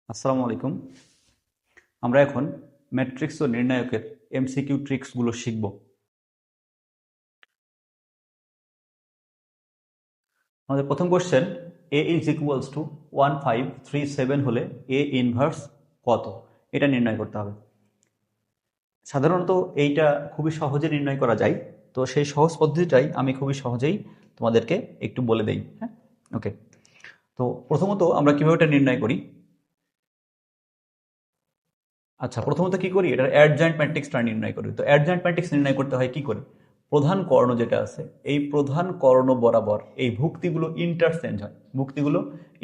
আসসালামু আলাইকুম। আমরা এখন ম্যাট্রিক্স ও নির্ণায়কের এমসিকিউ ট্রিক্সগুলো শিখব। আমাদের প্রথম question, A is equals two 1537 হলে এ ইনভার্স কত, এটা নির্ণয় করতে হবে। সাধারণত এইটা খুবই সহজে নির্ণয় করা যায়, তো সেই সহজ পদ্ধতিটাই আমি খুবই সহজেই তোমাদেরকে একটু বলে দেই। হ্যাঁ, ওকে। তো প্রথমত আমরা কিভাবে এটা নির্ণয় করি। আচ্ছা, প্রথমত কি করি, এটার অ্যাডজয়েন্ট ম্যাট্রিক্সটা নির্ণয় করি। তো অ্যাডজয়েন্ট ম্যাট্রিক্স নির্ণয় করতে হয় কি করে, প্রধান কর্ণ যেটা আছে এই প্রধান কর্ণ বরাবর এই ভুক্তিগুলো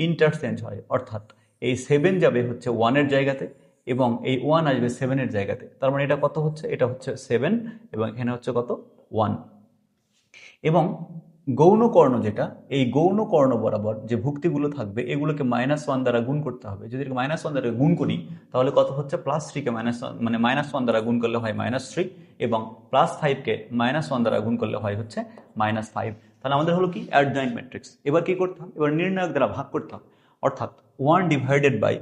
ইন্টারচেঞ্জ হয়, অর্থাৎ এই 7 যাবে হচ্ছে 1-এর জায়গাতে এবং এই 1 আসবে 7-এর জায়গাতে। তার মানে এটা কত হচ্ছে, এটা হচ্ছে 7 এবং এখানে হচ্ছে কত, 1। এবং গৌণ কর্ণ যেটা, এই গৌণ কর্ণ বরাবর যে ভুক্তিগুলো থাকবে এগুলোকে -1 দ্বারা গুণ করতে হবে। যদি -1 দ্বারা গুণ করি তাহলে কত হচ্ছে, +3 কে মানে -1 দ্বারা গুণ করলে হয় -3 এবং +5 কে -1 দ্বারা গুণ করলে হয় হচ্ছে -5। তাহলে আমাদের হলো কি, অ্যাডজয়েন্ট ম্যাট্রিক্স। এবার কি করতে হবে, এবার নির্ণায়ক দ্বারা ভাগ করতে হবে, অর্থাৎ 1/1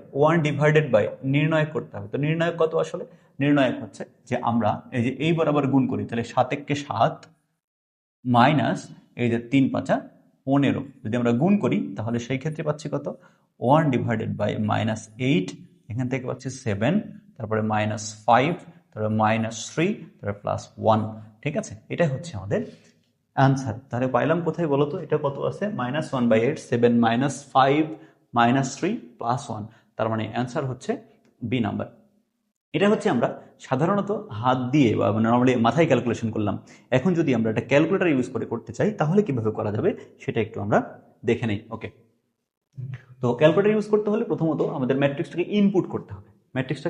নির্ণায়ক করতে হবে। তো নির্ণায়ক কত আসলে, নির্ণায়ক হচ্ছে যে আমরা এই যে এই বরাবর গুণ করি, তাহলে 7 কে 7 মাইনাস এই যে 3×5 = 15, যদি আমরা গুণ করি তাহলে সেই ক্ষেত্রে পাচ্ছি কত, 1/-8, এখান থেকে পাচ্ছি 7, তারপরে -5, তারপরে -3, তারপরে +1। ঠিক আছে, এটাই হচ্ছে আমাদের অ্যান্সার। তাহলে পাইলাম কোথায় বলো তো, এটা কত আছে, -1/8, 7, -5, -3, +1। তার মানে অ্যান্সার হচ্ছে বি নাম্বার। এটা হচ্ছে আমরা সাধারণত হাত দিয়ে বা নর্মালি মাথায় ক্যালকুলেশন করলাম। এখন যদি আমরা একটা ক্যালকুলেটর ইউজ করে করতে চাই তাহলে কিভাবে করা যাবে সেটা একটু আমরা দেখে নেই। ওকে, তো ক্যালকুলেটর ইউজ করতে হলে প্রথমত আমাদের ম্যাট্রিক্সটাকে ইনপুট করতে হবে। তো ম্যাট্রিক্স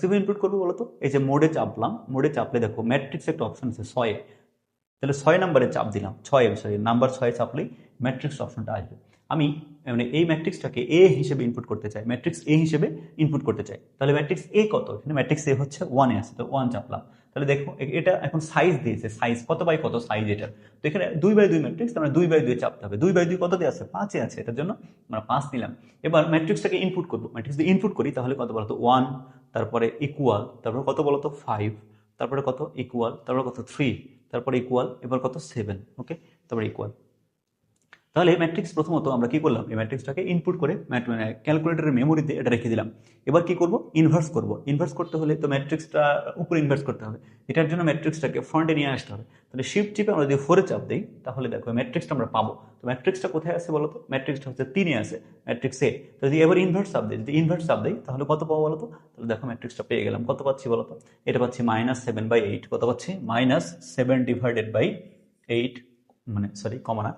কিভাবে ইনপুট করবো বলতো, এই যে মোডে চাপলাম, মোডে চাপলে দেখো ম্যাট্রিক্স একটা অপশন আছে 6-এ, তাহলে 6 নম্বরে চাপ দিলাম, 6 চাপলেই ম্যাট্রিক্স অপশনটা আসবে। আমি মানে এই ম্যাট্রিক্সটাকে এ হিসেবে ইনপুট করতে চাই, ম্যাট্রিক্স এ হিসেবে ইনপুট করতে চাই। তাহলে ম্যাট্রিক্স এ কত, এখানে ম্যাট্রিক্স এ হচ্ছে 1-এ আছে, তো 1 চাপলাম। তাহলে দেখো এটা এখন সাইজ দিয়েছে, সাইজ কত বাই কত সাইজ এটার। তো এখানে 2/2 ম্যাট্রিক্স, আমরা 2/2 চাপতে হবে। 2/2 কততে আছে, 5-এ আছে, এটার জন্য আমরা 5 নিলাম। এবার ম্যাট্রিক্সটাকে ইনপুট করবো, ম্যাট্রিক্স যদি ইনপুট করি তাহলে কত বলতো, 1, তারপরে ইকুয়াল, তারপরে কত বলতো 5, তারপরে কত ইকুয়াল, তারপরে কত 3, তারপরে ইকুয়াল, এবার কত 7। ওকে, তারপরে ইকুয়াল। তাহলে ম্যাট্রিক্স প্রথমত আমরা কি করলাম, এই ম্যাট্রিক্সটাকে ইনপুট করে ক্যালকুলেটরের মেমোরিতে এটা রেখে দিলাম। এবার কি করব, ইনভার্স করব। ইনভার্স করতে হলে তো ম্যাট্রিক্সটা উপরে ইনভার্স করতে হবে, এটার জন্য ম্যাট্রিক্সটাকে ফ্রন্টে নিয়ে আসতে হবে। তাহলে শিফট চিপে আমরা যদি 4-এ চাপ দিই তাহলে দেখো ম্যাট্রিক্সটা আমরা পাবো। তো ম্যাট্রিক্সটা কোথায় আছে বলতো, ম্যাট্রিক্সটা হচ্ছে 3-এ আছে, ম্যাট্রিক্স এ। তো যদি এবার ইনভার্স চাপ দিই, যদি ইনভার্স চাপ দিই তাহলে কত পাবো বলতো, তাহলে দেখো ম্যাট্রিক্সটা পেয়ে গেলাম। কত পাচ্ছি বলতো, এটা পাচ্ছি -7/8। কত পাচ্ছি, -7/8, মানে সরি কমা না,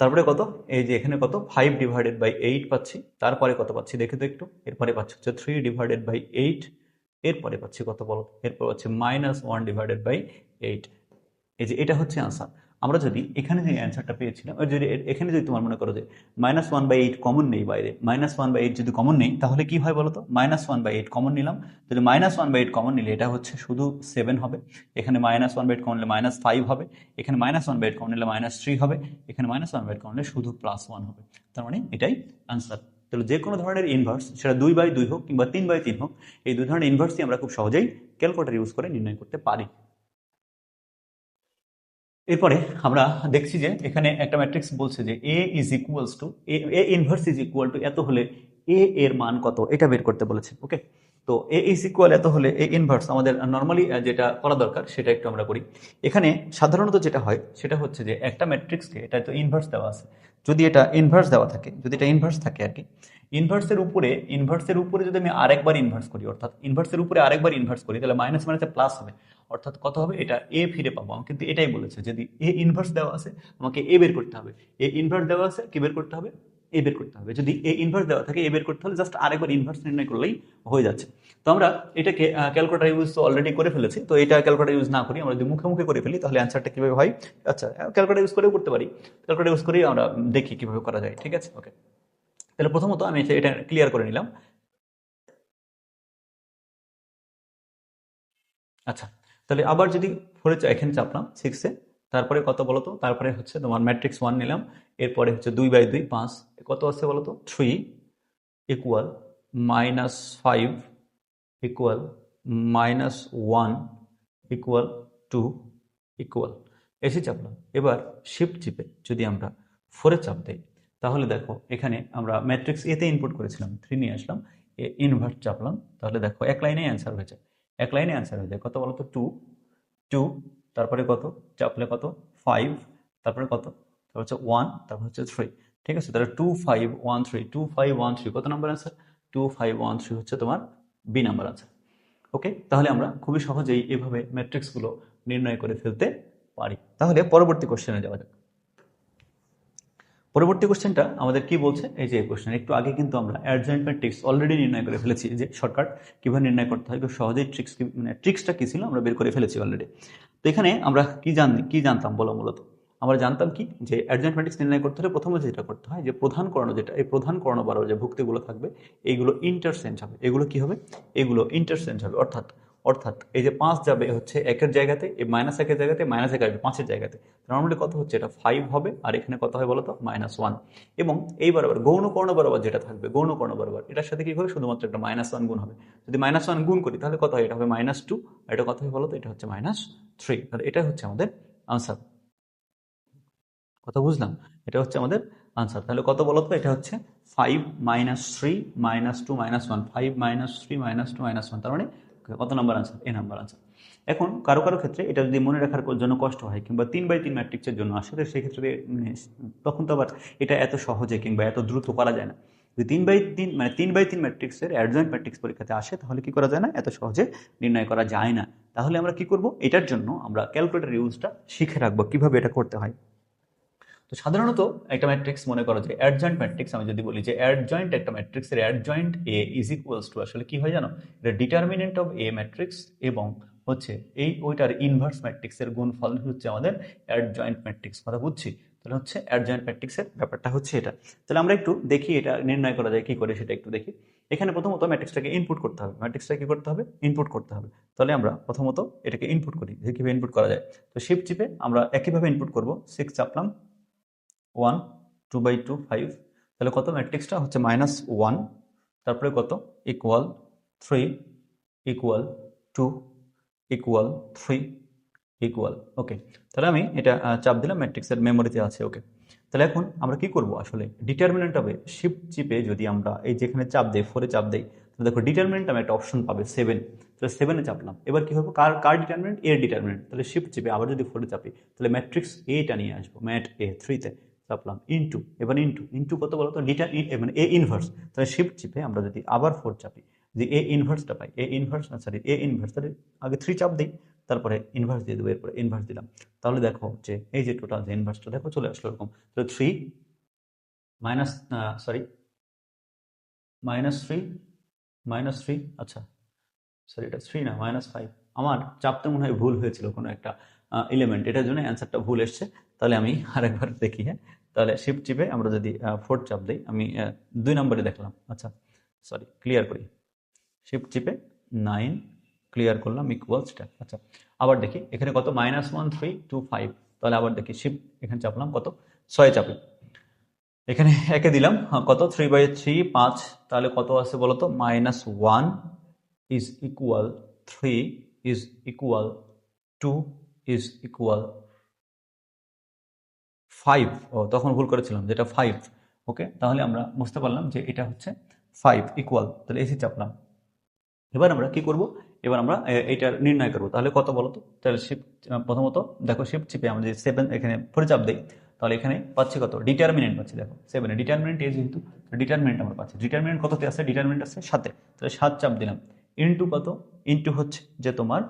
তারপরে কত, এই যে এখানে কত 5/8 পাচ্ছি। তারপরে কত পাচ্ছি দেখে তো একটু, এরপরে পাচ্ছি হচ্ছে 3/8, এরপরে পাচ্ছি কত বলো, এরপর পাচ্ছি -1/8। এই যে এটা হচ্ছে আনসার। আমরা যদি এখানে যে অ্যান্সারটা পেয়েছিলাম, যদি এখানে যদি তোমার মনে করো যে -1/8 কমন নেই, বাইরে -1/8 যদি কমন নেই তাহলে কি হয় বলতো, -1/8 কমন নিলাম। যদি -1/8 কমন নিলে এটা হচ্ছে শুধু 7 হবে, এখানে -1/8 কমন নিলে -5 হবে, এখানে -1/8 কমন নিলে -3 হবে, এখানে -1/8 কমন নিলে শুধু +1 হবে। তার মানে এটাই আনসার। তাহলে যে কোনো ধরনের ইনভার্স, সেটা 2/2 হোক কিংবা 3/3 হোক, এই দুই ধরনের ইনভার্সই আমরা খুব সহজেই ক্যালকুলেটর ইউজ করে নির্ণয় করতে পারি। এরপরে আমরা দেখছি যে এখানে একটা ম্যাট্রিক্স বলছে যে A is equals to A inverse is equal to এত হলে এ এর মান কত, এটা বের করতে বলেছে। ওকে, তো এ ইজ ইকুয়াল এত হলে এ ইনভার্স, আমাদের নর্মালি যেটা করা দরকার সেটা একটু আমরা করি। এখানে সাধারণত যেটা হয় সেটা হচ্ছে যে একটা ম্যাট্রিক্সকে, এটা তো ইনভার্স দেওয়া আছে, যদি এটা ইনভার্স দেওয়া থাকে, যদি এটা ইনভার্স থাকে আর কি, ইনভার্সের উপরে যদি আমি আরেকবার ইনভার্স করি, অর্থাৎ ইনভার্সের উপরে আরেকবার ইনভার্স করি, তাহলে মাইনাস মাইনাসে প্লাস হবে। অর্থাৎ কত হবে, এটা এ ফিরে পাবো। আমার কিন্তু এটাই বলেছে, যদি এ ইনভার্স দেওয়া আছে আমাকে এ বের করতে হবে, এ ইনভার্স দেওয়া আছে কি বের করতে হবে, এ বের করতে হবে। যদি এ ইনভার্স দেওয়া থাকে এ বের করতে হলে জাস্ট আরেকবার ইনভার্স নির্ণয় করলেই হয়ে যাচ্ছে। তো আমরা এটাকে ক্যালকুলেটর ইউজ তো অলরেডি করে ফেলেছি, তো এটা ক্যালকুলেটর ইউজ না করি, আমরা যদি মুখে মুখে করে ফেলি তাহলে অ্যান্সারটা কিভাবে হয়। আচ্ছা, ক্যালকুলেটর ইউজ করেও করতে পারি, ক্যালকুলেটর ইউজ করেই আমরা দেখি কিভাবে করা যায়। ঠিক আছে, ওকে। তাহলে প্রথমত আমি এটা ক্লিয়ার করে নিলাম। আচ্ছা, তাহলে আবার যদি এখানে চাপলাম 6-এ, তারপরে কত বলতো, তারপরে হচ্ছে তোমার ম্যাট্রিক্স 1 নিলাম, এরপরে হচ্ছে 2/2 5, কত আছে বলতো 3, ইকুয়াল -5 ইকুয়াল -1 ইকুয়াল 2 ইকুয়াল এসে চাপলাম। এবার শিফট চিপে যদি আমরা 4-এ চাপ দেই তাহলে দেখো এখানে আমরা ম্যাট্রিক্স এতে ইনপুট করেছিলাম, 3 নিয়ে আসলাম, ইনভার্ট চাপলাম, তাহলে দেখো এক লাইনে অ্যান্সার হয়ে যায়। এক লাইনে অ্যান্সার হয়ে যায় কত বলো তো? 2 2, তারপরে কত চাপলে কত 5, তারপরে কত, তারপর হচ্ছে 1, তারপর হচ্ছে 3। ঠিক আছে, তাহলে 2513, 2513 কত নাম্বার আনসার? 2513 হচ্ছে তোমার বি নাম্বার আনসার। ওকে, তাহলে আমরা খুবই সহজেই এভাবে ম্যাট্রিক্সগুলো নির্ণয় করে ফেলতে পারি। তাহলে পরবর্তী কোশ্চেনে যাওয়া যাক। পরবর্তী কোশ্চেনটা আমাদের কি বলছে? এই যে কোশ্চেন একটু আগে কিন্তু আমরা অ্যাডজয়েন্ট ম্যাট্রিক্স অলরেডি নির্ণয় করে ফেলেছি, যে শর্টকাট কিভাবে নির্ণয় করতে হয়, খুব সহজেই ট্রিক্সটা কি ছিল আমরা বের করে ফেলেছি অলরেডি। তো এখানে আমরা কি জানতাম বলো? মূলত আমরা জানতাম কি, যে অ্যাডজয়েন্ট ম্যাট্রিক্স নির্ণয় করতে হলে প্রথমে যেটা করতে হয়, যে প্রধান কর্ণ যেটা, এই প্রধান কর্ণ বারো যে ভুক্তিগুলো থাকবে এইগুলো ইন্টারচেঞ্জ হবে। এগুলো কি হবে? এগুলো ইন্টারচেঞ্জ হবে, অর্থাৎ অর্থাৎ এই যে 5 যাবে হচ্ছে 1-এর জায়গাতে, এই -1-এর জায়গাতে -1 আসবে 5-এর জায়গাতে। নর্মালি কত হচ্ছে? এটা 5 হবে, আর এখানে কত হয় বলতো? -1। এবং এই বরাবর গৌণ কর্ণ বরাবর যেটা থাকবে, গৌণ কর্ণ বরাবর এটার সাথে কি হবে? শুধুমাত্র একটা -1 গুণ হবে। যদি -1 গুণ করি তাহলে কত হয়? এটা হবে -2, আর এটা কত হয় বলতো? এটা হচ্ছে -3। তাহলে এটা হচ্ছে আমাদের আনসার। কথা বুঝলাম? এটা হচ্ছে আমাদের আনসার। তাহলে কত বলতো? এটা হচ্ছে 5 -3 -2 -1, 5 -3 -2 -1, তার মানে কত নাম্বার আনসার? এ নাম্বার আনসার। এখন কারো কারো ক্ষেত্রে এটা যদি মনে রাখার জন্য কষ্ট হয়, কিংবা 3/3 ম্যাট্রিক্সের জন্য আসে, তো সেক্ষেত্রে তখন তো আবার এটা এত সহজে কিংবা এত দ্রুত করা যায় না। যদি 3/3 মানে 3/3 ম্যাট্রিক্সের অ্যাডজয়েন্ট ম্যাট্রিক্স পরীক্ষাতে আসে, তাহলে কি করা যায় না? এত সহজে নির্ণয় করা যায় না। তাহলে আমরা কি করব? এটার জন্য আমরা ক্যালকুলেটর ইউজটা শিখে রাখবো, কিভাবে এটা করতে হয়। তো সাধারণত একটা ম্যাট্রিক্স, মনে করো যে অ্যাডজয়েন্ট ম্যাট্রিক্স, আমি যদি বলি যে অ্যাডজয়েন্ট একটা ম্যাট্রিক্সের adjoint A is equals two, আসলে কি হয় জানো? এটা ডিটারমিনেন্ট অফ এ ম্যাট্রিক্স এবং হচ্ছে ওইটার ইনভার্স ম্যাট্রিক্সের গুণফল হচ্ছে আমাদের অ্যাডজয়েন্ট ম্যাট্রিক্স। কথা বুঝছি? তাহলে হচ্ছে অ্যাডজয়েন্ট ম্যাট্রিক্সের ব্যাপারটা হচ্ছে এটা। তাহলে আমরা একটু দেখি এটা নির্ণয় করা যায় কি করে, সেটা একটু দেখি। এখানে প্রথমত ম্যাট্রিক্সটাকে ইনপুট করতে হবে। ম্যাট্রিক্সটা কি করতে হবে? ইনপুট করতে হবে। তাহলে আমরা প্রথমত এটাকে ইনপুট করি, যে কিভাবে ইনপুট করা যায়। তো শিফট চিপে আমরা একইভাবে ইনপুট করব। 6 চাপলাম, 1, 2/2, 5, তাহলে কত? ম্যাট্রিক্সটা হচ্ছে -1, তারপরে কত? Equal 3, equal 2, equal 3, equal. Okay, তাহলে আমি এটা চাপ দিলাম, ম্যাট্রিক্সের মেমোরিতে আছে। ওকে, তাহলে এখন আমরা কি করব? আসলে ডিটারমিনেন্ট হবে শিফট চিপে যদি আমরা এই যেখানে চাপ দেই, 4-এ চাপ দেই, তাহলে দেখো ডিটারমিনেন্ট আমি একটা অপশন পাবে 7। তাহলে 7-এ চাপলাম। এবার কি হবে? কার কার ডিটারমিনেন্ট? এর ডিটারমিনেন্ট। তাহলে শিফট চিপে আবার যদি 4-এ চাপি, তাহলে ম্যাট্রিক্স এটা নিয়ে আসবো, ম্যাট এ 3-তে চাপলাম, ইন্টু, এবার ইন্টু ইন্টু কত বলতো? মানে এ ইনভার্স। তাহলে শিফট চিপে আমরা যদি আবার 4 চাপি, যে এ ইনভার্সটা পাই, এ ইনভার্স না, সরি, এ ইনভার্স, তাহলে আগে 3 চাপ দিই, তারপরে ইনভার্স দিয়ে দেবো, এরপরে ইনভার্স দিলাম। তাহলে দেখো যে এই যে টোটাল যে ইনভার্সটা দেখো চলে আসলো এরকম। তো 3 মাইনাস, সরি, -3 -3, আচ্ছা সরি, এটা 3 না, -5। আমার চাপতে মনে হয় ভুল হয়েছিল কোনো একটা এলিমেন্ট, এটার জন্য অ্যান্সারটা ভুল এসছে। তাহলে আমি আরেকবার দেখি। হ্যাঁ, তাহলে শিফট চিপে আমরা যদি 4 চাপ দিই, আমি 2 নম্বরে দেখলাম। আচ্ছা সরি, ক্লিয়ার করি। শিফট চিপে 9 ক্লিয়ার করলাম, ইকুয়ালস 10। আচ্ছা, আবার দেখি এখানে কত? -1 3 2 5। তাহলে আবার দেখি, শিফট এখানে চাপলাম, কত? 6 চাপি, এখানে একে দিলাম, কত? 3/3, 5। তাহলে কত আছে বলতো? -1 is equal 3 is equal 2 is equal 5। ও, তখন ভুল করেছিলাম, যেটা 5। ওকে, তাহলে আমরা বুঝতে পারলাম যে এটা হচ্ছে 5 ইকুয়াল। তাহলে এসি চাপলাম। এবার আমরা কি করব? এবার আমরা এইটার নির্ণয় করব। তাহলে কত বলতো? তাহলে শিফট, প্রথমত দেখো শিফট চিপে আমরা যদি 7 এখানে 4 চাপ দিই, তাহলে এখানে পাচ্ছি কত? ডিটারমিনেন্ট পাচ্ছি। দেখো 7 ডিটারমিনেন্ট এ যেহেতু, ডিটারমিনেন্ট আমরা পাচ্ছি। ডিটারমিনেন্ট কততে আছে? ডিটারমিনেন্ট আছে 7-এ। তাহলে 7 চাপ দিলাম, ইন্টু কত? ইন্টু হচ্ছে যে তোমার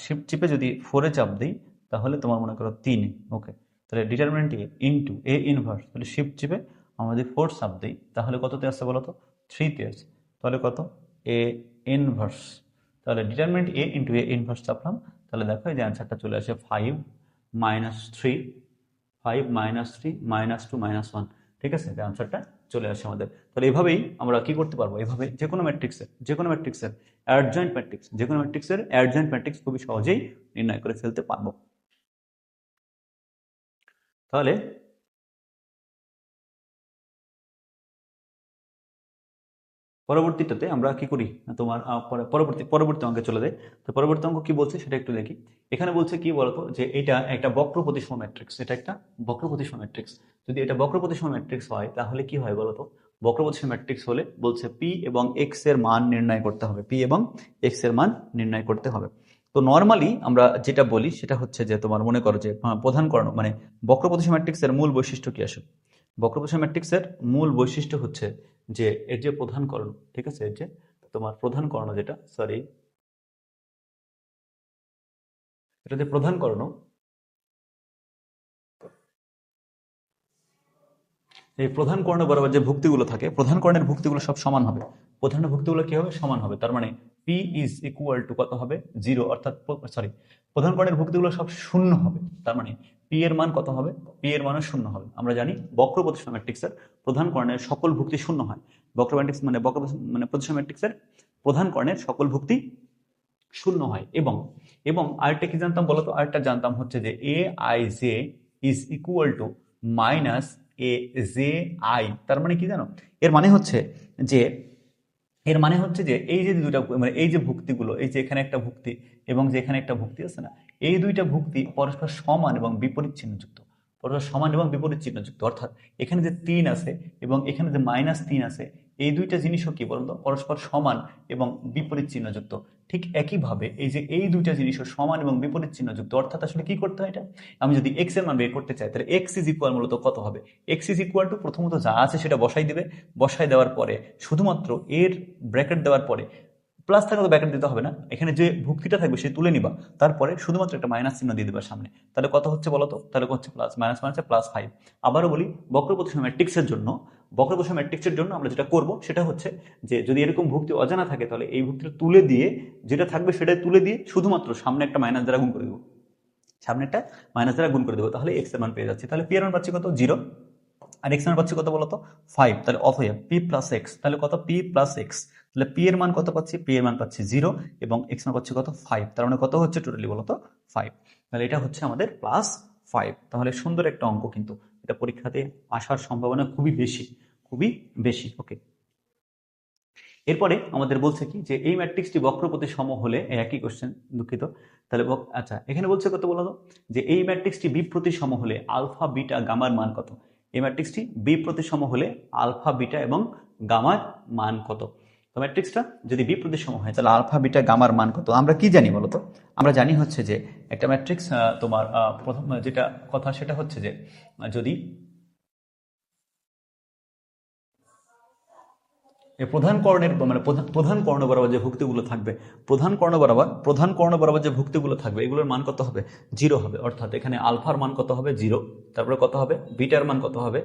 শিফট চিপে যদি 4-এ চাপ দিই, তাহলে তোমার মনে করো 3। ওকে, তাহলে determinant A into A inverse, তাহলে শিফট চিপে আমরা যদি 4 চাপ দিই, তাহলে কততে আসছে বলতো? 3-তে আছে। তাহলে কত? A inverse. তাহলে determinant A into A inverse চাপলাম, তাহলে দেখো এই যে অ্যান্সারটা চলে আসে 5 -3, 5 -3 -2 -1। ঠিক আছে, এই অ্যান্সারটা চলে আসে আমাদের। তাহলে এভাবেই আমরা কি করতে পারবো? এভাবে যে কোনো ম্যাট্রিক্সের অ্যাডজয়েন্ট ম্যাট্রিক্স খুবই সহজেই নির্ণয় করে ফেলতে পারবো। তাহলে পরবর্তীটাতে আমরা কি করি তোমার পরবর্তী অঙ্কে চলে যাই। তো পরবর্তী অঙ্ক কি বলছে সেটা একটু দেখি। এখানে বলছে কি বলতো, যে এটা একটা বক্র প্রতিসম ম্যাট্রিক্স, এটা একটা বক্র প্রতিসম ম্যাট্রিক্স। যদি এটা বক্র প্রতিসম ম্যাট্রিক্স হয় তাহলে কি হয় বলতো, বক্র প্রতিসম ম্যাট্রিক্স হলে বলছে পি এবং এক্স এর মান নির্ণয় করতে হবে, পি এবং এক্স এর মান নির্ণয় করতে হবে। তো নর্মালি আমরা যেটা বলি সেটা হচ্ছে যে তোমার মনে করো যে প্রধান কর্ণ মানে বক্র প্রতিসম ম্যাট্রিক্সের মূল বৈশিষ্ট্য কি আসে। বক্র প্রতিসম ম্যাট্রিক্সের মূল বৈশিষ্ট্য হচ্ছে যে এর যে প্রধান কর্ণ, ঠিক আছে, এর যে তোমার প্রধান কর্ণ যেটা, সরি, এটা যে প্রধান কর্ণ, এই প্রধান কর্ণ বরাবর যে ভুক্তিগুলো থাকে, প্রধান কর্ণের ভুক্তিগুলো সব সমান হবে। প্রধানের ভুক্তিগুলো কি হবে, সমান হবে। তার মানে পি ইজ ইকুয়াল টু কত হবে, 0, অর্থাৎ সরি, প্রধান কর্ণের ভুক্তিগুলো সব শূন্য হবে। তার মানে পি এর মান কত হবে, পি এর মানও শূন্য হবে। আমরা জানি বক্র প্রতিসম ম্যাট্রিক্সের প্রধান কর্ণের সকল ভুক্তি শূন্য হয়। বক্র ম্যাট্রিক্স মানে প্রতিসম ম্যাট্রিক্সের প্রধান কর্ণের সকল ভুক্তি শূন্য হয়। এবং এবং আরেকটা কি জানতাম বলতো, আরেকটা জানতাম হচ্ছে যে A I J is equal two minus A J I. তার মানে কি জানো, এর মানে হচ্ছে যে এর মানে হচ্ছে যে এই যে দুইটা মানে এই যে ভুক্তিগুলো, এই যে এখানে একটা ভুক্তি এবং যে এখানে একটা ভুক্তি আছে না, এই দুইটা ভুক্তি পরস্পর সমান এবং বিপরীত চিহ্নযুক্ত, পরস্পর সমান এবং বিপরীত চিহ্নযুক্ত। অর্থাৎ এখানে যে 3 আছে এবং এখানে যে -3 আছে, এই দুইটা জিনিসও কি বলতো পরস্পর সমান এবং বিপরীত চিহ্নযুক্ত। ঠিক একইভাবে এই যে এই দুইটা জিনিসও সমান এবং বিপরীত চিহ্নযুক্ত। অর্থাৎ আসলে কি করতে হয়, এটা আমি যদি এক্স এর মান বের করতে চাই তাহলে এক্স ইজ ইকুয়াল মূলত কত হবে, এক্স ইজ ইকুয়াল টু প্রথমত যা আছে সেটা বসাই দিবে, বসাই দেওয়ার পরে শুধুমাত্র এর ব্র্যাকেট দেওয়ার পরে প্লাস থাকলে তো ব্র্যাকেট দিতে হবে না, এখানে যে ভুক্তিটা থাকবে সে তুলে নিবা, তারপরে শুধুমাত্র একটা মাইনাস চিহ্ন দিয়ে দিবা সামনে। তাহলে কত হচ্ছে বলতো, তাহলে হচ্ছে প্লাস মাইনাস মাইনাসে +5। আবারও বলি, বক্র প্রতিসম ম্যাট্রিক্সের জন্য আমরা যেটা করব সেটা হচ্ছে যে যদি এরকম ভুক্তি অজানা থাকে তাহলে এই ভুক্তিটা তুলে দিয়ে, যেটা থাকবে সেটা তুলে দিয়ে শুধুমাত্র সামনে একটা মাইনাস দ্বারা গুণ করে দেবো, সামনে একটা মাইনাস দ্বারা গুণ করে দেবো, তাহলে এক্স এর মান পেয়ে যাচ্ছি। তাহলে পি এর মান পাচ্ছি কত, 0, আর এক্স এর মান পাচ্ছি কত বলতো, 5। তাহলে অতএব পি প্লাস এক্স, তাহলে কত, পি প্লাস এক্স, তাহলে পি এর মান কত পাচ্ছি, পি এর মান পাচ্ছি 0 এবং এক্স মান পাচ্ছি কত, 5। তার মানে কত হচ্ছে টোটালি বলতো 5। তাহলে এটা হচ্ছে আমাদের +5। তাহলে সুন্দর একটা অঙ্ক, কিন্তু এটা পরীক্ষাতে আসার সম্ভাবনা খুবই বেশি, খুবই বেশি। ওকে, এরপরে আমাদের বলছে কি যে এই ম্যাট্রিক্সটি বক্র প্রতিসম হলে, একই কোশ্চেন, দুঃখিত। তাহলে আচ্ছা, এখানে বলছে কত বলো তো, যে এই ম্যাট্রিক্সটি বি প্রতিসম হলে আলফা বিটা গামার মান কত। এই ম্যাট্রিক্সটি বি প্রতিসম হলে আলফা বিটা এবং গামার মান কত। তো ম্যাট্রিক্সটা যদি বি প্রতিসম হয় তাহলে আলফা বিটা গামার মান কত। আমরা কি জানি বলতো, আমরা জানি হচ্ছে যে একটা ম্যাট্রিক্স তোমার প্রথম যেটা কথা সেটা হচ্ছে যে যদি এই প্রধান কর্ণের মানে প্রধান কর্ণ বরাবর যে ভুক্তিগুলো থাকবে, প্রধান কর্ণ বরাবর যে ভুক্তিগুলো থাকবে এগুলোর মান কত হবে, 0 হবে। অর্থাৎ এখানে আলফার মান কত হবে, 0, তারপরে কত হবে, বিটার মান কত হবে,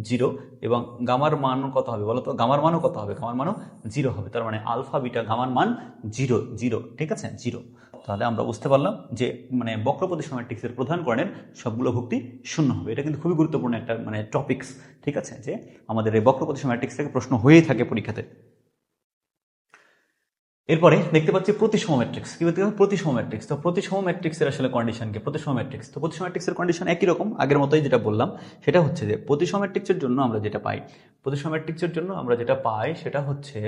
0, এবং গামার মান কত হবে বলতো, গামার মানও কত হবে, গামার মানও 0 হবে। তার মানে আলফা বিটা গামার মান 0 0, ঠিক আছে, 0। তাহলে আমরা বুঝতে পারলাম যে মানে বক্র প্রতিসম ম্যাট্রিক্সের প্রধান কর্ণের সবগুলো ভুক্তি শূন্য হবে। এটা কিন্তু খুবই গুরুত্বপূর্ণ একটা মানে টপিকস, ঠিক আছে, যে আমাদের এই বক্র প্রতিসম ম্যাট্রিক্স থেকে প্রশ্ন হয়েই থাকে পরীক্ষাতে। এরপরে দেখতে পাচ্ছি প্রতিসম ম্যাট্রিক্স। কি বলতে হবে, প্রতিসম ম্যাট্রিক্স। তো প্রতিসম ম্যাট্রিক্সের আসলে কন্ডিশন কি, প্রতিসম ম্যাট্রিক্স, তো প্রতিসম ম্যাট্রিক্সের কন্ডিশন একই রকম আগের মতোই যেটা বললাম, সেটা হচ্ছে যে প্রতিসম ম্যাট্রিক্সের জন্য আমরা যেটা পাই, প্রতিসম ম্যাট্রিক্সের জন্য আমরা যেটা পাই সেটা হচ্ছে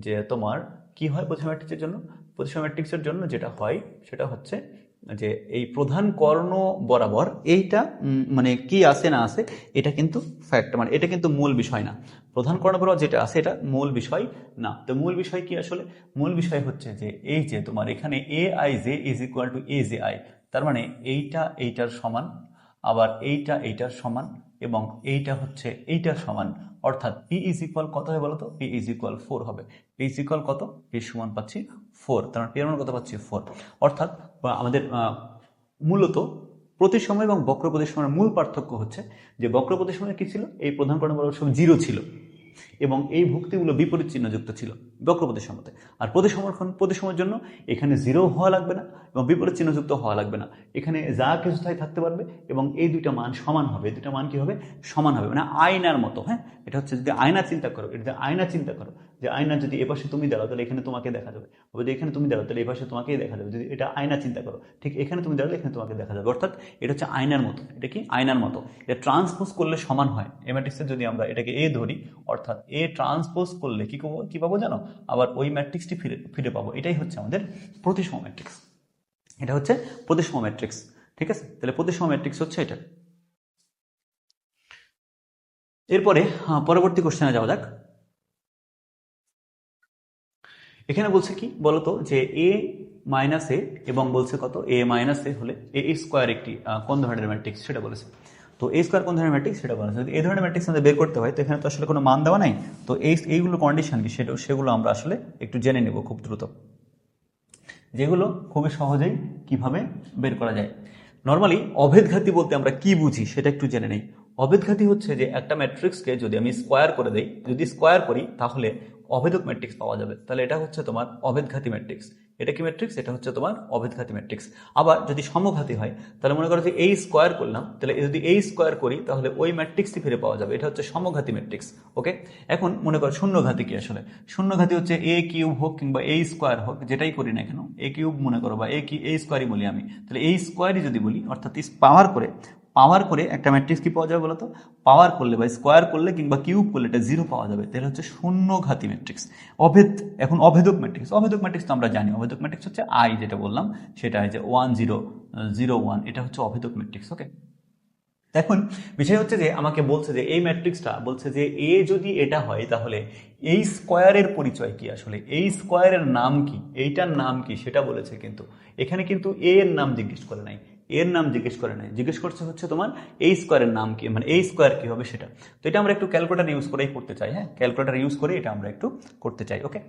যে তোমার কি হয়, প্রতিসম ম্যাট্রিক্সের জন্য, প্রতিসম ম্যাট্রিক্সের জন্য যেটা হয় সেটা হচ্ছে যে এই প্রধান কর্ণ বরাবর এইটা মানে কি আছে না আছে এটা কিন্তু ফ্যাক্ট, মানে এটা কিন্তু মূল বিষয় না। প্রধান কর্ণ বরাবর যেটা আছে এটা মূল বিষয় না। তো মূল বিষয় কি আসলে, মূল বিষয় হচ্ছে যে এই যে তোমার এখানে A I J is equal two A J I. তার মানে এইটা এইটার সমান, আবার এইটা এইটার সমান, এবং এইটা হচ্ছে এইটার সমান। অর্থাৎ পি ইজ ইকুয়াল কত হয় বলতো, পি ইজ ইকুয়াল 4 হবে। পি ইজ ইকুয়াল কত, পি সমান পাচ্ছি 4। তার মানে পি এর মান কত পাচ্ছি 4। অর্থাৎ আমাদের মূলত প্রতিসম এবং বক্র প্রতিসমের মূল পার্থক্য হচ্ছে যে বক্র প্রতিসমে কি ছিল, এই প্রধান কর্ণ বরাবর সব 0 ছিল এবং এই ভুক্তিগুলো বিপরীত চিহ্নযুক্ত ছিল বক্র প্রতিসমতে। আর প্রতিসমের জন্য এখানে 0 হওয়া লাগবে না এবং বিপরীত চিহ্নযুক্ত হওয়া লাগবে না, এখানে যা কিছু তাই থাকতে পারবে এবং এই দুইটা মান সমান হবে। দুইটা মান কি হবে, সমান হবে, মানে আয়নার মতো। হ্যাঁ, এটা হচ্ছে যদি আয়না চিন্তা করো, এটা যদি আয়না চিন্তা করো যে আয়না যদি এপাশে তুমি দাঁড়াও তাহলে এখানে তোমাকে দেখা যাবে, যদি এখানে তুমি দাঁড়াও তাহলে এপাশে তোমাকেই দেখা যাবে। যদি এটা আয়না চিন্তা করো, ঠিক এখানে তুমি দাঁড়ালে এখানে তোমাকে দেখা যাবে, অর্থাৎ এটা হচ্ছে আয়নার মতো। এটা কি আয়নার মতো, এটা ট্রান্সপোজ করলে সমান হয়। এ ম্যাট্রিক্সের যদি আমরা এটাকে এ ধরি, অর্থাৎ এ ট্রান্সপোজ করলে কি পাবো জানো, আবার ওই ম্যাট্রিক্সটি ফিরে পাবো। এটাই হচ্ছে আমাদের প্রতিসম ম্যাট্রিক্স, এটা হচ্ছে প্রতিসম ম্যাট্রিক্স। ঠিক আছে, তাহলে প্রতিসম ম্যাট্রিক্স হচ্ছে এটা। এরপরে পরবর্তী কোশ্চেনে যাওয়া যাক। এখানে বলছে কি বলতো, যে এ মাইনাস এ এবং বলছে কত, এ মাইনাস এ হলে এ স্কোয়ার একটি কোন ধরনের ম্যাট্রিক্স সেটা বলেছে। তো এ স্কোয়ার কোন ধরনের ম্যাট্রিক্স সেটা বলেছে। যদি এই ধরনের ম্যাট্রিক্স আমাদের বের করতে হয় তো এখানে তো আসলে কোনো মান দেওয়া নাই, তো এইগুলো কন্ডিশন কি সেগুলো আমরা আসলে একটু জেনে নেব খুব দ্রুত, যেগুলো খুবই সহজেই কিভাবে বের করা যায়। নর্মালি অভেদঘাতী বলতে আমরা কি বুঝি সেটা একটু জেনে নেই। অভেদঘাতী হচ্ছে যে একটা ম্যাট্রিক্সকে যদি আমি স্কোয়ার করে দেই, যদি স্কোয়ার করি তাহলে অভেদক ম্যাট্রিক্স পাওয়া যাবে, তাহলে এটা হচ্ছে তোমার অভেদঘাতী ম্যাট্রিক্স। এটা কি ম্যাট্রিক্স, এটা হচ্ছে তোমার অভেদঘাতী ম্যাট্রিক্স। আবার যদি সমঘাতী হয় তাহলে মনে করো যে এই স্কোয়ার করলাম, তাহলে যদি এই স্কোয়ার করি তাহলে ওই ম্যাট্রিক্সটি ফিরে পাওয়া যাবে, এটা হচ্ছে সমঘাতী ম্যাট্রিক্স। ওকে, এখন মনে করো শূন্যঘাতী কি, আসলে শূন্যঘাতী হচ্ছে এ কিউব হোক কিংবা এ স্কোয়ার হোক, যেটাই করি না কেন এ কিউব মনে করো বা এ স্কোয়ারই বলি আমি, তাহলে এই স্কোয়ারই যদি বলি, অর্থাৎ পাওয়ার করে একটা ম্যাট্রিক্স কি পাওয়া যাবে বলতো, পাওয়ার করলে বা স্কোয়ার করলে কিংবা কিউব করলে এটা জিরো পাওয়া যাবে, তাহলে হচ্ছে শূন্যঘাতী ম্যাট্রিক্স। এখন অভেদক ম্যাট্রিক্স তো আমরা জানি, অভেদক ম্যাট্রিক্স হচ্ছে আই, যেটা বললাম সেটা হচ্ছে 1 0 0 1, এটা হচ্ছে অভেদক ম্যাট্রিক্স। ওকে, এখন বিষয় হচ্ছে যে আমাকে বলছে যে এই ম্যাট্রিক্সটা বলছে যে এ যদি এটা হয় তাহলে এই স্কোয়ারের পরিচয় কি, আসলে এই স্কোয়ারের নাম কি, এইটার নাম কি সেটা বলেছে, কিন্তু এখানে কিন্তু এ এর নাম জিজ্ঞেস করে নাই, জিজ্ঞেস করছে হচ্ছে তোমার এই স্কোয়ারের নাম কি, মানে এই স্কোয়ার কি হবে সেটা। তো এটা আমরা একটু ক্যালকুলেটার ইউজ করেই করতে চাই। হ্যাঁ, ক্যালকুলেটার ইউজ করে এটা আমরা একটু করতে চাই। ওকে,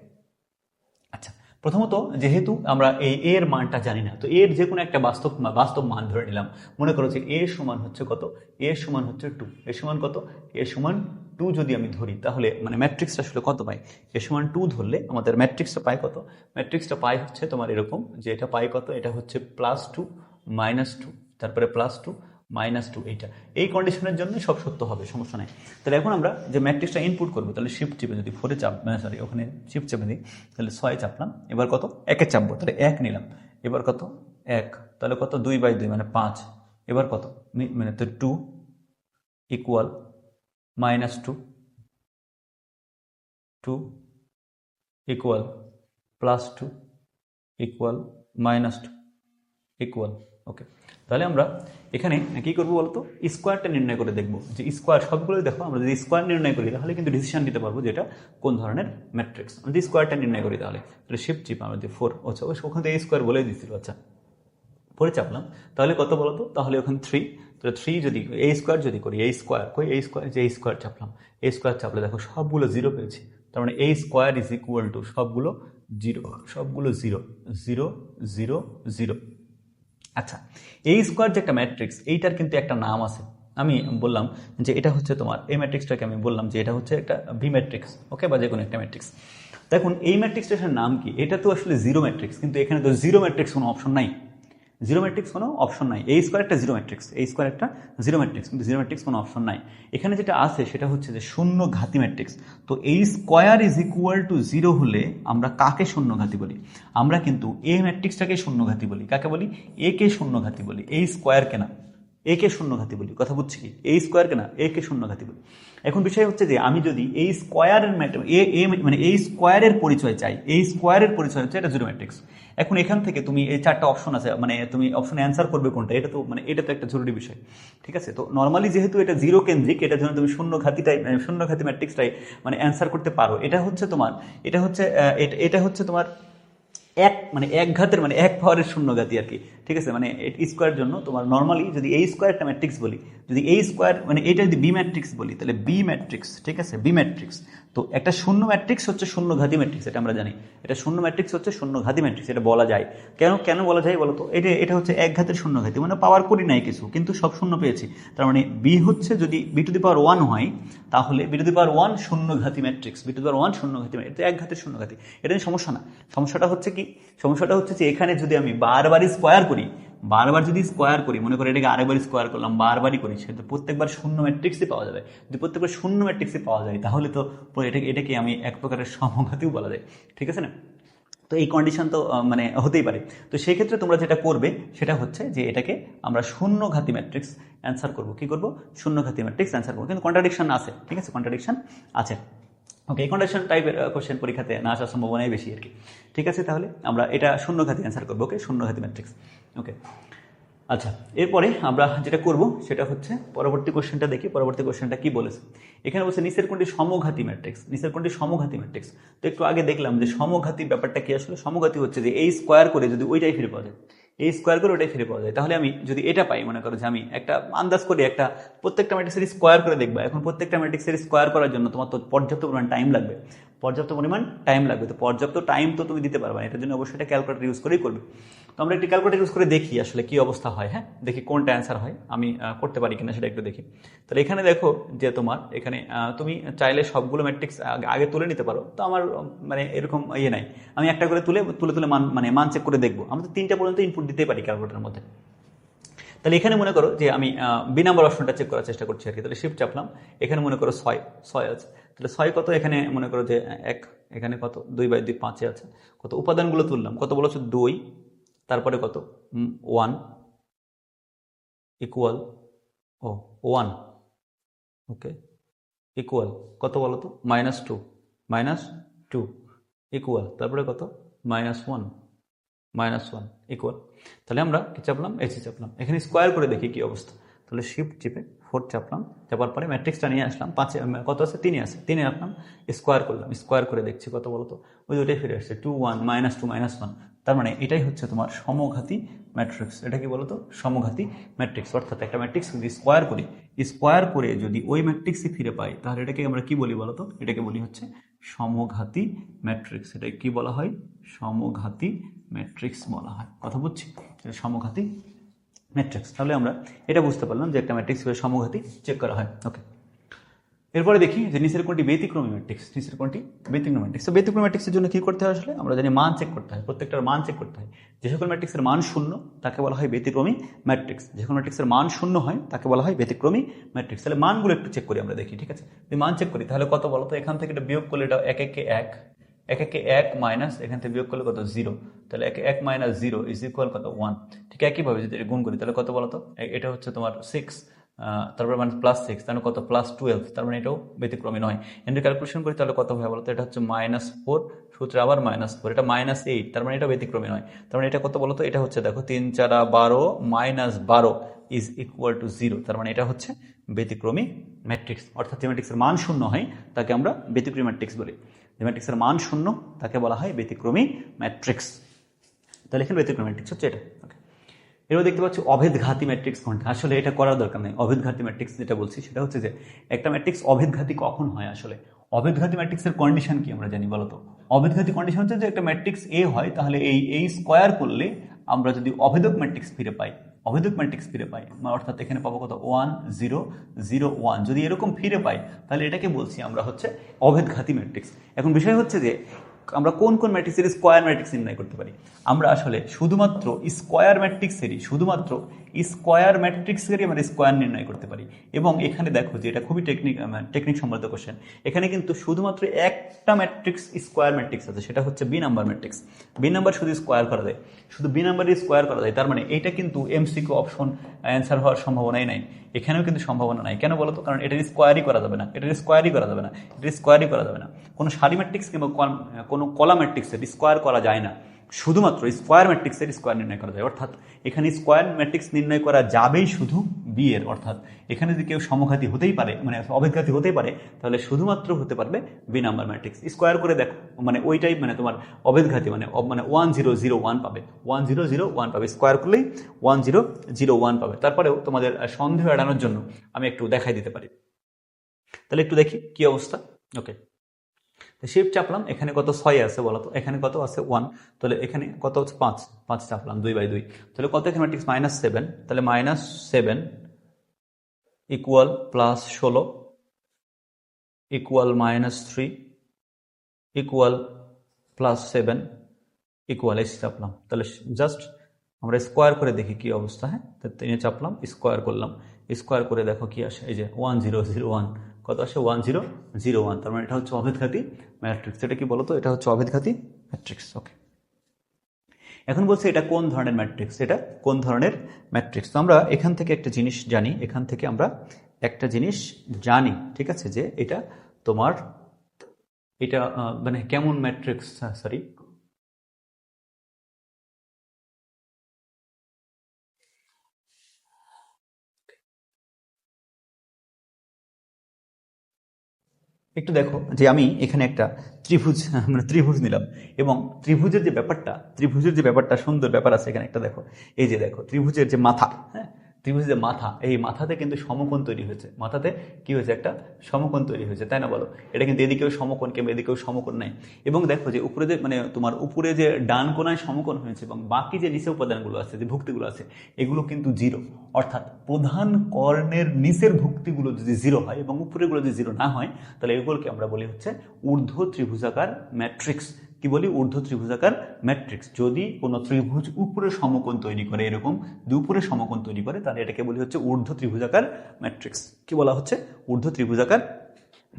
আচ্ছা, প্রথমত যেহেতু আমরা এই এর মানটা জানি না, তো এর যে কোনো একটা বাস্তব মান ধরে নিলাম। মনে করো যে এ সমান হচ্ছে কত, এ সমান হচ্ছে 2, এ সমান কত, এ সমান 2 যদি আমি ধরি তাহলে মানে ম্যাট্রিক্সটা আসলে কত পাই, এ সমান 2 ধরলে আমাদের ম্যাট্রিক্সটা পাই কত, ম্যাট্রিক্সটা পাই হচ্ছে তোমার এরকম, যে এটা পাই কত, এটা হচ্ছে +2 -2 তারপরে +2 -2, এই কন্ডিশনের জন্য সব সত্য হবে, সমস্যা নাই। তাহলে এখন আমরা যে ম্যাট্রিক্সটা ইনপুট করবো, তাহলে শিফট চেপে যদি 4-এ ওখানে শিফট চেপে দিই, তাহলে 6 চাপলাম, এবার কত 1-এ চাপবো, তাহলে 1 নিলাম, এবার কত 1, তাহলে কত 2/2 মানে 5, এবার কত মানে তো 2 equal -2, 2 equal +2 equal -2 equal. Okay, তাহলে আমরা এখানে কি করবো বলতো, স্কোয়ারটা নির্ণয় করে দেখবো, যে স্কোয়ার সবগুলোই দেখো, আমরা যদি স্কোয়ার নির্ণয় করি তাহলে কিন্তু ডিসিশন দিতে পারবো যে এটা কোন ধরনের ম্যাট্রিক্স। যদি স্কোয়ারটা নির্ণয় করি তাহলে শিফট চিপ আমরা যে 4, আচ্ছা ওখান থেকে স্কোয়ার বলে দিচ্ছিল, আচ্ছা 4-এ চাপলাম, তাহলে কত বলতো, তাহলে ওখানে 3, তাহলে 3 যদি এই স্কোয়ার যদি করি, এই স্কোয়ার কই, এই স্কোয়ার, যে এই স্কোয়ার চাপলাম, এই স্কোয়ার চাপলে দেখো সবগুলো 0 পেয়েছি, তার মানে এই স্কোয়ার ইজ ইকুয়াল টু সবগুলো 0, 0 0 0 0। আচ্ছা, এই স্কোয়ার যে একটা ম্যাট্রিক্স, এইটার কিন্তু একটা নাম আছে। আমি বললাম যে এটা হচ্ছে তোমার এই ম্যাট্রিক্সটাকে আমি বললাম যে এটা হচ্ছে একটা ভি ম্যাট্রিক্স, ওকে, বা যে কোনো একটা ম্যাট্রিক্স। দেখুন এই ম্যাট্রিক্সটার নাম কি, এটা তো আসলে জিরো ম্যাট্রিক্স, কিন্তু এখানে তো জিরো ম্যাট্রিক্স কোনো অপশন নাই, জিরো ম্যাট্রিক্স কোনো অপশন নাই। এই স্কোয়ার একটা জিরো ম্যাট্রিক্স, এই স্কোয়ার একটা জিরো ম্যাট্রিক্স, কিন্তু জিরো ম্যাট্রিক্স কোনো অপশন নাই। এখানে যেটা আছে সেটা হচ্ছে যে শূন্য ঘাতি ম্যাট্রিক্স। তো এই স্কোয়ার ইজ ইকুয়াল টু 0 হলে আমরা কাকে শূন্য ঘাতি বলি, আমরা কিন্তু এই ম্যাট্রিক্সটাকে শূন্য ঘাতি বলি। কাকে বলি, এ কে শূন্য ঘাতি বলি, এই স্কোয়ার কেনা এ কে শূন্য ঘাতি বলি, কথা বুঝছি কি, এই স্কোয়ার কেনা এ কে শূন্য ঘাতি বলি। এখন বিষয় হচ্ছে যে আমি যদি এই স্কোয়ারের মানে এই স্কোয়ারের পরিচয় চাই, এই স্কোয়ারের পরিচয় হচ্ছে এটা জিরো ম্যাট্রিক্স। এখন এখান থেকে তুমি এই 4টা অপশন আছে, মানে তুমি অপশনে অ্যান্সার করবে কোনটা, এটা তো মানে এটা তো একটা জরুরি বিষয়, ঠিক আছে। তো নর্মালি যেহেতু এটা জিরো কেন্দ্রিক, এটার জন্য তুমি শূন্য ঘাতি ম্যাট্রিক্সটাই মানে অ্যান্সার করতে পারো। এটা হচ্ছে তোমার এক ঘাতের মানে এক পাওয়ারের শূন্য ঘাতি আর কি, ঠিক আছে। মানে স্কোয়ার জন্য তোমার নর্মালি যদি এই স্কোয়ার একটা ম্যাট্রিক্স বলি, যদি এই স্কোয়ার মানে এটা যদি বি ম্যাট্রিক্স বলি, তাহলে বি ম্যাট্রিক্স, ঠিক আছে, বি ম্যাট্রিক্স। তো একটা শূন্য ম্যাট্রিক্স হচ্ছে শূন্য ঘাতি ম্যাট্রিক্স, এটা আমরা জানি, এটা শূন্য ম্যাট্রিক্স হচ্ছে শূন্য ঘাতি ম্যাট্রিক্স, এটা বলা যায়। কেন বলা যায় বলতো, এটা হচ্ছে এক ঘাতের শূন্য ঘাতি, মানে পাওয়ার করি নাই কিছু, কিন্তু সব শূন্য পেয়েছি। তার মানে বি হচ্ছে যদি বি টু দি পাওয়ার 1 হয়, তাহলে বি টু দি পাওয়ার 1 শূন্য ঘাতি ম্যাট্রিক্স, বি টু দি পাওয়ার 1 শূন্য ঘাতি ম্যাট্রিক্স, এক ঘাতের শূন্য ঘাতি। এটা সমস্যা না, সমস্যাটা হচ্ছে যে এখানে যদি আমি বারবার স্কোয়ার করি বারবার যদি স্কোয়ার করি, মনে করি এটাকে আরেকবার স্কোয়ার করলাম, বারবারই করি, সেটা প্রত্যেকবার শূন্য ম্যাট্রিক্সই পাওয়া যাবে। যদি প্রত্যেকবার শূন্য ম্যাট্রিক্সই পাওয়া যায় তাহলে তো এটাকে আমি এক প্রকারের সমঘাতীও বলা যায়, ঠিক আছে না? তো এই কন্ডিশন তো মানে হতেই পারে। তো সেই ক্ষেত্রে তোমরা যেটা করবে সেটা হচ্ছে যে এটাকে আমরা শূন্য ঘাতি ম্যাট্রিক্স অ্যান্সার করব। কি করব? শূন্য ঘাতি ম্যাট্রিক্স অ্যান্সার করবো, কিন্তু কন্ট্রাডিকশন আছে, ঠিক আছে, কন্ট্রাডিকশন আছে। ওকে, এই কন্ডিশন টাইপের কোশ্চেন পরীক্ষাতে না আসার সম্ভাবনাই বেশি আর কি। ঠিক আছে, তাহলে আমরা এটা শূন্য ঘাতি অ্যান্সার করবো। ওকে, শূন্য ঘাতি ম্যাট্রিক্স। ওকে, আচ্ছা, এরপরে আমরা যেটা করব সেটা হচ্ছে পরবর্তী কোশ্চেনটা দেখি। পরবর্তী কোশ্চেনটা কি বলেছে? এখানে বলছে নিচের কোনটি সমঘাতী ম্যাট্রিক্স, নিচের কোনটি সমঘাতী ম্যাট্রিক্স। তো একটু আগে দেখলাম যে সমঘাতী ব্যাপারটা কি আসলে। সমঘাতী হচ্ছে যে এই স্কোয়ার করে যদি ওইটাই ফিরে পাওয়া যায়, এই স্কোয়ার করে ওটাই ফিরে পাওয়া যায়, তাহলে আমি যদি এটা পাই, মনে করো যে আমি একটা আন্দাজ করি একটা প্রত্যেকটা ম্যাট্রিক্সের স্কোয়ার করে দেখবা। এখন প্রত্যেকটা ম্যাট্রিক্সের স্কোয়ার করার জন্য তোমার তো পর্যাপ্ত পরিমাণ টাইম লাগবে, পর্যাপ্ত পরিমাণ টাইম লাগবে। তো পর্যাপ্ত টাইম তো তুমি দিতে পারবে না, এটার জন্য অবশ্যই এটা ক্যালকুলেটর ইউজ করেই করবে। তো আমরা একটি ক্যালকুলেটর ইউজ করে দেখি আসলে কি অবস্থা হয়। হ্যাঁ, দেখি কোনটা অ্যান্সার হয়, আমি করতে পারি কিনা সেটা একটু দেখি। তাহলে এখানে দেখো যে তোমার এখানে তুমি চাইলে সবগুলো ম্যাট্রিক্স আগে তুলে নিতে পারো। তো আমার মানে এরকম ইয়ে নাই, আমি একটা করে তুলে তুলে তুলে মান চেক করে দেখবো। আমরা তো 3টা পর্যন্ত ইনপুট দিতেই পারি ক্যালকুলেটরের মধ্যে। তাহলে এখানে মনে করো যে আমি বি নাম্বার অপশনটা চেক করার চেষ্টা করছি আর কি। তাহলে শিফট চাপলাম, এখানে মনে করো 6 আছে। তাহলে 6 কত? এখানে মনে করো যে 1, এখানে কত 2/2 5 আছে। কত উপাদানগুলো তুললাম, কত বলেছো 2, তারপরে কত 1 ইকুয়াল 1, ওকে, ইকুয়াল কত বলো তো -2 ইকুয়াল তারপরে কত -1 ইকুয়াল। তাহলে আমরা কি চাপলাম? এসি চাপলাম। এখানে স্কোয়ার করে দেখি কি অবস্থা। তাহলে শিফট চিপে 4 চাপলাম, চাপার পরে ম্যাট্রিক্সটা নিয়ে আসলাম। 5 কত আছে? 3 আছে, 3 রাখলাম, স্কোয়ার করলাম, স্কোয়ার করে দেখছি কত বলতো, ওই দুটাই ফিরে আসছে 2 1 -2 -1। তার মানে এটাই হচ্ছে তোমার সমঘাতী ম্যাট্রিক্স। এটা কি বলতো? সমঘাতী ম্যাট্রিক্স। অর্থাৎ একটা ম্যাট্রিক্স যদি স্কোয়ার করে যদি ওই ম্যাট্রিক্সই ফিরে পাই, তাহলে এটাকে আমরা কি বলি বলতো? এটাকে বলি হচ্ছে সমঘাতী ম্যাট্রিক্স। এটাকে কি বলা হয়? সমঘাতী ম্যাট্রিক্স বলা হয়। কথা বুঝছি? সমঘাতী ম্যাট্রিক্স। তাহলে আমরা এটা বুঝতে পারলাম যে একটা ম্যাট্রিক্স সমঘাতী চেক করা হয়। ওকে, এরপরে দেখি যে নিচের কোনটি ব্যতিক্রমী ম্যাট্রিক্স। নিচের কোনটি ব্যতিক্রমী ম্যাট্রিক্স। তো ব্যতিক্রমী ম্যাট্রিক্সের জন্য কি করতে হয় আসলে? আমরা জানি মান চেক করতে হয়, প্রত্যেকটার মান চেক করতে হয়। যে সকল ম্যাট্রিক্সের মান শূন্য তাকে বলা হয় ব্যতিক্রমী ম্যাট্রিক্স। যে সকল ম্যাট্রিক্সের মান শূন্য হয় তাকে বলা হয় ব্যতিক্রমী ম্যাট্রিক্স। তাহলে মানগুলো একটু চেক করি আমরা, দেখি, ঠিক আছে? যদি মান চেক করি তাহলে কত বলো তো? এখান থেকে এটা বিয়োগ করলে এটা 1 1 1 মাইনাস এখান থেকে বিয়োগ করলে কত? 0। তাহলে 1 1 - 0 ইজ ইকুয়াল কত? 1। ঠিক একইভাবে যদি গুণ করি তাহলে কত বলতো? এটা হচ্ছে তোমার 6, তারপরে মানে +6, তাহলে কত? +12। তার মানে এটাও ব্যতিক্রমী নয়। এন্ড ক্যালকুলেশন করি তাহলে কত হয় বলতো? এটা হচ্ছে -4, সূত্রে আবার -4, এটা -8, তার মানে এটা ব্যতিক্রমী নয়। তার মানে এটা কত বলতো? এটা হচ্ছে দেখো 3 4 12 -12 ইজ ইকুয়াল টু 0। তার মানে এটা হচ্ছে ব্যতিক্রমী ম্যাট্রিক্স। অর্থাৎ যে ম্যাট্রিক্সের মান শূন্য হয় তাকে আমরা ব্যতিক্রমী ম্যাট্রিক্স বলি। যে ম্যাট্রিক্সের মান শূন্য তাকে বলা হয় ব্যতিক্রমী ম্যাট্রিক্স। তাহলে এখানে ব্যতিক্রমী ম্যাট্রিক্স হচ্ছে এটা। ওকে, এরও দেখতে পাচ্ছি অভেদঘাতী ম্যাট্রিক্স কোনটা। আসলে এটা করার দরকার নেই। অভেদঘাতী ম্যাট্রিক্স যেটা বলছি সেটা হচ্ছে যে একটা ম্যাট্রিক্স অভেদঘাতী কখন হয় আসলে। অভেদঘাতী ম্যাট্রিক্সের কন্ডিশন কি আমরা জানি বলতো? অভেদঘাতী কন্ডিশন হচ্ছে যে একটা ম্যাট্রিক্স এ হয়, তাহলে এই স্কোয়ার করলে আমরা যদি অভেদক ম্যাট্রিক্স ফিরে পাই, অর্থাৎ এখানে পাবো কত? 1 0 0 1। যদি এরকম ফিরে পাই তাহলে এটাকে বলছি আমরা হচ্ছে অভেদঘাতী ম্যাট্রিক্স। এখন বিষয় হচ্ছে যে আমরা কোন কোন ম্যাট্রিক্সের স্কোয়ার ম্যাট্রিক্স নির্ণয় করতে পারি। আমরা আসলে শুধুমাত্র স্কোয়ার ম্যাট্রিক্সেরই আমরা স্কোয়ার নির্ণয় করতে পারি। এবং এখানে দেখো যে এটা খুবই টেকনিক সম্বলিত কোশ্চেন। এখানে কিন্তু শুধুমাত্র একটা ম্যাট্রিক্স স্কোয়ার ম্যাট্রিক্স আছে, সেটা হচ্ছে B number matrix. B number শুধু স্কোয়ার করা যায়, শুধু বি নাম্বারই স্কোয়ার করা যায়। তার মানে এটা কিন্তু এমসিকিউ অপশন অ্যান্সার হওয়ার সম্ভাবনাই নাই। এখানেও কিন্তু সম্ভাবনা নাই। কেন বলতো? কারণ এটার স্কোয়ারই করা যাবে না, কোনো সারি ম্যাট্রিক্স কিংবা কোনো কলাম ম্যাট্রিক্সের স্কোয়ার করা যায় না, শুধুমাত্র স্কোয়ার ম্যাট্রিক্সের স্কোয়ার নির্ণয় করা যায়। অর্থাৎ এখানে স্কোয়ার ম্যাট্রিক্স নির্ণয় করা যাবেই শুধু বি এর। অর্থাৎ এখানে যদি কেউ সমঘাতী হতেই পারে, মানে অভেদঘাতী হতেই পারে, তাহলে শুধুমাত্র হতে পারবে বি নাম্বার ম্যাট্রিক্স। স্কোয়ার করে দেখো, মানে ওইটাই মানে তোমার অভেদঘাতী, মানে 1 0 0 1 পাবে, 1 0 0 1 পাবে। স্কোয়ার করলেই 1 0 0 1 পাবে। তারপরেও তোমাদের সন্দেহ এড়ানোর জন্য আমি একটু দেখাই দিতে পারি। তাহলে একটু দেখি কি অবস্থা। ওকে, শিফট চাপলাম, এখানে কত? 6 আছে বলতো, এখানে কত আছে? 1। তাহলে এখানে কত হচ্ছে? 5 চাপলাম 2/2। তাহলে কত এখানে ম্যাট্রিক্স? -7। তাহলে -7 ইকুয়াল +16 ইকুয়াল -3 ইকুয়াল +7 ইকুয়াল এসে চাপলাম। তাহলে জাস্ট আমরা স্কোয়ার করে দেখি কি অবস্থা। হ্যাঁ, 3 চাপলাম, স্কোয়ার করলাম, স্কোয়ার করে দেখো কি আসে। এই যে 1001 কত আসে, 1001। তার মানে এটা হচ্ছে অভেদঘাতী ম্যাট্রিক্স। এটা কি বলতো, এটা হচ্ছে অভেদঘাতী ম্যাট্রিক্স। ওকে, এখন বলছে এটা কোন ধরনের ম্যাট্রিক্স, এটা কোন ধরনের ম্যাট্রিক্স। তো আমরা এখান থেকে একটা জিনিস জানি, এখান থেকে আমরা একটা জিনিস জানি, ঠিক আছে, যে এটা তোমার এটা মানে কেমন ম্যাট্রিক্স, সরি, একটু দেখো যে আমি এখানে একটা ত্রিভুজ মানে ত্রিভুজ নিলাম, এবং ত্রিভুজের যে ব্যাপারটা সুন্দর ব্যাপার আছে এখানে একটা দেখো। এই যে দেখো ত্রিভুজের যে মাথা, হ্যাঁ, ত্রিভুজের যে মাথা, এই মাথাতে কিন্তু সমকোণ তৈরি হয়েছে। মাথাতে কি হয়েছে, একটা সমকোণ তৈরি হয়েছে, তাই না বলো। এটা কিন্তু এদিকেও সমকোণ কিংবা এদিকেও সমকোণ নাই। এবং দেখো যে উপরে যে মানে তোমার উপরে যে ডান কোণায় সমকোণ হয়েছে, এবং বাকি যে নিচে উপাদানগুলো আছে, যে ভুক্তিগুলো আছে, এগুলো কিন্তু জিরো। অর্থাৎ প্রধান কর্ণের নিচের ভুক্তিগুলো যদি জিরো হয় এবং উপরেগুলো যদি জিরো না হয়, তাহলে এগুলোকে আমরা বলি হচ্ছে ঊর্ধ্ব ত্রিভুজাকার ম্যাট্রিক্স। কি বলি, ঊর্ধ্ব ত্রিভুজাকার ম্যাট্রিক্স। যদি কোনো ত্রিভুজ উপরে সমকোণ তৈরি করে, এরকম উপরে সমকোণ তৈরি করে, তাহলে এটাকে বলি হচ্ছে ঊর্ধ্ব ত্রিভুজাকার ম্যাট্রিক্স। কি বলা হচ্ছে, ঊর্ধ্ব ত্রিভুজাকার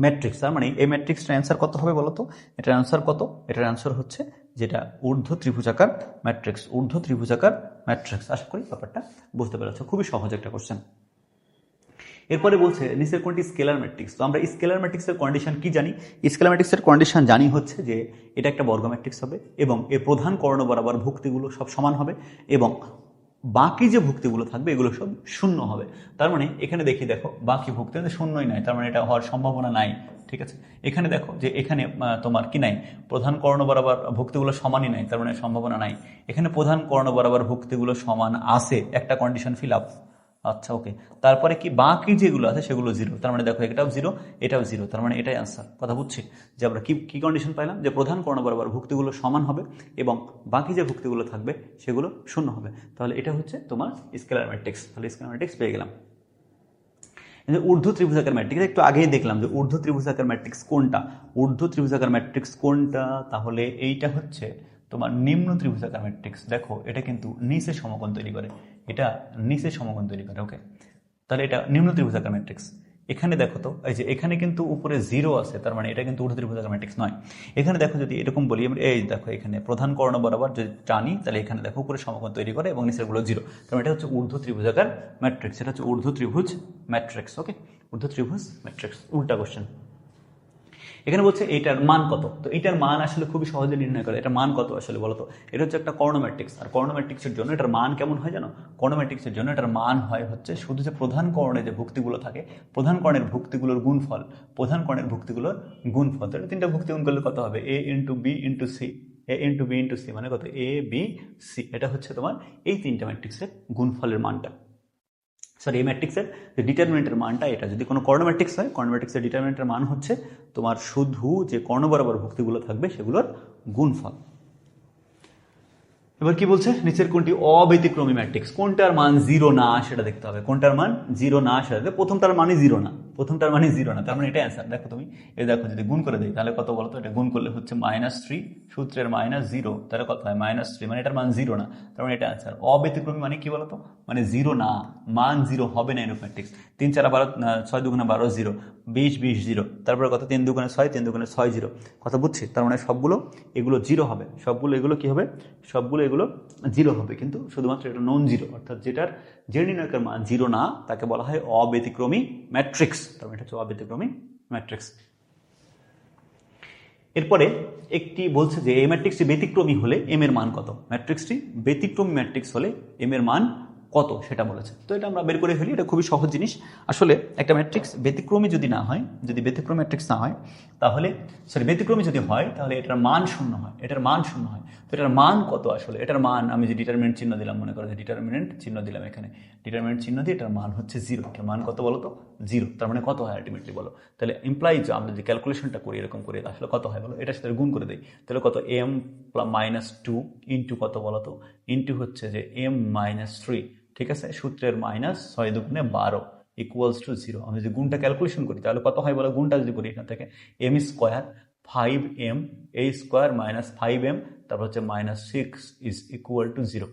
ম্যাট্রিক্স। তার মানে এই ম্যাট্রিক্সটার অ্যান্সার কত হবে বলতো, এটার অ্যান্সার কত, এটার অ্যান্সার হচ্ছে যেটা ঊর্ধ্ব ত্রিভুজাকার ম্যাট্রিক্স, ঊর্ধ্ব ত্রিভুজাকার ম্যাট্রিক্স। আশা করি ব্যাপারটা বুঝতে পেরেছো, খুবই সহজ একটা কোশ্চেন। এরপরে বলছে নিচের কোনটি স্কেলার ম্যাট্রিক্স। তো আমরা স্কেলার ম্যাট্রিক্সের কন্ডিশন কি জানি, স্কেলার ম্যাট্রিক্সের কন্ডিশন জানি হচ্ছে যে এটা একটা বর্গ ম্যাট্রিক্স হবে, এবং এর প্রধান কর্ণ বরাবর ভুক্তিগুলো সব সমান হবে, এবং বাকি যে ভুক্তিগুলো থাকবে এগুলো সব শূন্য হবে। তার মানে এখানে দেখি, দেখো বাকি ভুক্তি শূন্যই নাই, তার মানে এটা হওয়ার সম্ভাবনা নাই। ঠিক আছে, এখানে দেখো যে এখানে তোমার কি নাই, প্রধান কর্ণ বরাবর ভুক্তিগুলো সমানই নাই, তার মানে সম্ভাবনা নাই। এখানে প্রধান কর্ণ বরাবর ভুক্তিগুলো সমান আছে, একটা কন্ডিশন ফিল আপ। আচ্ছা, ওকে, তারপরে কি বাকি যেগুলো আছে সেগুলো জিরো, তার মানে দেখো এটাও জিরো, এটাও জিরো, তার মানে এটাই আনসার। কথা বুঝছি যে আমরা কি কি কন্ডিশন পাইলাম, যে প্রধান কর্ণ বরাবর ভুক্তিগুলো সমান হবে এবং বাকি যে ভুক্তিগুলো থাকবে সেগুলো শূন্য হবে। তাহলে এটা হচ্ছে তোমার স্কেলার ম্যাট্রিক্স। তাহলে স্কেলার ম্যাট্রিক্স পেয়ে গেলাম। ঊর্ধ্ব ত্রিভুজাকার ম্যাট্রিক্স একটু আগেই দেখলাম যে ঊর্ধ্ব ত্রিভুজাকার ম্যাট্রিক্স কোনটা, ঊর্ধ্ব ত্রিভুজাকার ম্যাট্রিক্স কোনটা, তাহলে এইটা হচ্ছে তোমার নিম্ন ত্রিভুজাকার ম্যাট্রিক্স। দেখো এটা কিন্তু নিচে সমকোণ তৈরি করে, এটা নিচে সমকোণ তৈরি করে। ওকে, তাহলে এটা নিম্ন ত্রিভুজাকার ম্যাট্রিক্স। এখানে দেখো তো, এই যে এখানে কিন্তু উপরে জিরো আছে, তার মানে এটা কিন্তু ঊর্ধ্ব ত্রিভুজাকার ম্যাট্রিক্স নয়। এখানে দেখো যদি এরকম বলি আমরা, এই দেখো এখানে প্রধান কর্ণ বরাবর যদি টানি, তাহলে এখানে দেখো উপরে সমকোণ তৈরি করে এবং নিচের গুলো জিরো, তার মানে এটা হচ্ছে ঊর্ধ্ব ত্রিভুজাকার ম্যাট্রিক্স। এটা হচ্ছে ঊর্ধ্ব ত্রিভুজ ম্যাট্রিক্স। ওকে, ঊর্ধ্ব ত্রিভুজ ম্যাট্রিক্স। উল্টা কোশ্চেন, এখানে বলছে এইটার মান কত। তো এইটার মান আসলে খুবই সহজে নির্ণয় করে। এটার মান কত আসলে বলতো, এটা হচ্ছে একটা কর্ণ ম্যাট্রিক্স। আর কর্ণ ম্যাট্রিক্সের জন্য এটার মান কেমন হয় জানো, কর্ণ ম্যাট্রিক্সের জন্য এটার মান হয় হচ্ছে শুধু যে প্রধান কর্ণে যে ভুক্তিগুলো থাকে, প্রধান কর্ণের ভুক্তিগুলোর গুণফল, প্রধান কর্ণের ভুক্তিগুলোর গুণফল। তাহলে তিনটা ভুক্তি গুণ করলে কত হবে, এ ইন্টু বি ইন্টু সি, এ ইন্টু বি ইন্টু সি মানে কত, এ বি সি। এটা হচ্ছে তোমার এই তিনটা ম্যাট্রিক্সের গুণফলের মানটা। সরি, এই ম্যাট্রিক্সের যে ডিটারমিনেন্টের মানটা এটা। যদি কোনো কর্ণ ম্যাট্রিক্স হয়, কর্ণ ম্যাট্রিক্সের ডিটারমিনেন্টের মান হচ্ছে তোমার শুধু যে কর্ণ বরাবর ভুক্তিগুলো থাকবে সেগুলোর গুণফল। এবার কি বলছে, নিচের কোনটি অব্যতিক্রমী ম্যাট্রিক্স, কোনটার মান জিরো না সেটা দেখতে হবে, কোনটার মান জিরো না সেটা। প্রথমটার মানে জিরো না, প্রথমটার মানে জিরো না, তার মানে এটা অ্যান্সার। দেখো তুমি, এই দেখো যদি গুণ করে দিই তাহলে কত বলতো, এটা গুণ করলে হচ্ছে -3, সূত্রের -0, তাহলে কত হয় -3, মানে এটার মান জিরো না, তার মানে এটা অ্যান্সার। অব্যতিক্রমী মানে কি বলতো, মানে জিরো না, মান জিরো হবে না এরকম ম্যাট্রিক্স। 3 4 12, 6 2 12 জিরো, 20 20 জিরো, তারপরে কত 3 2 6, 3 2 6 জিরো। কথা বুঝছি, তার মানে সবগুলো এগুলো জিরো হবে, সবগুলো এগুলো কি হবে, সবগুলো এগুলো জিরো হবে, কিন্তু শুধুমাত্র এটা নন জিরো, অর্থাৎ যেটার যে নির্ণয়কের মান জিরো না তাকে বলা হয় অব্যতিক্রমী ম্যাট্রিক্স। তার মানে এটা হচ্ছে অব্যতিক্রমী ম্যাট্রিক্স। এরপরে একটি বলছে যে এই ম্যাট্রিক্সটি ব্যতিক্রমী হলে এম এর মান কত, ম্যাট্রিক্সটি ব্যতিক্রমী ম্যাট্রিক্স হলে এম এর মান কত সেটা বলেছে। তো এটা আমরা বের করে ফেলি, এটা খুবই সহজ জিনিস। আসলে একটা ম্যাট্রিক্স ব্যতিক্রমী যদি না হয়, যদি ব্যতিক্রমী ম্যাট্রিক্স না হয় তাহলে, সরি ব্যতিক্রমী যদি হয় তাহলে এটার মান শূন্য হয়, এটার মান শূন্য হয়। তো এটার মান কত আসলে, এটার মান আমি যে ডিটারমিনেন্ট চিহ্ন দিলাম, মনে করো যে ডিটারমিনেন্ট চিহ্ন দিলাম এখানে, ডিটারমিনেন্ট চিহ্ন দিয়ে এটার মান হচ্ছে জিরো। এটার মান কত বলো তো, জিরো। তার মানে কত হয় আলটিমেটলি বলো, তাহলে ইমপ্লাইজ আমরা যে ক্যালকুলেশনটা করি এরকম করে, আসলে কত হয় বলো, এটার সাথে গুণ করে দিই, তাহলে কত m -2 ইন্টু কত বলো তো, ইন্টু হচ্ছে যে m -3, ঠিক আছে, সূত্রের -6 দুগুণে 12 ইকুয়ালস টু জিরো। আমি যদি গুণটা ক্যালকুলেশন করি তাহলে কত হয় বলো, গুণটা যদি করি এখান থেকে m² 5m a square minus 5m তারপর হচ্ছে -6 ইজ ইকুয়াল টু 0।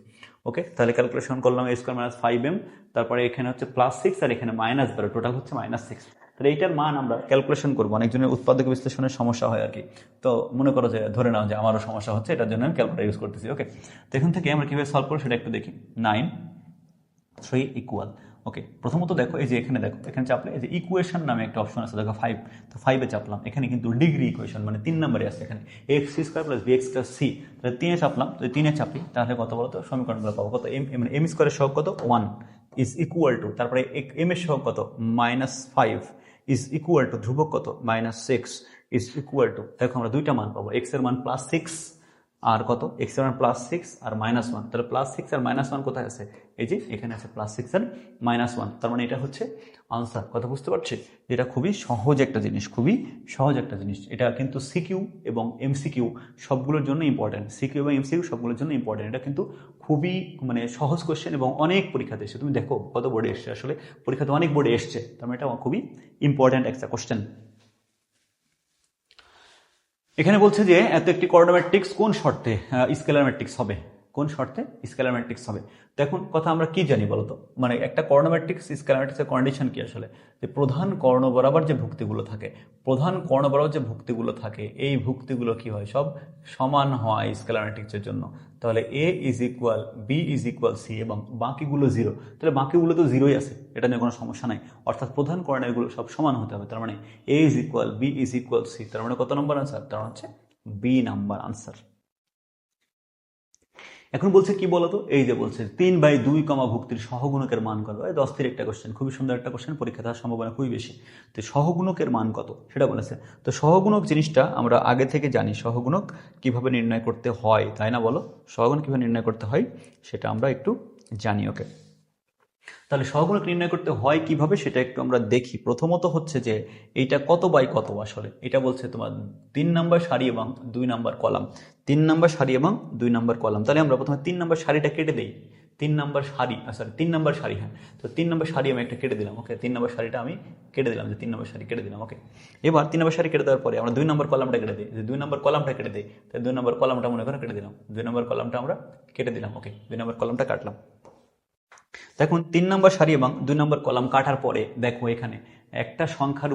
ওকে, তাহলে ক্যালকুলেশন করলাম a স্কোয়ার মাইনাস 5m, তারপরে এখানে হচ্ছে +6 আর এখানে -12, টোটাল হচ্ছে -6। তাহলে এইটার মান আমরা ক্যালকুলেশন করবো। অনেকজনের উৎপাদক বিশ্লেষণের সমস্যা হয় আর কি, তো মনে করো যে ধরে নাও যে আমারও সমস্যা হচ্ছে, এটার জন্য আমি ক্যালকুলেটর ইউজ করতেছি। ওকে, তো এখান থেকে আমরা কীভাবে সলভ করবো সেটা একটু দেখি। 9 3 ইকুয়াল, ওকে, প্রথমত দেখো এই যে এখানে দেখো, এখানে চাপলে এই যে ইকুয়েশন নামে একটা অপশন আছে, দেখো 5, তো 5-এ চাপলাম, এখানে কিন্তু ডিগ্রি ইকুয়েশন মানে 3 নম্বরে আছে, এখানে X square plus B X plus C, তাহলে 3-এ চাপলাম, তো 3-এ চাপি তাহলে কত বলো তো সমীকরণগুলো পাবো কত, মানে এম স্কোয়ারের সহগ কত 1 ইজ ইকুয়াল টু, তারপরে এম এর সহগ কত -5 ইজ ইকুয়াল টু, ধ্রুবক কত -6 ইজ ইকুয়াল টু, দেখো আমরা দুইটা মান পাবো, এক্স এর মান +6 আর কত, এক্স এর মান +6 আর -1, তাহলে +6 আর -1 কোথায় আছে, এই যে এখানে আছে +6 আর -1, তার মানে এটা হচ্ছে আনসার। কথা বুঝতে পারছি? যেটা খুবই সহজ একটা জিনিস, খুবই সহজ একটা জিনিস। এটা কিন্তু সিকিউ এবং এমসিকিউ সবগুলোর জন্য ইম্পর্টেন্ট, সিকিউ এবং এমসিকিউ সবগুলোর জন্য ইম্পর্টেন্ট। এটা কিন্তু খুবই মানে সহজ কোশ্চেন এবং অনেক পরীক্ষাতে এসছে, তুমি দেখো কত বোর্ডে এসছে, আসলে পরীক্ষাতে অনেক বোর্ডে এসছে, তার মানে এটা খুবই ইম্পর্টেন্ট একটা কোশ্চেন। এখানে বলছে যে এত একটি কোঅর্ডিনেট ম্যাট্রিক্স কোন শর্তে স্কেলার ম্যাট্রিক্স হবে, কোন শর্তে স্কেলার ম্যাট্রিক্স হবে। তো এখন কথা আমরা কি জানি বলতো, মানে একটা কোঅর্ডিনেট ম্যাট্রিক্স স্কেলার ম্যাট্রিক্সের কন্ডিশন কি আসলে, যে প্রধান কর্ণ বরাবর যে ভুক্তিগুলো থাকে, প্রধান কর্ণ বরাবর যে ভুক্তিগুলো থাকে, এই ভুক্তিগুলো কি হয়, সব সমান হয় স্কেলার ম্যাট্রিক্সের জন্য। তাহলে A is equal B is equal C এবং বাকিগুলো 0, তাহলে বাকিগুলো তো 0ই আছে, এটা নিয়ে কোনো সমস্যা নাই, অর্থাৎ প্রধান কর্ণেরগুলো সব সমান হতে হবে। তার মানে A is equal B is equal C, তার মানে কত নম্বর আনসার, তার হচ্ছে বি নাম্বার আনসার। এখন বলছে কি বলতো, এই যে বলছে 3/2 ভুক্তির সহগুণকের মান কত, 10 একটা কোশ্চেন, খুবই সুন্দর একটা কোশ্চেন, পরীক্ষা দেওয়ার সম্ভাবনা খুবই বেশি। তো সহগুণকের মান কত সেটা বলেছে। তো সহগুণক জিনিসটা আমরা আগে থেকে জানি, সহগুণক কিভাবে নির্ণয় করতে হয়, তাই না বলো, সহগুণক কিভাবে নির্ণয় করতে হয় সেটা আমরা একটু জানি। ওকে, তাহলে সহগুণক নির্ণয় করতে হয় কিভাবে সেটা একটু আমরা দেখি। প্রথমত হচ্ছে যে এইটা কত বাই কত, আসলে এটা বলছে তোমার 3 নম্বর সারি এবং 2 নম্বর কলাম, 3 নম্বর সারি এবং 2 নম্বর কলাম। তাহলে আমরা প্রথমে 3 নম্বর সারিটা কেটে দিই, 3 নম্বর সারি, সরি 3 নম্বর সারি, হ্যাঁ, তো 3 নম্বর সারি আমি একটা কেটে দিলাম। ওকে, 3 নম্বর সারিটা আমি কেটে দিলাম, যে 3 নম্বর সারি কেটে দিলাম। ওকে, এবার 3 নম্বর সারি কেটে দেওয়ার পরে আমরা 2 নম্বর কলামটা কেটে দিই, যে 2 নম্বর কলামটা কেটে দিই, তাই 2 নম্বর কলামটা মনে করে কেটে দিলাম, 2 নম্বর কলামটা আমরা কেটে দিলাম। ওকে, 2 নম্বর কলামটা কাটলাম। দেখুন 3 নম্বর সারি এবং 2 নম্বর কলাম কাটার পরে দেখো এখানে একটা সংখ্যার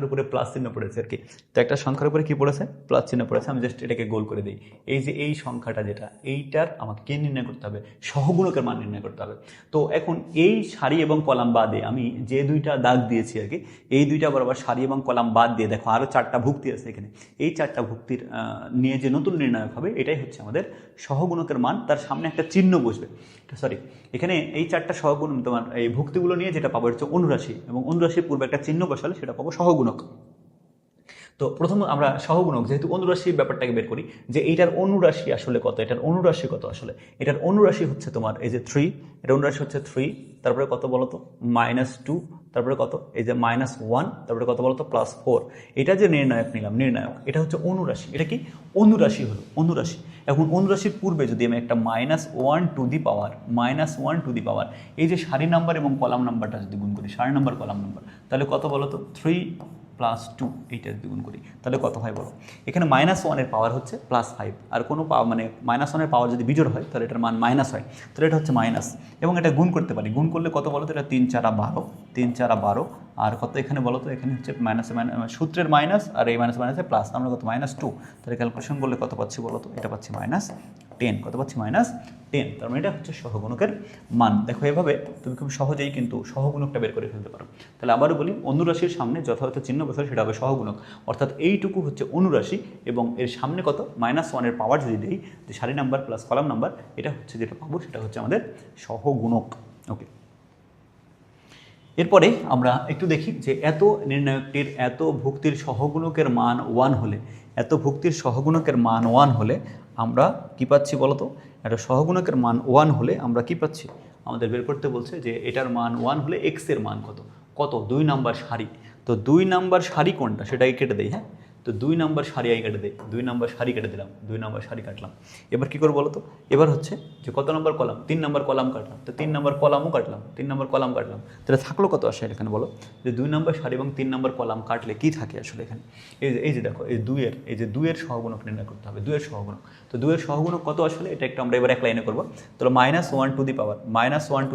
উপরে প্লাস চিহ্ন পড়েছে আর কি। তো একটা সংখ্যার উপরে কি পড়েছে, প্লাস চিহ্ন পড়েছে। আমি জাস্ট এটাকে গোল করে দিই। এই যে এই সংখ্যাটা যেটা, এইটার আমাকে কি নির্ণয় করতে হবে, সহগুণকের মান নির্ণয় করতে হবে। তো এখন এই সারি এবং কলাম বাদে আমি যে দুইটা দাগ দিয়েছি আর কি, এই দুইটা বরাবর সারি এবং কলাম বাদ দিয়ে দেখো আরো 4টা ভুক্তি আছে এখানে। এই 4টা ভুক্তির নিয়ে যে নতুন নির্ণায়ক হবে, এটাই হচ্ছে আমাদের সহগুণকের মান। তার সামনে একটা চিহ্ন বসবে, সরি, এখানে এই 4টা সহগুণ তোমার এই ভুক্তিগুলো নিয়ে যেটা পাবো হচ্ছে অনুরাশি, এবং অনুরাশির পূর্বে একটা চিহ্ন বসালে সেটা পাবো সহগুণক। তো প্রথম আমরা সহগুণক যেহেতু অনুরাশির ব্যাপারটাকে বের করি, যে এইটার অনুরাশি আসলে কত, এটার অনুরাশি কত, আসলে এটার অনুরাশি হচ্ছে তোমার এই যে 3, এর অনুরাশি হচ্ছে 3, তারপরে কত বলতো -2, তারপরে কত এই যে -1, তারপরে কত বলতো +4। এটা যে নির্ণায়ক নিলাম, নির্ণায়ক এটা হচ্ছে অনুরাশি। এটা কি অনুরাশি হলো, অনুরাশি। এখন অনুরাশির পূর্বে যদি আমি একটা -1 টু দি পাওয়ার এই যে সারি নাম্বার এবং কলাম নাম্বারটা যদি গুণ করি, সারি নাম্বার কলাম নাম্বার, তাহলে কত বলতো 3 + 2, এইটা যদি গুণ করি তাহলে কত হয় বলো। এখানে -1 পাওয়ার হচ্ছে +5, আর কোনো মানে -1 পাওয়ার যদি বিজোড় হয় তাহলে এটার মান মাইনাস হয়, তাহলে এটা হচ্ছে মাইনাস। এবং এটা গুণ করতে পারি, গুণ করলে কত বলো তো, এটা 3 × 12, 3 × 12, আর কত এখানে বলো তো, এখানে হচ্ছে সূত্রের মাইনাস আর এই মাইনাসে প্লাস, আমরা কত -2, তাহলে ক্যালকুলেশন করলে কত পাচ্ছি বলো তো, এটা পাচ্ছি -10, কত পাচ্ছি -10। তার মানে এটা হচ্ছে সহগুণকের মান। দেখো এভাবে তুমি খুব সহজেই কিন্তু সহগুণকটা বের করে ফেলতে পারো। তাহলে আবারও বলি, অনুরাশির সামনে যথাযথ চিহ্ন বসালে সেটা হবে সহগুণক, অর্থাৎ এইটুকু হচ্ছে অনুরাশি এবং এর সামনে কত -1 পাওয়ার যদি দেই, যে সারি নাম্বার প্লাস কলাম নাম্বার, এটা হচ্ছে যেটা পাবো সেটা হচ্ছে আমাদের সহগুণক। ওকে, এরপরে আমরা একটু দেখি যে এত নির্ণায়কটির এত ভুক্তির সহগুণকের মান 1 হলে, এত ভুক্তির সহগুণকের মান 1 হলে আমরা কি পাচ্ছি বলতো, একটা সহগুণকের মান 1 হলে আমরা কি পাচ্ছি, আমাদের বের করতে বলছে যে এটার মান 1 হলে এক্স এর মান কত, 2 নাম্বার সারি। তো 2 নাম্বার সারি কোনটা সেটাকে কেটে দেই, হ্যাঁ, তো 2 নম্বর সারি আই কেটে দেয়, 2 নম্বর সারি কেটে দিলাম, 2 নম্বর সারি কাটলাম। এবার কী করবো বলো তো, এবার হচ্ছে যে কত নম্বর কলাম, 3 নম্বর কলাম কাটলাম, তো 3 নম্বর কলামও কাটলাম, 3 নম্বর কলাম কাটলাম, তাহলে থাকলো কত আসে এখানে বলো, যে 2 নম্বর সারি এবং 3 নম্বর কলাম কাটলে কি থাকে আসলে এখানে, এই যে দেখো এই যে 2 এর সহগুণক নির্ণয় করতে হবে, 2 এর সহগুণক। তো 2 এর সহগুণক কত আসলে, এটা একটু আমরা এবার এক লাইনে করবো। তাহলে -1 টু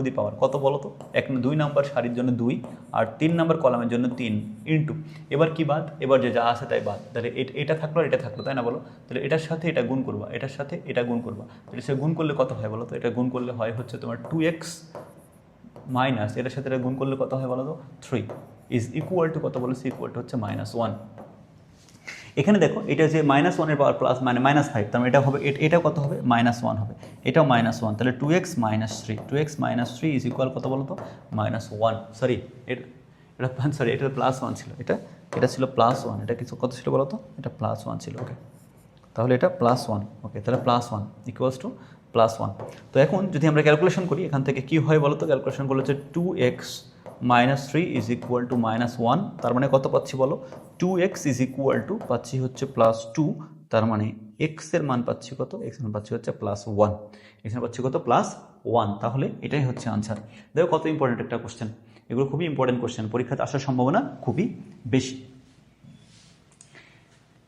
দি পাওয়ার কত বলো তো, 2 নম্বর সারির জন্য 2 আর 3 নম্বর কলামের জন্য 3 ইন্টু, এবার কি বাদ, এবার যে যা আছে তাই বাদ, তাহলে এটা থাকলো আর এটা থাকলো, তাই না বলো। তাহলে এটার সাথে এটা গুণ করবা, এটার সাথে এটা গুণ করবা, তাহলে সে গুণ করলে কত হয় বলো তো, এটা গুণ করলে হয় হচ্ছে তোমার 2x মাইনাস এটার সাথে এটা গুণ করলে কত হয় বলো তো 3 ইজ ইকুয়াল টু কত বলেছে, ইকুয়াল টু হচ্ছে -1। এখানে দেখো এটা যে -1 এর পাওয়ার প্লাস মানে -5, তার মানে এটা হবে, এটা কত হবে -1 হবে, এটাও -1, তাহলে 2x - 3, 2x - 3 ইজ ইকুয়াল কত বলো তো -1, সরি এটা এটা +1 ছিল, এটা ছিল +1, এটা কিছু কত ছিল বলো তো, এটা +1 ছিল, ওকে তাহলে এটা +1, ওকে তাহলে +1 ইকুয়ালস টু +1। তো এখন যদি আমরা ক্যালকুলেশন করি এখান থেকে কি হয় বলো তো, ক্যালকুলেশন করলে হচ্ছে 2x - 3 ইজ ইকুয়াল টু -1, তার মানে কত পাচ্ছি বলো, 2x ইজ ইকুয়াল টু পাচ্ছি হচ্ছে +2, তার মানে x এর মান পাচ্ছি কত, x এর মান পাচ্ছি হচ্ছে +1, x এর পাচ্ছি কত +1, তাহলে এটাই হচ্ছে আনসার। দেখো কত ইম্পর্টেন্ট একটা কোশ্চেন, এগুলো খুবই ইম্পর্টেন্ট কোশ্চেন, পরীক্ষাতে আসার সম্ভাবনা খুবই বেশি।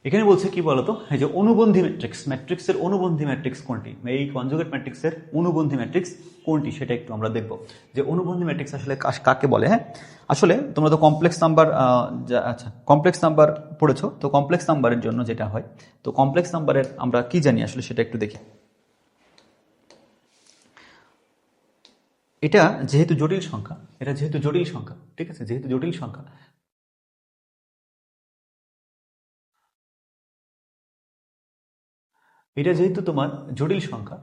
এখানে বলছে কি বলতো, এই যে অনুবন্ধী ম্যাট্রিক্সের অনুবন্ধী ম্যাট্রিক্স কোনটি, এই কনজুগেট ম্যাট্রিক্সের অনুবন্ধী ম্যাট্রিক্স কোনটি সেটা একটু আমরা দেখব, যে অনুবন্ধী ম্যাট্রিক্স আসলে কাকে বলে। হ্যাঁ আসলে তোমরা তো কমপ্লেক্স নাম্বার কমপ্লেক্স নাম্বার পড়েছো, তো কমপ্লেক্স নাম্বারের জন্য যেটা হয়, তো কমপ্লেক্স নাম্বারের আমরা কি জানি আসলে সেটা একটু দেখি। এটা যেহেতু জটিল সংখ্যা, ঠিক আছে, যেহেতু জটিল সংখ্যা, এটা যেহেতু তোমার জটিল সংখ্যা,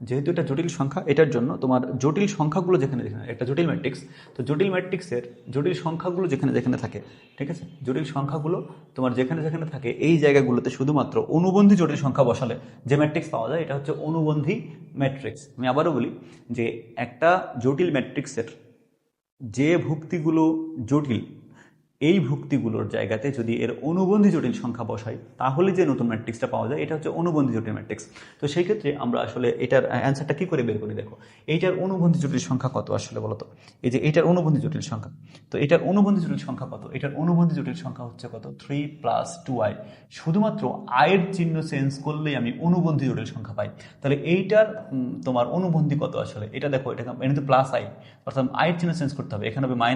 যেহেতু এটা জটিল সংখ্যা, এটার জন্য তোমার জটিল সংখ্যাগুলো যেখানে একটা জটিল ম্যাট্রিক্স, তো জটিল ম্যাট্রিক্সের জটিল সংখ্যাগুলো যেখানে থাকে, ঠিক আছে, জটিল সংখ্যাগুলো তোমার যেখানে থাকে এই জায়গাগুলোতে শুধুমাত্র অনুবন্ধী জটিল সংখ্যা বসালে যে ম্যাট্রিক্স পাওয়া যায় এটা হচ্ছে অনুবন্ধী ম্যাট্রিক্স। আমি আবারও বলি যে একটা জটিল ম্যাট্রিক্সের যে ভুক্তিগুলো জটিল, এই ভুক্তিগুলোর জায়গাতে যদি এর অনুবন্ধী জটিল সংখ্যা বসাই তাহলে যে নতুন ম্যাট্রিক্সটা পাওয়া যায় এটা হচ্ছে অনুবন্ধী জটিল ম্যাট্রিক্স। তো সেই ক্ষেত্রে আমরা আসলে এটার অ্যান্সারটা কি করে বের করি, দেখো এইটার অনুবন্ধী জটিল সংখ্যা কত আসলে বলো তো, এই যে এটার অনুবন্ধী জটিল সংখ্যা, তো এটার অনুবন্ধী জটিল সংখ্যা কত, এটার অনুবন্ধী জটিল সংখ্যা হচ্ছে কত 3 + 2i, শুধুমাত্র আয়ের চিহ্ন চেঞ্জ করলেই আমি অনুবন্ধী জটিল সংখ্যা পাই। তাহলে এইটার তোমার অনুবন্ধী কত আসলে, এটা দেখো এটা তো +i, অর্থাৎ আয়ের চিহ্ন চেঞ্জ করতে হবে, এখানে হবে -i,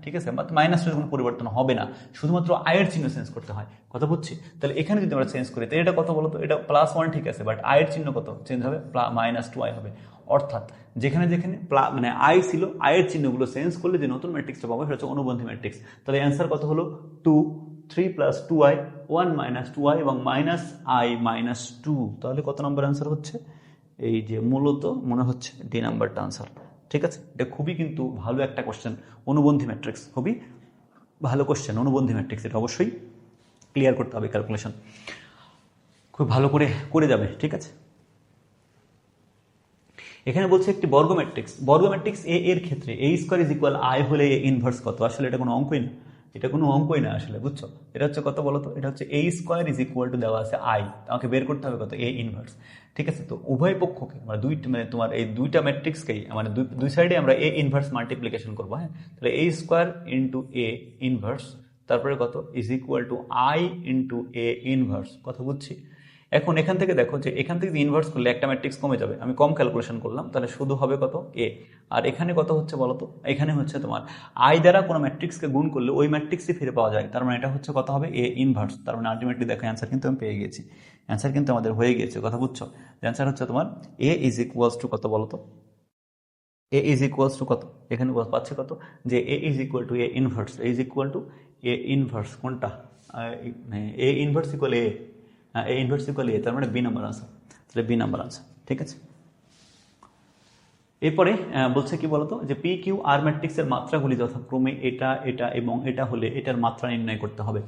ঠিক আছে, মাইনাসের কোনো পরিবর্তন হবে না, শুধুমাত্র আয়ের চিহ্ন চেঞ্জ করতে হয়, কথা বুঝছি। তাহলে এখানে যদি আমরা চেঞ্জ করি তাহলে এটা কত বলতো, এটা +1 ঠিক আছে, বাট আয়ের চিহ্ন কত চেঞ্জ হবে, -2i হবে, অর্থাৎ যেখানে মানে আয় ছিল আয়ের চিহ্নগুলো চেঞ্জ করলে যে নতুন ম্যাট্রিক্সটা পাবো সেটা হচ্ছে অনুবন্ধী ম্যাট্রিক্স। তাহলে অ্যান্সার কত হলো 2, 3 + 2i, 1 - 2i এবং -i - 2, তাহলে কত নম্বর অ্যান্সার হচ্ছে, এই যে মূলত মনে হচ্ছে ডি নাম্বারটা আনসার। ঠিক আছে, এটা খুবই কিন্তু ভালো একটা কোশ্চেন, অনুবন্ধী ম্যাট্রিক্স খুবই ভালো কোশ্চেন, অনুবন্ধী ম্যাট্রিক্স এটা অবশ্যই ক্লিয়ার করতে হবে, ক্যালকুলেশন খুব ভালো করে যাবে। ঠিক আছে, এখানে বলছে একটি বর্গ ম্যাট্রিক্স এ এর ক্ষেত্রে a² = i হলে a ইনভার্স কত, আসলে এটা কোনো অঙ্কই না, আসলে বুঝছো, এটা হচ্ছে কত বলো তো, এটা হচ্ছে a² দেওয়া আছে i, আমাকে বের করতে হবে কত a ইনভার্স। ঠিক আছে, তো উভয় পক্ষকে মানে তোমার এই দুইটা ম্যাট্রিক্সকেই মানে দুই সাইডে আমরা a ইনভার্স মাল্টিপ্লিকেশন করবো। হ্যাঁ, তাহলে a² × a ইনভার্স, তারপরে কত i × a ইনভার্স, কথা বুঝছি। এখন এখান থেকে দেখো যে এখান থেকে ইনভার্স করলে একটা ম্যাট্রিক্স কমে যাবে, আমি কম ক্যালকুলেশন করলাম, তাহলে শুধু হবে কত এ, আর এখানে কত হচ্ছে বলতো, এখানে হচ্ছে তোমার আই দ্বারা কোনো ম্যাট্রিক্সকে গুণ করলে ওই ম্যাট্রিক্সই ফিরে পাওয়া যায়, তার মানে এটা হচ্ছে কত হবে এ ইনভার্স। তার মানে আলটিমেটলি দেখো অ্যান্সার কিন্তু আমি পেয়ে গেছি, অ্যান্সার কিন্তু আমাদের হয়ে গিয়েছে, কথা বুঝছো। অ্যান্সার হচ্ছে তোমার a = কত বলতো, a = কত, এখানে পাচ্ছে কত যে a = a inverse, a inverse কোনটা, a inverse = a inverse = a, তার মানে বি নাম্বার আনসার, তাহলে বি নাম্বার আনসার। ঠিক আছে, এরপরে বলছে কি বলতো যে পি কিউ আর ম্যাট্রিক্সের মাত্রাগুলি যথাক্রমে এটা এটা এবং এটা হলে এটার মাত্রা নির্ণয় করতে হবে,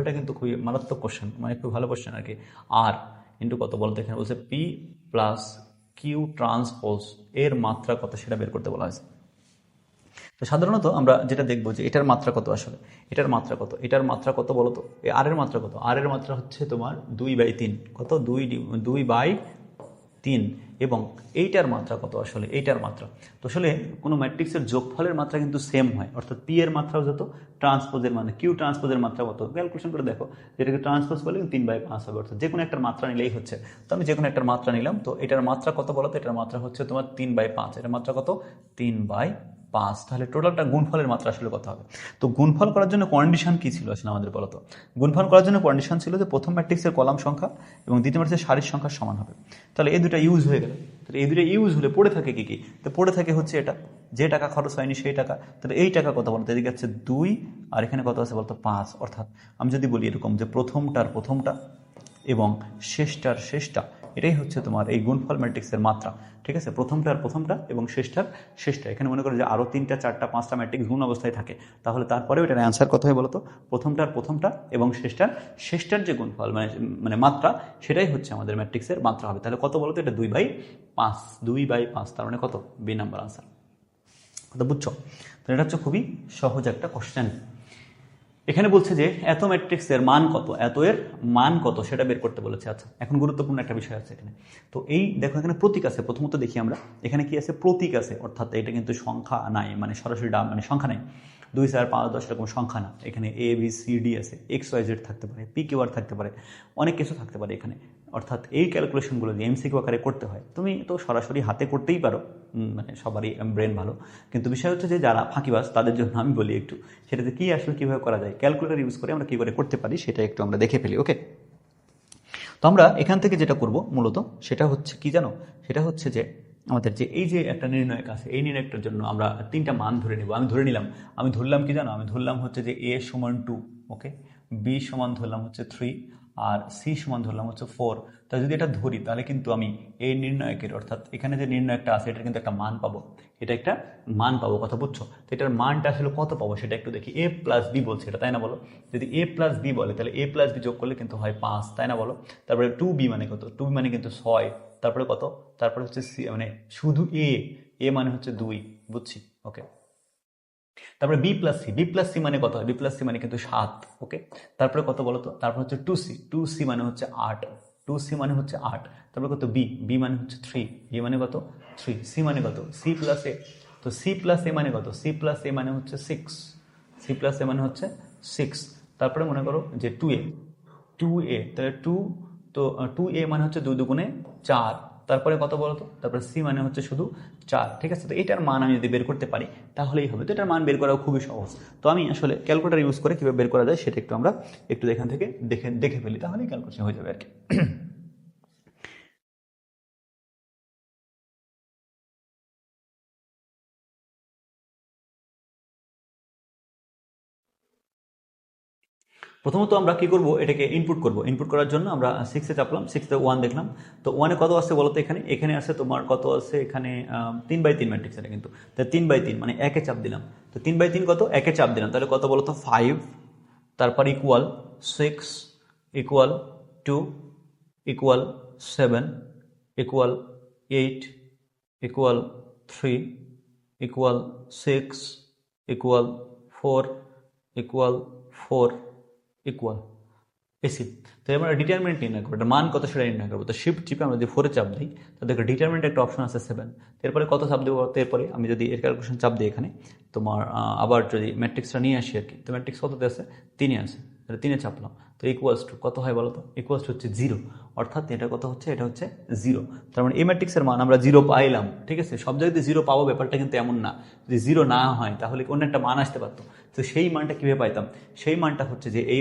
এটা কিন্তু খুবই মারাত্মক কোশ্চেন, মানে খুব ভালো কোশ্চেন আর কি। আর ইন্টু কত বলতো, এখানে বলছে পি + কিউ ট্রান্সপোজ এর মাত্রা কত সেটা বের করতে বলা হয়েছে। তো সাধারণত আমরা যেটা দেখবো যে এটার মাত্রা কত আসলে, এটার মাত্রা কত, এটার মাত্রা কত বলো তো, এই আর এর মাত্রা কত, আর এর মাত্রা হচ্ছে তোমার 2/3, কত 2/3, এবং এইটার মাত্রা কত আসলে, এইটার মাত্রা। তো আসলে কোনো ম্যাট্রিক্সের যোগফলের মাত্রা কিন্তু সেম হয়, অর্থাৎ পি এর মাত্রাও যত, ট্রান্সপোজের মানে কিউ ট্রান্সপোজের মাত্রা কত, ক্যালকুলেশন করে দেখো, যেটাকে ট্রান্সপোজ করলে 3/5 হবে, অর্থাৎ যে কোনো একটা মাত্রা নিলেই হচ্ছে। তো আমি যে কোনো একটা মাত্রা নিলাম, তো এটার মাত্রা কত বলো তো, এটার মাত্রা হচ্ছে তোমার 3/5, এটার মাত্রা কত 3/5, তাহলে টোটালটা গুণফলের মাত্রা আসলে কত হবে। তো গুণফল করার জন্য কন্ডিশন কি ছিল আসলে আমাদের বলো তো, গুণফল করার জন্য কন্ডিশন ছিল যে প্রথম ম্যাট্রিক্সের কলাম সংখ্যা এবং দ্বিতীয় ম্যাট্রিক্সের সারির সংখ্যা সমান হবে। তাহলে এই দুটা ইউজ হয়ে গেল। তাহলে এই দুটো ইউজ হলে পড়ে থাকে কি কি, তো পড়ে থাকে হচ্ছে এটা, যে টাকা খরচ হয়নি সেই টাকা। তাহলে এই টাকা কত বলতো, এদিকে আছে 2 আর এখানে কত আছে বলতো 5, অর্থাৎ আমি যদি বলি এরকম যে প্রথমটা এবং শেষটা, এটাই হচ্ছে তোমার এই গুণফল ম্যাট্রিক্সের মাত্রা। ঠিক আছে, প্রথমটা এবং শেষটা। এখানে মনে করো যে আরও 3টা 4টা 5টা ম্যাট্রিক্স গুণ অবস্থায় থাকে, তাহলে তারপরেও এটার অ্যান্সার কত হয় বলতো, প্রথমটা এবং শেষটার যে গুণফল মানে মাত্রা, সেটাই হচ্ছে আমাদের ম্যাট্রিক্সের মাত্রা হবে। তাহলে কত বলতো, এটা 2/5, তার মানে কত, বি নাম্বার আনসার। কথা বুঝছো? তো এটা হচ্ছে খুবই সহজ একটা কোশ্চেন। এখানে বলছে যে এত ম্যাট্রিক্সের মান কত, এত এর মান কত সেটা বের করতে বলেছে। আচ্ছা, এখন গুরুত্বপূর্ণ একটা বিষয় আছে এখানে। তো এই দেখো এখানে প্রতীক আছে, প্রথমত দেখি আমরা এখানে কি আছে, প্রতীক আছে, অর্থাৎ এটা কিন্তু সংখ্যা নাই, মানে সরাসরি মানে সংখ্যা নাই, 2 4 5 10 এরকম সংখ্যা না। এখানে এ বি সি ডি আছে, এক্স ওয়াই জেড থাকতে পারে, পি কিউ আর থাকতে পারে, অনেক কিছু থাকতে পারে এখানে। অর্থাৎ এই ক্যালকুলেশনগুলো যে এমসিকিউ আকারে করতে হয়, তুমি তো সরাসরি হাতে করতেই পারো, মানে সবারই ব্রেন ভালো, কিন্তু বিষয় হচ্ছে যে যারা ফাঁকিবাজ তাদের জন্য আমি বলি একটু, সেটাতে কি আসলে কীভাবে করা যায়, ক্যালকুলেটর ইউজ করে আমরা কী করে করতে পারি সেটা একটু আমরা দেখে ফেলি। ওকে, তো আমরা এখান থেকে যেটা করব মূলত সেটা হচ্ছে কি জানো, সেটা হচ্ছে যে আমাদের যে এই যে একটা নির্ণয়ক আছে, এই নির্ণয়কটার জন্য আমরা 3টা মান ধরে নিব। আমি ধরলাম কি জানো, আমি ধরলাম হচ্ছে যে এ সমান 2, ওকে, বি সমান ধরলাম হচ্ছে 3, আর সি সমান ধরলাম হচ্ছে 4। তা যদি এটা ধরি তাহলে কিন্তু আমি এই নির্ণয়কের, অর্থাৎ এখানে যে নির্ণয়কটা আছে এটার কিন্তু একটা মান পাবো, এটা একটা মান পাবো, কথা বুঝছো? তো এটার মানটা আসলে কত পাবো সেটা একটু দেখি। এ প্লাস বি বলছে এটা, তাই না বলো? যদি এ প্লাস বি বলে তাহলে এ প্লাস বি যোগ করলে কিন্তু হয় 5, তাই না বলো? তারপরে 2b মানে কত, 2b মানে কিন্তু 6, তারপরে কত, তারপরে হচ্ছে সি মানে শুধু এ মানে হচ্ছে 2, বুঝছি? ওকে, তারপরে বি প্লাস সি মানে কত হয়, বি প্লাস সি মানে কিন্তু 7, ওকে। তারপরে কত বলো তো, তারপরে হচ্ছে 2c মানে হচ্ছে 8, 2c মানে হচ্ছে 8। তারপরে কত বি মানে হচ্ছে 3, বি মানে কত 3, সি মানে কত, সি প্লাস এ, তো সি প্লাস এ মানে কত, সি প্লাস এ মানে হচ্ছে 6, সি প্লাস এ মানে হচ্ছে 6। তারপরে মনে করো যে 2a, তাহলে 2, তো 2a মানে হচ্ছে 2 দুগুণে 4, তারপরে কত বলতো, তারপরে সি মানে হচ্ছে শুধু 4। ঠিক আছে, তো এটার মান আমি যদি বের করতে পারি তাহলেই হবে। তো এটার মান বের করাও খুবই সহজ। তো আমি আসলে ক্যালকুলেটর ইউজ করে কীভাবে বের করা যায় সেটা একটু আমরা একটু এখান থেকে দেখে ফেলি, তাহলেই ক্যালকুলেশন হয়ে যাবে আর কি। প্রথমত আমরা কি করব, এটাকে ইনপুট করার জন্য আমরা 6-এ চাপলাম, 6-এ 1 দেখলাম। তো 1-এ কত আসছে বলো তো, এখানে আছে তোমার কত আছে, এখানে 3/3 ম্যাট্রিক্স এটা কিন্তু। তাহলে 3/3 মানে 1-এ চাপ দিলাম, তো 3/3 কত, 1-এ চাপ দিলাম, তাহলে কত বলো তো 5, তারপর equal 6, equal 2, equal 7, equal 8, equal 3, equal 6, equal 4, equal 4, equal AC. তো আমরা ডিটারমিনেন্ট নির্ণয় করবো, এটা মান কত সেটা নির্ণয় করবো। তো শিফট চিপে আমরা যদি 4-এ চাপ দিই, তো দেখো ডিটারমিনেন্ট একটা অপশন আছে 7, এরপরে কত চাপ দেবো, এরপরে আমি যদি এর ক্যালকুলেশন চাপ দিই এখানে তোমার আবার যদি ম্যাট্রিক্সটা নিয়ে আসি আর কি, তো ম্যাট্রিক্স কততে আছে, 3-এ আছে, তাহলে 3-এ চাপলাম, তো ইকুয়ালস টু কত হয় বলো তো, ইকুয়ালস টু হচ্ছে 0, অর্থাৎ এটা কত হচ্ছে, এটা হচ্ছে 0। তার মানে এই ম্যাট্রিক্সের মান আমরা 0 পাইলাম। ঠিক আছে, সব জায়গাতে 0 পাবো ব্যাপারটা কিন্তু এমন না, যদি 0 না হয় তাহলে অন্য একটা মান আসতে পারতো। তো সেই মানটা কীভাবে পাইতাম, সেই মানটা হচ্ছে যে এই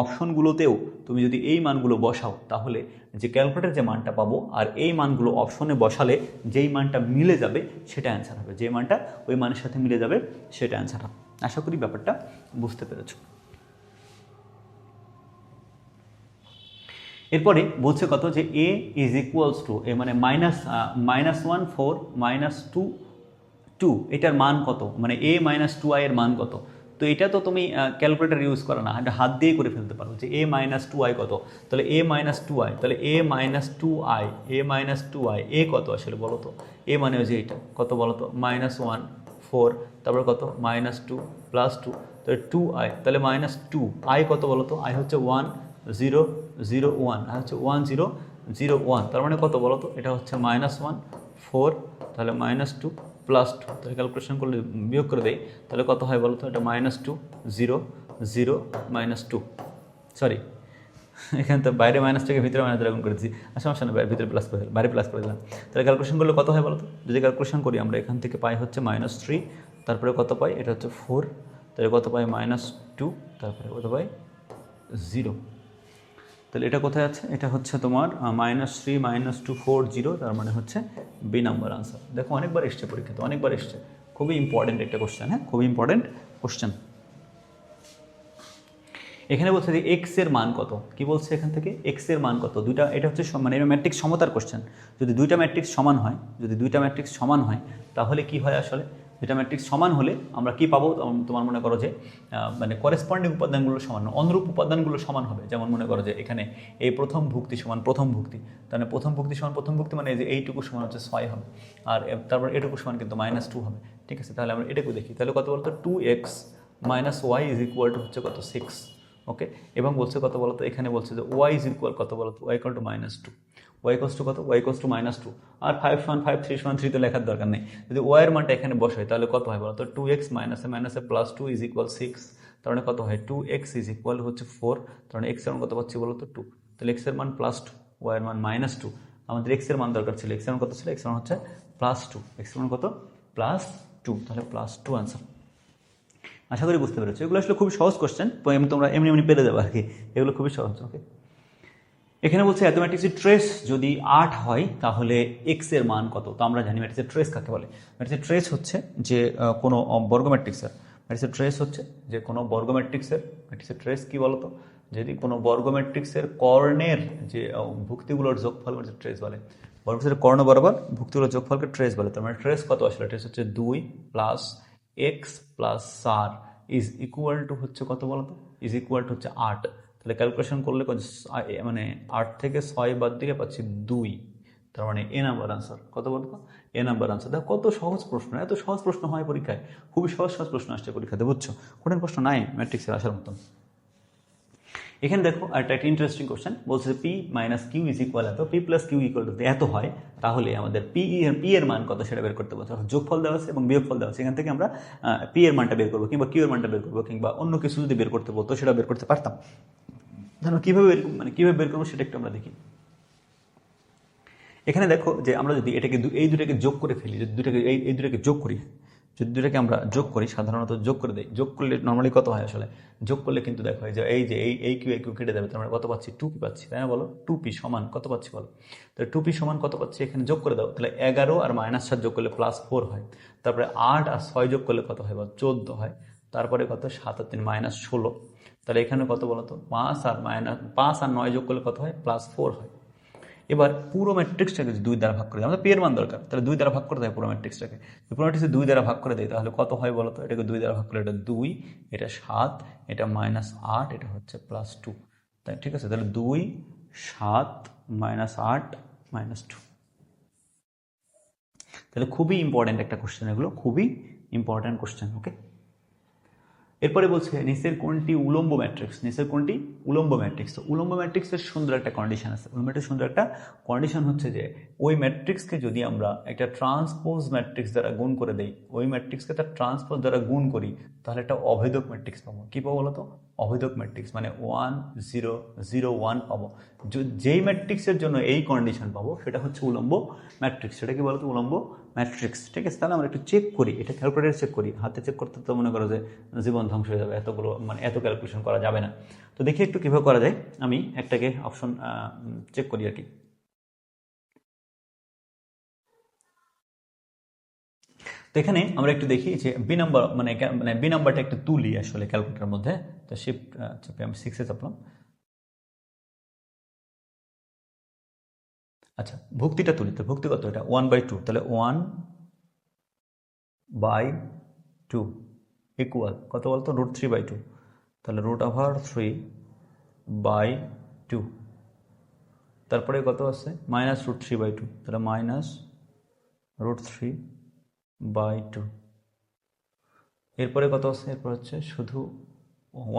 অপশনগুলোতেও তুমি যদি এই মানগুলো বসাও, তাহলে যে ক্যালকুলেটর যে মানটা পাবো আর এই মানগুলো অপশনে বসালে যেই মানটা মিলে যাবে সেটা অ্যান্সার হবে, যে মানটা ওই মানের সাথে মিলে যাবে সেটা অ্যান্সার হবে। আশা করি ব্যাপারটা বুঝতে পেরেছো। এরপরে বলছে কত, যে এ ইজ ইকুয়ালস টু, এ মানে -1 4 -2 2, এটার মান কত, মানে a - 2i এর মান কত। তো এটা তো তুমি ক্যালকুলেটর ইউজ করো না, এটা হাত দিয়ে করে ফেলতে পারো যে a - 2i কত। তাহলে a - 2i, তাহলে a - 2i, a - 2i, a কত আসলে বলো তো, a মানে যে এটা কত বলো তো, -1 4, তারপরে কত -2 +2, তাহলে 2i, তাহলে -2 i কত বলো তো? i হচ্ছে 1 0 0 1, আর হচ্ছে 1 0 0 1, তার মানে কত বলো তো? এটা হচ্ছে -1 4, তাহলে -2 +2, তাহলে ক্যালকুলেশন করলে বিয়োগ করে দেই, তাহলে কত হয় বলো তো? এটা -2 0 0 -2, সরি এখানে তো বাইরে মাইনাস থেকে ভিতরে মাইনাস দ্রাগুণ করেছি, আর সমস্যা নেই, ভিতরে প্লাস করে বাইরে প্লাস করে দিলাম। তাহলে ক্যালকুলেশন করলে কত হয় বলো তো? যদি ক্যালকুলেশন করি আমরা, এখান থেকে পাই হচ্ছে -3, তারপরে কত পাই? এটা হচ্ছে 4, তাহলে কত পাই? -2, তারপরে কত পাই? 0। তাহলে এটা কোথায় আছে? এটা হচ্ছে তোমার -3 -2 4 0, তার মানে হচ্ছে বি নাম্বার আনসার। দেখো অনেকবার এসছে পরীক্ষাতে, অনেকবার এসছে, খুবই ইম্পর্টেন্ট একটা কোশ্চেন। হ্যাঁ, খুবই ইম্পর্টেন্ট কোশ্চেন। এখানে বলছে যে এক্স এর মান কত? কি বলছে এখান থেকে? এক্স এর মান কত? দুইটা, এটা হচ্ছে মানে ম্যাট্রিক্স সমতার কোশ্চেন। যদি দুইটা ম্যাট্রিক্স সমান হয়, যদি দুইটা ম্যাট্রিক্স সমান হয়, তাহলে কি হয় আসলে? দুইটা ম্যাট্রিক্স সমান হলে আমরা কি পাবো? তোমার মনে করো যে মানে করেসপন্ডিং উপাদানগুলো সমান, অনুরূপ উপাদানগুলো সমান হবে। যেমন মনে করো যে এখানে এই প্রথম ভুক্তি সমান প্রথম ভুক্তি, তাহলে প্রথম ভুক্তি সমান প্রথম ভুক্তি, মানে যে এইটুকু সমান হচ্ছে 6 হবে, আর তারপর এটুকু সমান কিন্তু -2 হবে। ঠিক আছে, তাহলে আমরা এটুকু দেখি, তাহলে কত বলতো? 2x - y = হচ্ছে কত? 6। ওকে, এবং বলছে কত বলতো? এখানে বলছে যে y = কত বলতো? y = -2, y = কত? y = -2, আর 5 = 5 3 = 3 তো লেখার দরকার নেই। যদি y এর মানটা এখানে বসাই, তাহলে কত হয় বলতো? 2x - +2 = 6, তার মানে কত হয়? 2x = হচ্ছে 4, তার মানে x এর মান কত পাচ্ছি বলতো? 2, তাহলে x এর মান +2, y এর মান -2, আমাদের x এর মান দরকার ছিল, x এর মান কত ছিল? x এর মান হচ্ছে +2, x এর মান কত? +2, তাহলে +2 আনসার। আশা করি বুঝতে পেরেছো। এগুলো আসলে খুবই সহজ কোশ্চেন, তোমরা এমনি এমনি পেরে যাবে আর কি, এগুলো খুবই সহজ। ওকে, এখানে বলছে এত ম্যাট্রিক্সের ট্রেস যদি 8 হয় তাহলে এক্স এর মান কত? তো আমরা জানি ম্যাট্রিক্সের ট্রেস কাকে বলে। ম্যাট্রিক্সের ট্রেস হচ্ছে যে কোনো বর্গ ম্যাট্রিক্সের, ম্যাট্রিক্সের ট্রেস হচ্ছে যে কোনো বর্গ ম্যাট্রিক্সের, ম্যাট্রিক্সের ট্রেস কি বলতো? যদি কোনো বর্গ ম্যাট্রিক্সের কর্ণের যে ভুক্তিগুলোর যোগফল ম্যাট্রিক্সের ট্রেস বলে। বর্গ ম্যাট্রিক্সের কর্ণ বরাবর ভুক্তিগুলোর যোগফলকে ট্রেস বলে। তার মানে ট্রেস কত আসলে? ট্রেস হচ্ছে 2 + x + r = হচ্ছে কত বলতো? = হচ্ছে 8। তাহলে ক্যালকুলেশন করলে মানে 8 থেকে 6 বাদ দিকে পাচ্ছি 2, তার মানে এ নাম্বার আনসার। কত বলতো? এ নাম্বার আনসার। দেখো কত সহজ প্রশ্ন, এত সহজ প্রশ্ন হয় পরীক্ষায়, খুবই সহজ সহজ প্রশ্ন আসছে পরীক্ষাতে, বুঝছো? কঠিন প্রশ্ন নাই ম্যাট্রিক্সের আসার মতন। এখানে দেখো একটা ইন্টারেস্টিং কোশ্চেন বলছে p - q = এত, p + q = এত হয়, তাহলে আমাদের p এর মান কত সেটা বের করতে বলছে। যোগফল দেওয়া আছে এবং বিয়োগফল দেওয়া আছে, এখান থেকে আমরা p এর মানটা বের করবো, কিংবা q এর মানটা বের করবো, কিংবা অন্য কিছু যদি বের করতে বলতো সেটা বের করতে পারতাম। তাহলে কিভাবে বের করবো সেটা একটু আমরা দেখি। এখানে দেখো যে আমরা যদি এটাকে এই দুটাকে যোগ করে ফেলি, যদি এই দুটাকে যোগ করি, যদি দুটাকে আমরা যোগ করি, সাধারণত যোগ করে দেই, যোগ করলে নর্মালি কত হয় আসলে? যোগ করলে কিন্তু দেখো যে এই কিউ কেটে যাবে, তার মানে কত পাচ্ছি? 2p পাচ্ছি, তাই না? বলো 2p সমান কত পাচ্ছি বলো? তাহলে 2p সমান কত পাচ্ছি? এখানে যোগ করে দাও, তাহলে 11 আর -7 যোগ করলে +4 হয়, তারপরে 8 আর 6 যোগ করলে কত হয়? 14 হয়, তারপরে কত? 7 আর 3 -16, তাহলে এখানে কত বলো তো? 5 আর 9 যোগ করলে কত হয়? +4 হয়। এবার পুরো ম্যাট্রিক্সটাকে যদি 2 দ্বারা ভাগ করে দেয়, আমাদের পি এর মান দরকার, তাহলে 2 দ্বারা ভাগ করে দেয় পুরো ম্যাট্রিক্সটাকে। পুরো ম্যাট্রিক্সে 2 দ্বারা ভাগ করে দেয়, তাহলে কত হয় বলো তো? এটাকে 2 দ্বারা ভাগ করলে এটা 2, এটা 7, এটা -8, এটা হচ্ছে +2, তাই ঠিক আছে? তাহলে 2 7 -8 -2। তাহলে খুবই ইম্পর্টেন্ট একটা কোশ্চেন, এগুলো খুবই ইম্পর্টেন্ট কোশ্চেন। ওকে, এরপরে বলছে নিচের কোনটি উলম্ব ম্যাট্রিক্স? নিচের কোনটি উলম্ব ম্যাট্রিক্স? তো উলম্ব ম্যাট্রিক্সের সুন্দর একটা কন্ডিশন আছে। উলম্ব ম্যাট্রিক্স সুন্দর একটা কন্ডিশন হচ্ছে যে ওই ম্যাট্রিক্সকে যদি আমরা একটা ট্রান্সপোজ ম্যাট্রিক্স দ্বারা গুণ করে দেই, ওই ম্যাট্রিক্সকে তার ট্রান্সপোজ দ্বারা গুণ করি, তাহলে একটা অভেদক ম্যাট্রিক্স পাবো। কি পাবো বলতো? অভেদক ম্যাট্রিক্স, মানে 1 0 0 1 পাবো। যেই ম্যাট্রিক্সের জন্য এই কন্ডিশন পাবো সেটা হচ্ছে উলম্ব ম্যাট্রিক্স। সেটা কি বলতো? উলম্ব ম্যাট্রিক্স। ঠিক আছে, তাহলে আমরা একটু চেক করি, এটা ক্যালকুলেটার চেক করি। হাতে চেক করতে তো মনে করো যে জীবন ধ্বংস হয়ে যাবে, এতগুলো মানে এত ক্যালকুলেশন করা যাবে না। তো দেখি একটু কীভাবে করা যায়, আমি একটাকে অপশন চেক করি আর কি। তো এখানে আমরা একটু দেখি যে বি নাম্বার মানে বি নাম্বারটা একটু তুলি আসলে ক্যালকুলেটারের মধ্যে। তো শিফট চাপে আমি 6-এ চাপলাম। আচ্ছা, ভুক্তিটা তুলি। তো ভুক্তি কত? এটা 1/2, তাহলে 1/2 ইকুয়াল কত বলতো? √3/2, তাহলে √3/2, তারপরে কত আছে? -√3/2, তাহলে -√3/2, এরপরে কত আছে, এরপর হচ্ছে শুধু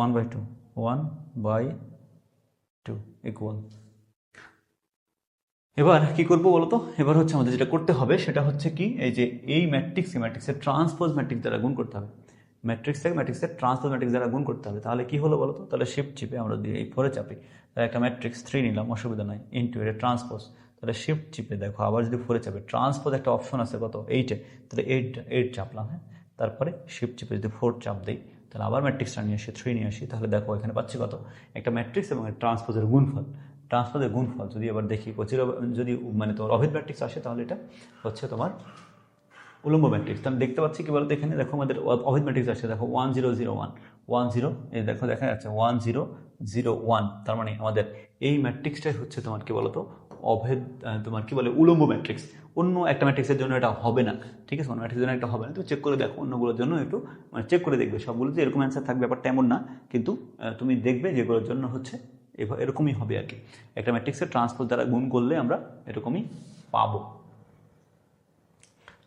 1/2, 1/2 ইকুয়াল। এবার কি করবো বলতো, এবার হচ্ছে আমাদের যেটা করতে হবে সেটা হচ্ছে কি, এই যে এই ম্যাট্রিক্সের ট্রান্সপোজ ম্যাট্রিক্স দ্বারা গুণ করতে হবে, ম্যাট্রিক্সের ট্রান্সপোজ ম্যাট্রিক্স দ্বারা গুণ করতে হবে। তাহলে কি হলো বলতো, তাহলে শিফট চিপে আমরা দিয়ে এই 4 চাপি, তাহলে একটা ম্যাট্রিক্স 3 নিলাম, অসুবিধা নাই, ইনটু এটা ট্রান্সপোজ, তাহলে শিফট চিপে দেখো আবার যদি 4 চাপে ট্রান্সপোজ একটা অপশন আছে কত 8-এ, তাহলে 8 চাপলাম, হ্যাঁ, তারপরে শিফট চিপে যদি 4 চাপ দিই, তাহলে আবার ম্যাট্রিক্সটা নিয়ে আসি 3 নিয়ে আসি, তাহলে দেখো এখানে পাচ্ছি কত, একটা ম্যাট্রিক্স এবং ট্রান্সপোজের গুণফল। ট্রান্সপোজের গুণফল যদি আবার দেখি যদি মানে তোমার অভিদ ম্যাট্রিক্স আসে, তাহলে এটা হচ্ছে তোমার উলম্ব ম্যাট্রিক্স। আমি দেখতে পাচ্ছি কি বলতো, এখানে দেখো আমাদের অভিদ ম্যাট্রিক্স আসছে, দেখো 1001, এই দেখো দেখা যাচ্ছে 1001, তার মানে আমাদের এই ম্যাট্রিক্সটাই হচ্ছে তোমার কি বলতো অভেদ, তোমার কি বলে উলম্ব ম্যাট্রিক্স। অন্য একটা ম্যাট্রিক্সের জন্য এটা হবে না, ঠিক আছে, অন্য ম্যাট্রিক্সের জন্য এটা হবে না। তো চেক করে দেখো অন্যগুলোর জন্য একটু মানে চেক করে দেখবে, সবগুলোতে এরকম অ্যান্সার থাকবে ব্যাপারটা এমন না, কিন্তু তুমি দেখবে যেগুলোর জন্য হচ্ছে এরকমই হবে আর কি। একটা ম্যাট্রিক্সের ট্রান্সপোজ দ্বারা গুণ করলে আমরা এরকমই পাবো,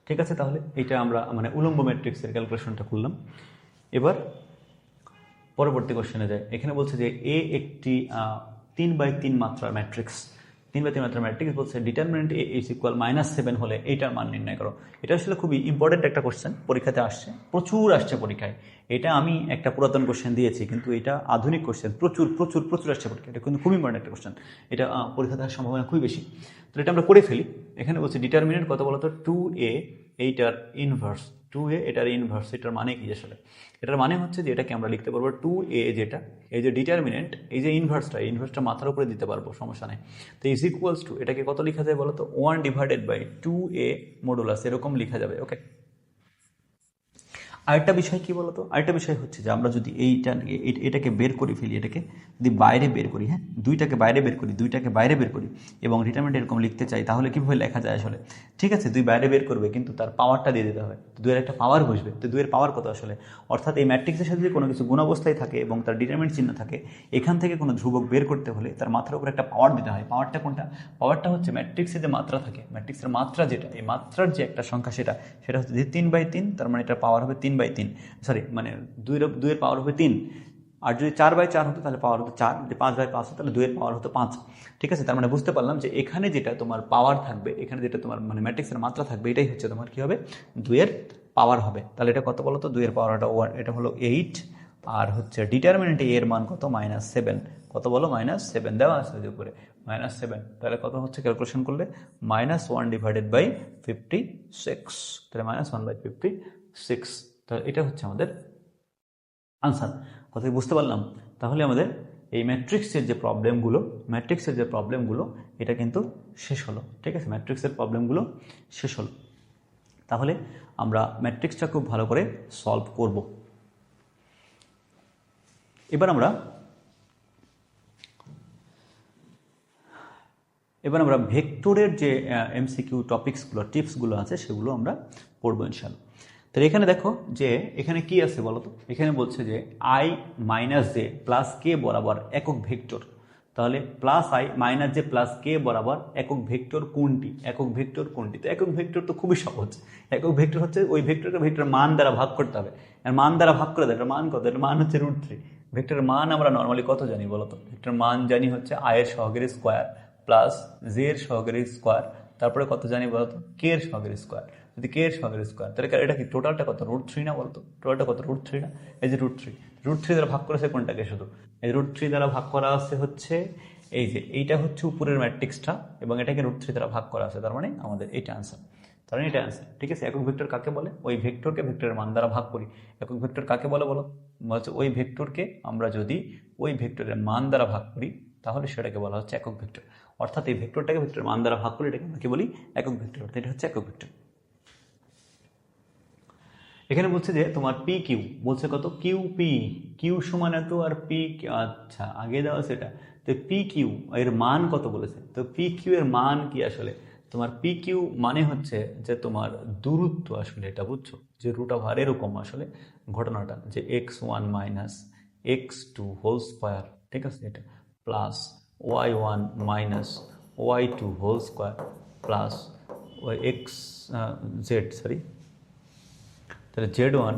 ঠিক আছে। তাহলে এটা আমরা মানে উলম্ব ম্যাট্রিক্সের ক্যালকুলেশনটা করলাম। এবার পরবর্তী কোশ্চেনে যায়। এখানে বলছে যে এ একটি 3/3 মাত্রার ম্যাট্রিক্স, 3/3 মাত্রার ম্যাট্রিক্স বলছে ডিটারমিনেন্ট এ ইজ ইকুয়াল -7 হলে এইটার মান নির্ণয় করো। এটা আসলে খুবই ইম্পর্টেন্ট একটা কোশ্চেন, পরীক্ষাতে আসছে, প্রচুর আসছে পরীক্ষায়। এটা আমি একটা পুরাতন কোশ্চেন দিয়েছি, কিন্তু এটা আধুনিক কোশ্চেন, প্রচুর প্রচুর প্রচুর আসছে পরীক্ষা, এটা কিন্তু খুব ইম্পর্টেন্ট একটা কোশ্চেন, এটা পরীক্ষাতে আসার সম্ভাবনা খুবই বেশি। তো এটা আমরা করে ফেলি। এখানে বলছে ডিটারমিনেন্ট কত বলতো, 2a এইটার ইনভার্স, 2a এটার ইনভার্স। এটার মানে কি আসলে, এটার মানে হচ্ছে যে এটাকে আমরা লিখতে পারবো 2a, যেটা এই যে ডিটারমিনেন্ট, এই যে ইনভার্সটা মাথার উপরে দিতে পারবো, সমস্যা নেই। তো ইজ ইকুয়ালস টু, এটাকে কত লেখা যায় বলো তো, 1/2a মডুলাস, এরকম লেখা যাবে, ওকে। আরেকটা বিষয় কি বলতো, আরেকটা বিষয় হচ্ছে যে আমরা যদি এটাকে বের করে ফেলি, এটাকে যদি বাইরে বের করি, হ্যাঁ, দুইটাকে বাইরে বের করি এবং ডিটারমিনেন্ট এরকম লিখতে চাই, তাহলে কিভাবে লেখা যায় আসলে, ঠিক আছে, দুই বাইরে বের করবে কিন্তু তার পাওয়ারটা দিয়ে দিতে হবে, দুইয়ের একটা পাওয়ার বসবে, তো দুইয়ের পাওয়ার কত আসলে, অর্থাৎ এই ম্যাট্রিক্সের সাথে যদি কোনো কিছু গুণাবস্থায় থাকে এবং তার ডিটারমিনেন্ট চিহ্ন থাকে, এখান থেকে কোনো ধ্রুবক বের করতে হলে তার মাত্রার উপর একটা পাওয়ার দিতে হয়। পাওয়ারটা কোনটা, পাওয়ারটা হচ্ছে ম্যাট্রিক্সে যে মাত্রা থাকে, ম্যাট্রিক্সের মাত্রা যেটা, এই মাত্রার যে একটা সংখ্যা সেটা হচ্ছে 3/3, তার মানে এটার পাওয়ার হবে 3/3, সরি মানে দুইয়ের পাওয়ার হবে 3। আর যদি 4/4 হতো তাহলে পাওয়ার হতো 4, যদি 5/5 হতো তাহলে 2-এর পাওয়ার হতো 5, ঠিক আছে। তার মানে বুঝতে পারলাম যে এখানে যেটা তোমার পাওয়ার থাকবে, এখানে যেটা তোমার মানে ম্যাট্রিক্সের মাত্রা থাকবে, এটাই হচ্ছে তোমার কি হবে, 2-এর পাওয়ার হবে। তাহলে এটা কত বলো তো, 2-এর পাওয়ার এটা হলো 8, আর হচ্ছে ডিটারমিনেন্টে এর মান কত, -7, কত বলো, -7 দেওয়া আছে ওই উপরে, -7, তাহলে কত হচ্ছে ক্যালকুলেশন করলে, -1/56, তাহলে -1/56, তাহলে এটা হচ্ছে আমাদের আনসার। কথা বুঝতে পারলাম। তাহলে আমাদের এই ম্যাট্রিক্সের যে প্রবলেমগুলো এটা কিন্তু শেষ হলো, ঠিক আছে, ম্যাট্রিক্সের প্রবলেমগুলো শেষ হলো। তাহলে আমরা ম্যাট্রিক্সটা খুব ভালো করে সলভ করব। এবার আমরা ভেক্টরের যে এমসিকিউ টপিকসগুলো, টিপসগুলো আছে, সেগুলো আমরা পড়বো ইনশাআল্লাহ। তাহলে এখানে দেখো যে এখানে কি আছে বলতো, এখানে বলছে যে i - j + k বরাবর একক ভেক্টর। তাহলে +i - j + k বরাবর একক ভেক্টর কোনটি, তো একক ভেক্টর তো খুবই সহজ। একক ভেক্টর হচ্ছে ওই ভেক্টরের মান দ্বারা ভাগ করতে হবে, আর মান দ্বারা ভাগ করে দেয়, এটার মান কত, এটার মান হচ্ছে √3। ভেক্টরের মান আমরা নর্মালি কত জানি বলতো, ভেক্টরের মান জানি হচ্ছে i এর সহগের স্কোয়ার প্লাস j এর সহগের স্কোয়ার, তারপরে কত জানি বলতো, k এর সহগের স্কোয়ার। যদি k এর সহগের স্কোয়ার, তাহলে এটা কি টোটালটা কত, √3 না বলতো, টোটালটা কত, √3 না, এই যে √3 দ্বারা ভাগ করেছে কোনটাকে, শুধু এই √3 দ্বারা ভাগ করা আছে হচ্ছে এই যে এইটা হচ্ছে উপরের ম্যাট্রিক্সটা, এবং এটাকে √3 দ্বারা ভাগ করা আছে, তার মানে আমাদের এইটা আনসার, তার মানে এটা আনসার, ঠিক আছে। একক ভেক্টর কাকে বলে, ওই ভেক্টরকে ভেক্টরের মান দ্বারা ভাগ করি। একক ভেক্টর কাকে বলে বলো, হচ্ছে ওই ভেক্টরকে আমরা যদি ওই ভেক্টরের মান দ্বারা ভাগ করি, তাহলে সেটাকে বলা হচ্ছে একক ভেক্টর। অর্থাৎ এই ভেক্টরটাকে ভেক্টরের মান দ্বারা ভাগ করি, এটাকে আমরা কি বলি, একক ভেক্টর, অর্থাৎ এটা হচ্ছে একক ভেক্টর। এখানে বলছে যে তোমার পি কিউ, বলছে কত, কিউ সমান এত, আর পি, আচ্ছা আগে দেওয়া সেটা, তো পি কিউ এর মান কত বলেছে, তো পি কিউ এর মান কি আসলে, তোমার পি কিউ মানে হচ্ছে যে তোমার দূরত্ব আসলে, এটা বুঝছো, যে √, এরকম আসলে ঘটনাটা, যে x1 - x2 হোল স্কোয়ার, ঠিক আছে, এটা plus y1 - y2 whole square plus x z, sorry, তাহলে Z1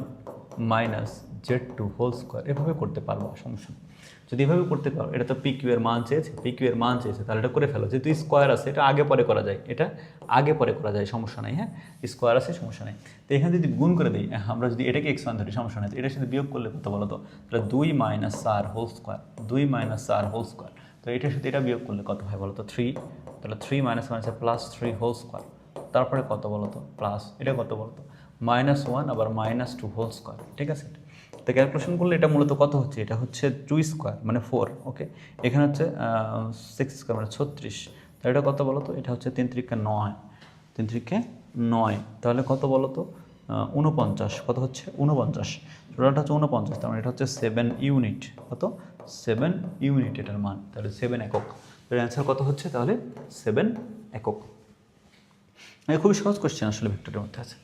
minus Z two whole square, এভাবে করতে পারবো, সমস্যা নেই। যদি এভাবে করতে পারো, এটা তো পি কিউ এর মান চেয়েছে, পি কিউ এর মান চেয়েছে, তাহলে এটা করে ফেলো। যেহেতু স্কোয়ার আছে, এটা আগে পরে করা যায়, এটা আগে পরে করা যায়, সমস্যা নাই। হ্যাঁ, স্কোয়ার আছে, সমস্যা নেই। তো এখানে যদি গুণ করে দিই, আমরা যদি এটাকে এক্স ওয়ান ধরি, সমস্যা নেই। এটার সাথে বিয়োগ করলে কত বলো তো? তাহলে 2 মাইনাস আর হোল স্কোয়ার, 2 মাইনাস আর হোল স্কোয়ার। তো এটার সাথে এটা বিয়োগ করলে কত হয় বলো তো? 3। তাহলে 3 মাইনাস মাইনাসে প্লাস 3 হোল স্কোয়ার। তারপরে কত বলো তো? প্লাস, এটা কত বলো তো? -1 আবার -2 হোল স্কোয়ার। ঠিক আছে, তো ক্যালকুলেশন করলে এটা মূলত কত হচ্ছে? এটা হচ্ছে 2 স্কোয়ার মানে 4। ওকে, এখানে হচ্ছে 6 স্কোয়ার মানে 36। তাহলে এটা কত বলো তো? এটা হচ্ছে 3 3 9, 3 3 9। তাহলে কত বলো তো? 49। কত হচ্ছে? 49। টোটালটা হচ্ছে 49, তার মানে এটা হচ্ছে 7 ইউনিট। কত? 7 ইউনিট এটার মান, তাহলে 7 একক। এর অ্যান্সার কত হচ্ছে তাহলে? 7 একক। খুবই সহজ কোশ্চেন আসলে, ভেক্টরের মধ্যে আছে।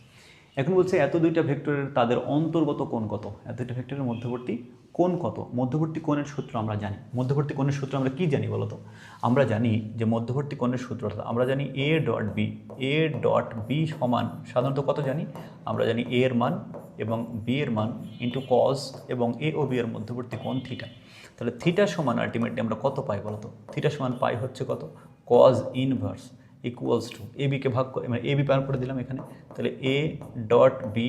এখন বলছে এত দুইটা ভেক্টরের তাদের অন্তর্গত কোণ কত? এত দুইটা ভেক্টরের মধ্যবর্তী কোণ কত? মধ্যবর্তী কোণের সূত্র আমরা জানি। মধ্যবর্তী কোণের সূত্র আমরা কি জানি বলতো? আমরা জানি যে মধ্যবর্তী কোণের সূত্র, আমরা জানি A dot B. A dot B সমান সাধারণত কত জানি? আমরা জানি এ এর মান এবং বি এর মান ইন্টু কজ এবং এ ও বি এর মধ্যবর্তী কোণ থিটা। তাহলে থিটা সমান আলটিমেটলি আমরা কত পাই বলতো? থিটা সমান পাই হচ্ছে কত? কজ ইনভার্স ইকুয়ালস টু এ বিকে ভাগ করে, মানে এ বি পার করে দিলাম এখানে। তাহলে A dot B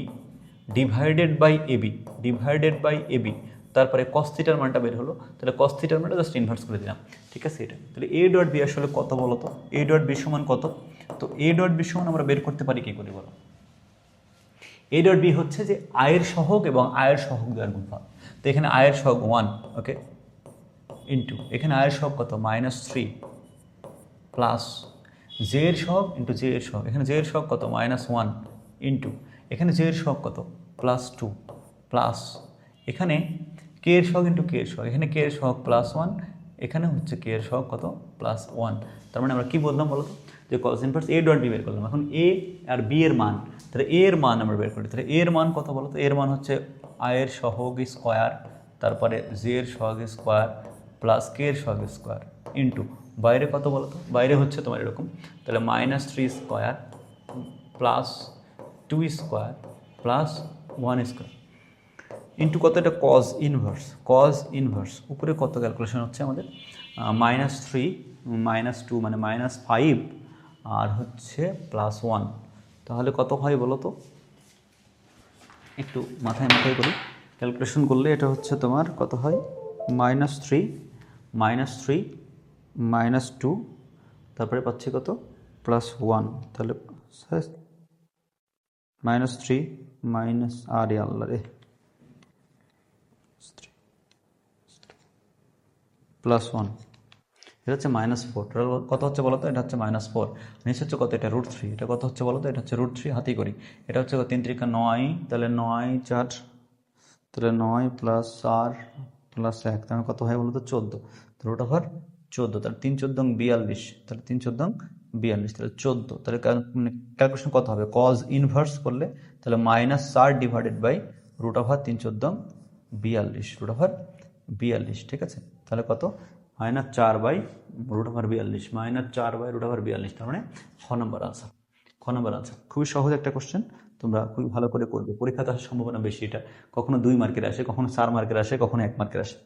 divided by A B, divided by A B, তারপরে কস থিটার মানটা বের হলো। তাহলে কস থিটার মানটা জাস্ট ইনভার্স করে দিলাম। ঠিক আছে, এটা তাহলে এ ডট বি আসলে কত বলো তো? এ ডট বি সমান কত? তো এ ডট বি সমান আমরা বের করতে পারি কি করে বলো? এ ডট বি হচ্ছে যে আয়ের সহগ এবং আয়ের সহগ দেওয়ার গুণফল। তো এখানে আয়ের সহগ 1, ওকে, ইন্টু এখানে আয়ের সহগ কত? -3 প্লাস জে এর সহগ ইন্টু জে এর সহগ। এখানে জে এর সহগ কত? -1 ইন্টু এখানে জে এর সহগ কত? +2 প্লাস এখানে কে এর সহগ ইন্টু কে এর সহগ। এখানে কে এর সহগ +1, এখানে হচ্ছে কে এর সহগ কত? +1। তার মানে আমরা কি বললাম বলো তো? যে cos inverse A dot B বের করলাম। এখন এ আর বি এর মান, তাহলে এ এর মান আমরা বের করি। তাহলে এর মান কত বলো তো? এর মান হচ্ছে আয়ের সহগ স্কোয়ার, তারপরে জে এর সহগ স্কোয়ার প্লাস কে এর সহগ স্কোয়ার ইন্টু বাইরে কত বলো তো? বাইরে হচ্ছে তোমার এরকম, তাহলে -3 square plus 2 square plus 1 square into কত? এটা কজ ইনভার্স, কজ ইনভার্স। উপরে কত ক্যালকুলেশন হচ্ছে আমাদের? -3 -2 মানে -5 আর হচ্ছে +1। তাহলে কত হয় বলো তো? একটু মাথায় মাথায় করি, ক্যালকুলেশন করলে এটা হচ্ছে তোমার কত হয়? -3 -2, তারপরে পাচ্ছি কত? +1। তাহলে -3 মাইনাস, আরে আল্লাহ রে, +1, এটা হচ্ছে -4। কত হচ্ছে বলো তো? এটা হচ্ছে -4। নিচে হচ্ছে কত? এটা √3। এটা কত হচ্ছে বলো তো? এটা হচ্ছে √3, হাতি করি। এটা হচ্ছে 3 3 9, তাহলে 9 4, তাহলে 9 প্লাস 4 প্লাস 1, তাহলে কত হয় বলো তো? 14। তো √14, তাহলে 3 14 42, তাহলে 3 14 42, তাহলে 14। তাহলে ক্যালকুলেশন কত হবে? কজ ইনভার্স করলে তাহলে -4 ডিভাইডেড বাই √3 14 42, √42। ঠিক আছে, তাহলে কত? -4 বাই √42, -4 বাই √42। তার মানে খ নম্বর আনসার, খ নম্বর আনসার। খুবই সহজ একটা কোশ্চেন, তোমরা খুবই ভালো করে করবে। পরীক্ষাতে আসার সম্ভাবনা বেশি। এটা কখনো 2 মার্কের আসে, কখনো 4 মার্কের আসে, কখনো 1 মার্কের আসে।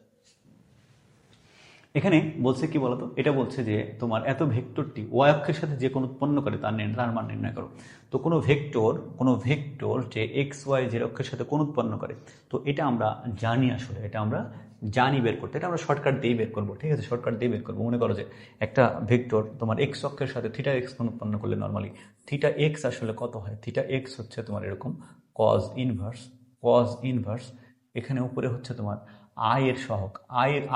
এখানে বলছে কি বলতো? এটা বলছে যে তোমার এত ভেক্টরটি ওয়াই অক্ষের সাথে যে কোনো উৎপন্ন করে তার মান নির্ণয় করো। তো কোনো ভেক্টর যে এক্স ওয়াই জেড অক্ষের সাথে কোন উৎপন্ন করে, তো এটা আমরা জানি আসলে, এটা আমরা জানি বের করতে। এটা আমরা শর্টকাট দিয়ে বের করবো। ঠিক আছে, শর্টকাট দিয়ে বের করবো। মনে করো যে একটা ভেক্টর তোমার এক্স অক্ষের সাথে থিটা এক্স কোন উৎপন্ন করলে নর্মালি থিটা এক্স আসলে কত হয়? থিটা এক্স হচ্ছে তোমার এরকম কজ ইনভার্স। এখানে উপরে হচ্ছে তোমার আয়ের সহগ,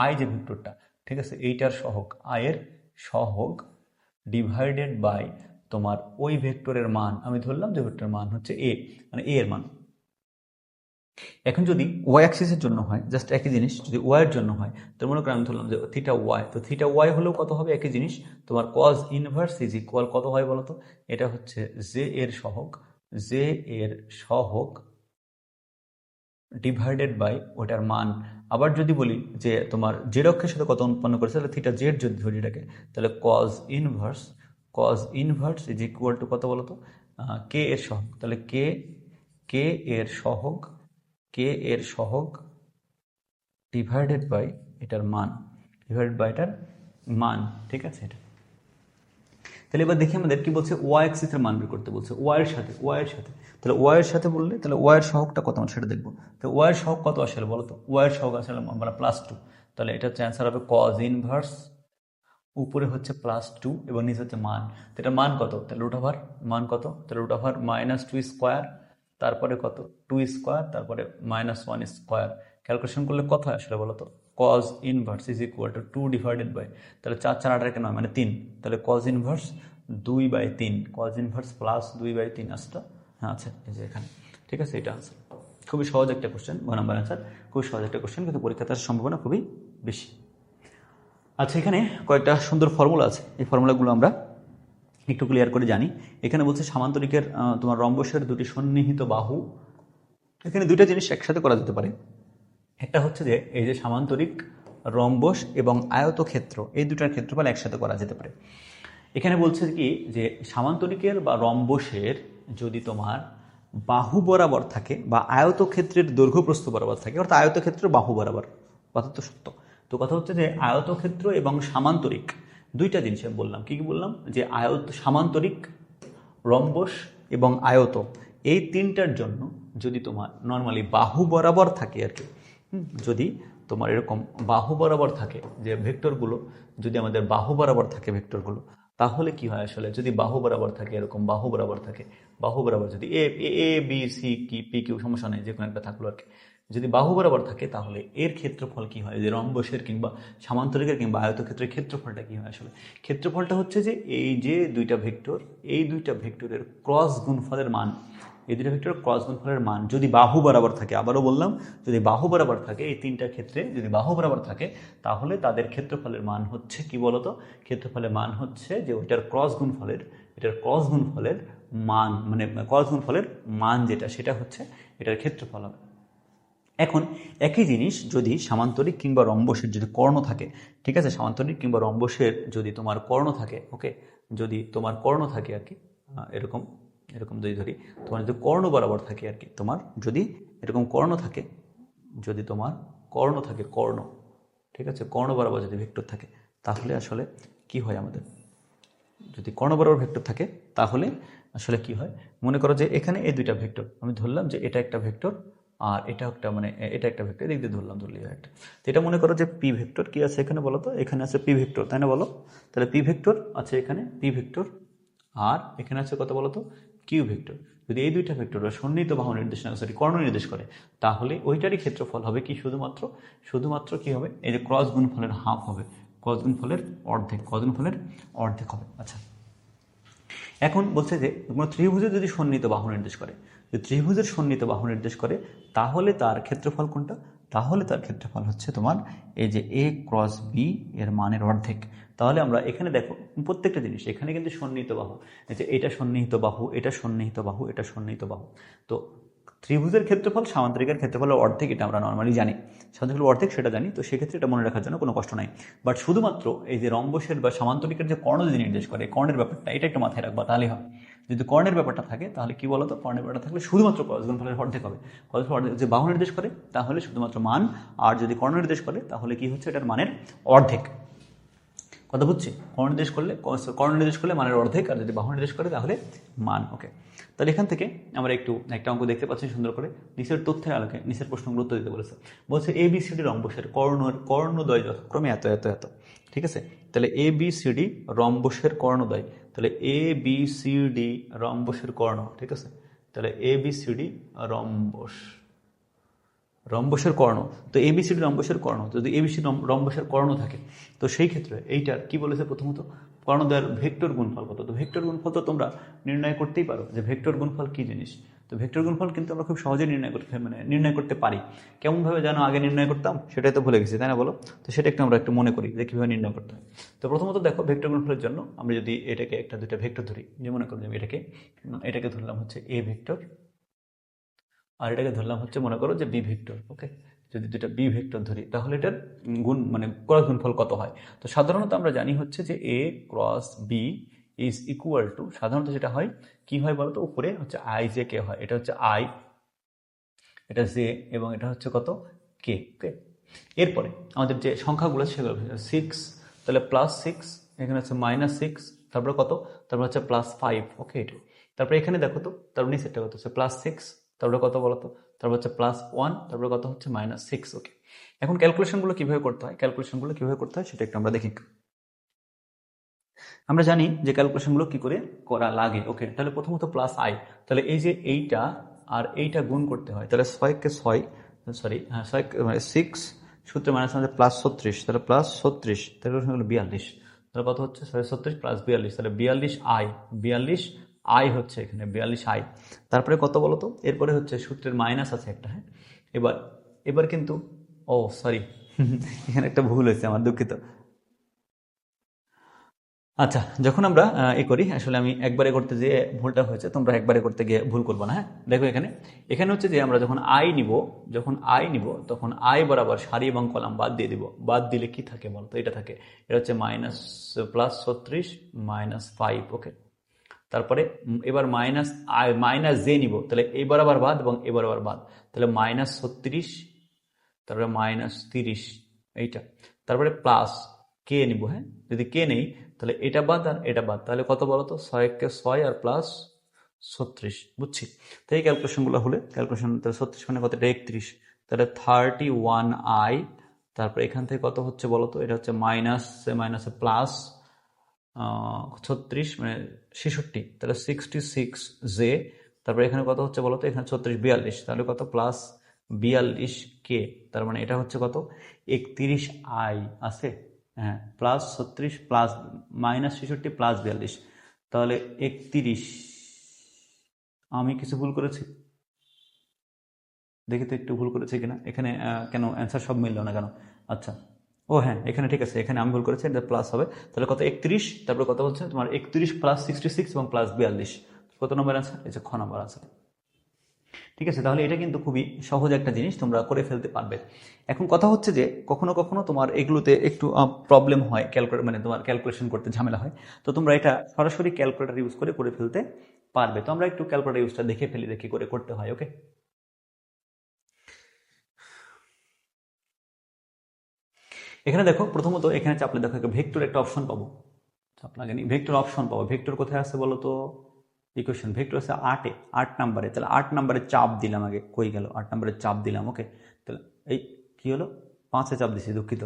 আয় যে ভেক্টরটা, ঠিক আছে, এইটার সহগ, আয়ের সহগ ডিভাইডেড বাই তোমার ওই ভেক্টরের মান। আমি ধরলাম যে ভেক্টরের মান হচ্ছে এ, মানে এ এর মান। এখন যদি ওয়াই অ্যাক্সিসের জন্য হয়, জাস্ট একই জিনিস। যদি ওয়াই এর জন্য হয়, তো মনে করি আমি ধরলাম যে থিটা ওয়াই, তো থিটা ওয়াই হলেও কত হবে? একই জিনিস। তোমার কজ ইনভার্স ইজ ইকুয়াল কত হয় বলতো? এটা হচ্ছে জে এর সহগ ডিভাইডেড বাই ওটার মান। আবার যদি বলি যে তোমার জেড অক্ষের সাথে কত উৎপন্ন করেছে, তাহলে থিটা জেড যদি ধরি এটাকে, তাহলে cause inverse is equal to কত বলতো? কে এর সহগ। তাহলে কে এর সহগ কে এর সহগ ডিভাইডেড বাই এটার মান, ডিভাইডেড বাই এটার মান, ঠিক আছে। এটা তাহলে এবার দেখি আমাদের কি বলছে, ওয়াই এক্সিস এর মান বের করতে বলছে, ওয়াই এর সাথে, তাহলে ওয়াই এর সাথে বললে তাহলে ওয়াই এর সহগটা কত আমরা সেটা দেখবো। তো ওয়াই এর সহগ কত আসলে বলো তো, ওয়াই এর সহগ আসলে আমরা +2, তাহলে এটা হচ্ছে অ্যান্সার হবে কজ ইনভার্স, উপরে হচ্ছে +2 এবং নিচে হচ্ছে মান। তো এটার মান কত, তাহলে √, মান কত, তাহলে √, -2 স্কোয়ার, তারপরে কত 2 স্কোয়ার, তারপরে -1 স্কোয়ার। ক্যালকুলেশন করলে কত হয় আসলে বলো তো, cos inverse is equal to 2 divided by, তাহলে 4 4 8 9 মানে 3, তাহলে কজ ইনভার্স 2/3, কজ ইনভার্স +2/3 আসতো, হ্যাঁ আছে এই যে এখানে, ঠিক আছে। এটা আনসার, খুবই সহজ একটা কোশ্চেন, 1 নাম্বার অ্যান্সার, খুবই সহজ একটা কোশ্চেন, কিন্তু পরীক্ষাতে আসার সম্ভাবনা খুবই বেশি। আচ্ছা, এখানে কয়েকটা সুন্দর ফর্মুলা আছে, এই ফর্মুলাগুলো আমরা একটু ক্লিয়ার করে জানি। এখানে বলছে সামান্তরিকের তোমার রম্বসের দুটি সন্নিহিত বাহু, এখানে দুইটা জিনিস একসাথে করা যেতে পারে। একটা হচ্ছে যে এই যে সামান্তরিক, রম্বস এবং আয়তক্ষেত্র, এই দুটার ক্ষেত্রফল একসাথে করা যেতে পারে। এখানে বলছে কি যে সামান্তরিকের বা রম্বসের যদি তোমার বাহু বরাবর থাকে বা আয়তক্ষেত্রের দৈর্ঘ্য প্রস্থ বরাবর থাকে, অর্থাৎ আয়তক্ষেত্র বাহু বরাবর, কথা তো সত্য। তো কথা হচ্ছে যে আয়তক্ষেত্র এবং সামান্তরিক দুইটা জিনিস আমি বললাম, কি কি বললাম, যে সামান্তরিক, রম্বস এবং আয়ত, এই তিনটার জন্য যদি তোমার নর্মালি বাহু বরাবর থাকে আর কি, যদি তোমার এরকম বাহু বরাবর থাকে, যে ভেক্টরগুলো যদি আমাদের বাহু বরাবর থাকে ভেক্টরগুলো, তাহলে কি হয় আসলে, যদি বাহু বরাবর থাকে, এরকম বাহু বরাবর থাকে, বাহু বরাবর যদি এ বি সি কি পি কিউ সমস্যা নেই, যে কোনো একটা থাকলো আর কি, যদি বাহু বরাবর থাকে তাহলে এর ক্ষেত্রফল কি হয়, যে রম্বসের কিংবা সামান্তরিকের কিংবা আয়তক্ষেত্রের ক্ষেত্রফলটা কি হয় আসলে, ক্ষেত্রফলটা হচ্ছে যে এই যে দুইটা ভেক্টর, এই দুইটা ভেক্টরের ক্রস গুণফলের মান, এই দুটো ভেক্টরের ক্রস গুণফলের মান যদি বাহু বরাবর থাকে, আবারও বললাম যদি বাহু বরাবর থাকে, এই তিনটা ক্ষেত্রে যদি বাহু বরাবর থাকে, তাহলে তাদের ক্ষেত্রফলের মান হচ্ছে কি বলতো, ক্ষেত্রফলের মান হচ্ছে যে ওইটার ক্রস গুণফলের, এটার ক্রস গুণফলের মান, মানে ক্রস গুণফলের মান যেটা, সেটা হচ্ছে এটার ক্ষেত্রফল হবে। এখন একই জিনিস যদি সামান্তরিক কিংবা রম্বসের যদি কর্ণ থাকে, ঠিক আছে, সামান্তরিক কিংবা রম্বসের যদি তোমার কর্ণ থাকে, ওকে, যদি তোমার কর্ণ থাকে আর কি, এরকম এরকম যদি ধরি, তোমার যদি কর্ণ বরাবর থাকে আর কি, তোমার যদি এরকম কর্ণ থাকে, যদি তোমার কর্ণ থাকে, কর্ণ, ঠিক আছে, কর্ণ বরাবর যদি ভেক্টর থাকে, তাহলে আসলে কি হয় আমাদের, যদি কর্ণ বরাবর ভেক্টর থাকে তাহলে আসলে কি হয়, মনে করো যে এখানে এই দুইটা ভেক্টর আমি ধরলাম যে এটা একটা ভেক্টর আর এটা একটা, মানে এটা একটা ভেক্টর, এদিক দিয়ে ধরলে একটা, তো এটা মনে করো যে পি ভেক্টর কি আছে এখানে বলো তো, এখানে আছে পি ভেক্টর, তাই না বলো, তাহলে পি ভেক্টর আছে এখানে, পি ভেক্টর, আর এখানে আছে কত বলো তো, কিউ ভেক্টর। যদি এই দুইটা ভেক্টর সন্নিহিত বাহু নির্দেশনা, সরি কর্ণ নির্দেশ করে, তাহলে ওইটারই ক্ষেত্রফল হবে কি, শুধুমাত্র কি হবে, এই যে ক্রস গুণফলের হাফ হবে, ক্রস গুণফলের অর্ধেক, ক্রস গুণফলের অর্ধেক হবে। আচ্ছা, এখন বলছে যে কোনো ত্রিভুজের যদি সন্নিহিত বাহু নির্দেশ করে, যদি ত্রিভুজের সন্নিহিত বাহু নির্দেশ করে, তাহলে তার ক্ষেত্রফল কোনটা, তাহলে তার ক্ষেত্রফল হচ্ছে তোমার এই যে এ ক্রস বি এর মানের অর্ধেক। তাহলে আমরা এখানে দেখো প্রত্যেকটা জিনিস এখানে কিন্তু সন্নিহিত বাহু, এই যে এটা সন্নিহিত বাহু, এটা সন্নিহিত বাহু, এটা সন্নিহিত বাহু, তো ত্রিভুজের ক্ষেত্রফল সামান্তরিকের ক্ষেত্রফলের অর্ধেক, এটা আমরা নর্মালি জানি, সামান্তরিকের অর্ধেক সেটা জানি, তো সেক্ষেত্রে এটা মনে রাখার জন্য কোনো কষ্ট নাই। বাট শুধুমাত্র এই যে রম্বসের বা সামান্তরিকের যে কর্ণ যদি নির্দেশ করে, কর্ণের ব্যাপারটা এটা একটু মাথায় রাখবা, তাহলে হবে। যদি কর্ণের ব্যাপারটা থাকে তাহলে কি বলতো, কর্ণের ব্যাপারটা থাকলে শুধুমাত্র ক্রস গুণফলের অর্ধেক হবে, ক্রস অর্ধেক, যে বাহু নির্দেশ করে তাহলে শুধুমাত্র মান, আর যদি কর্ণ নির্দেশ করে তাহলে কি হচ্ছে, এটার মানের অর্ধেক। কথা বুঝছি, কর্ণ নির্দেশ করলে মানের অর্ধেক, আর যদি বাহু নির্দেশ করে তাহলে মান। ওকে, তাহলে এখান থেকে আমরা একটা অঙ্ক দেখতে পাচ্ছি সুন্দর করে, নিচের তথ্যের আলোকে নিচের প্রশ্নগুলো উত্তর দিতে বলছে ABCD রম্বসের কর্ণদ্বয় যথাক্রমে এত এত এত, ঠিক আছে। তাহলে ABCD রম্বসের কর্ণদ্বয়, তাহলে ABCD রম্বসের কর্ণ, ঠিক আছে, তাহলে ABCD রম্বসের কর্ণ, তো এবিসিডি রম্বসের কর্ণ, যদি এবিসি রম্বসের কর্ণ থাকে, তো সেই ক্ষেত্রে এইটার কি বলেছে, প্রথমত কর্ণদ্বয়ের ভেক্টর গুণফল কত, তো ভেক্টর গুণফল তো তোমরা নির্ণয় করতেই পারো, যে ভেক্টর গুণফল কি জিনিস, তো ভেক্টর গুণফল কিন্তু আমরা খুব সহজে নির্ণয় করতে পারি। কেমনভাবে যেন আগে নির্ণয় করতাম সেটাই তো ভুলে গেছি, তাই না বলো, তো সেটা আমরা একটু মনে করি যে কীভাবে নির্ণয় করতে হয়। তো প্রথমত দেখো, ভেক্টর গুণফলের জন্য আমরা যদি এটাকে একটা দুইটা ভেক্টর ধরি, যে মনে করি আমি এটাকে ধরলাম হচ্ছে এ ভেক্টর, আর এটাকে ধরলাম হচ্ছে মনে করো যে বি ভেক্টর। ওকে, যদি দুটা বি ভেক্টর ধরি তাহলে এটার ক্রস গুণফল কত হয়, তো সাধারণত আমরা জানি হচ্ছে যে A cross B is equal to, সাধারণত যেটা হয় কি হয় বলতো, উপরে হচ্ছে আই জে কে হয়, এটা হচ্ছে আই, এটা জে এবং এটা হচ্ছে কত কে। ওকে, এরপরে আমাদের যে সংখ্যাগুলো সেগুলো 6, তাহলে +6, এখানে হচ্ছে -6, তারপরে কত, তারপরে হচ্ছে +5। ওকে, এটা তারপরে এখানে দেখো তো, তারপরে নিচেরটা কত হচ্ছে +6, তারপরে কত বলো তো, তারপর হচ্ছে +1, তারপরে কত হচ্ছে -6। ওকে, এখন ক্যালকুলেশনগুলো কিভাবে করতে হয়, সেটা একটু আমরা দেখি। আমরা জানি যে ক্যালকুলেশনগুলো কি করে করা লাগে। ওকে, তাহলে প্রথমত +i, তাহলে এই যে এইটা আর এইটা গুণ করতে হয়, তাহলে 6 মানে 6 সূত্রে মাইনাস আমাদের +36, তাহলে +36, তাহলে হলো 42, তাহলে কত হচ্ছে 36 + 42, তাহলে 42i হচ্ছে এখানে 42i। তারপরে কত বলো তো, এরপরে হচ্ছে সূত্রের মাইনাস আছে একটা। হ্যাঁ, এবার কিন্তু সরি এখানে একটা ভুল হয়েছে আমার, দুঃখিত। আচ্ছা, যখন আমরা করি, আসলে আমি একবারে করতে যেয়ে ভুলটা হয়েছে, তোমরা একবারে করতে গিয়ে ভুল করবো না। হ্যাঁ, দেখো এখানে হচ্ছে যে আমরা যখন আই নিব তখন আই বরাবর সারি এবং কলাম বাদ দিয়ে দিব। বাদ দিলে কি থাকে বলতো, এটা থাকে, এটা হচ্ছে +36 -5। ওকে, তারপরে এবার মাইনাস জে নিব, তাহলে এই বরাবর বাদ এবং এ বরাবর বাদ, তাহলে -36, তারপরে -30 এইটা, তারপরে প্লাস কে নিব। হ্যাঁ, যদি কে নেই তাহলে এটা বাদ আর এটা বাদ, তাহলে কত বলতো 6 আর +36। বুঝছি? তো এই ক্যালকুলেশনগুলো হলে ক্যালকুলেশন, তাহলে 36 মানে কত, এটা 31, তাহলে 31i, তারপরে এখান থেকে কত হচ্ছে বলতো, এটা হচ্ছে মাইনাসে প্লাস 36 মানে 66, তাহলে 66 জে, তারপরে এখানে কত হচ্ছে বলতো, এখানে 36 42, তাহলে কত +42 কে, তার মানে এটা হচ্ছে কত 31i আছে। হ্যাঁ, +36 প্লাস -66 + 42, তাহলে 31। আমি কিছু ভুল করেছি, দেখি তো একটু ভুল করেছি কিনা এখানে। কেন অ্যান্সার সব মিললো না কেন? আচ্ছা, হ্যাঁ, এখানে ঠিক আছে, এখানে আমি ভুল করেছি, এটা প্লাস হবে, তাহলে কত 31, তারপরে কত হচ্ছে তোমার 31 + 66 এবং +42, কত নম্বর আনসার? এই যে খ নম্বর আনসার। ঠিক আছে, তাহলে এটা কিন্তু খুবই সহজ একটা জিনিস, তোমরা করে ফেলতে পারবে। এখন কথা হচ্ছে যে কখনো কখনো তোমার এগুলোতে একটু প্রবলেম হয়, মানে তোমার ক্যালকুলেশন করতে ঝামেলা হয়, তো তোমরা এটা সরাসরি ক্যালকুলেটর ইউজ করে ফেলতে পারবে। তো আমরা একটু ক্যালকুলেটর ইউজটা দেখে ফেলি, দেখি করে করতে হয়। ওকে, এখানে দেখো, প্রথমত এখানে চাপলে দেখো ভেক্টর একটা অপশন পাবো, লাগেনি, ভেক্টর অপশন পাবো। ভেক্টর কোথায় আছে বলো তো, ইকুয়েশন ভেক্টর আছে 8 নাম্বারে, তাহলে 8 নাম্বারে চাপ দিলাম, আগে কই গেল, 8 নাম্বারে চাপ দিলাম। ওকে, তাহলে এই কি হলো, 5-এ চাপ দিছি, দুঃখিত,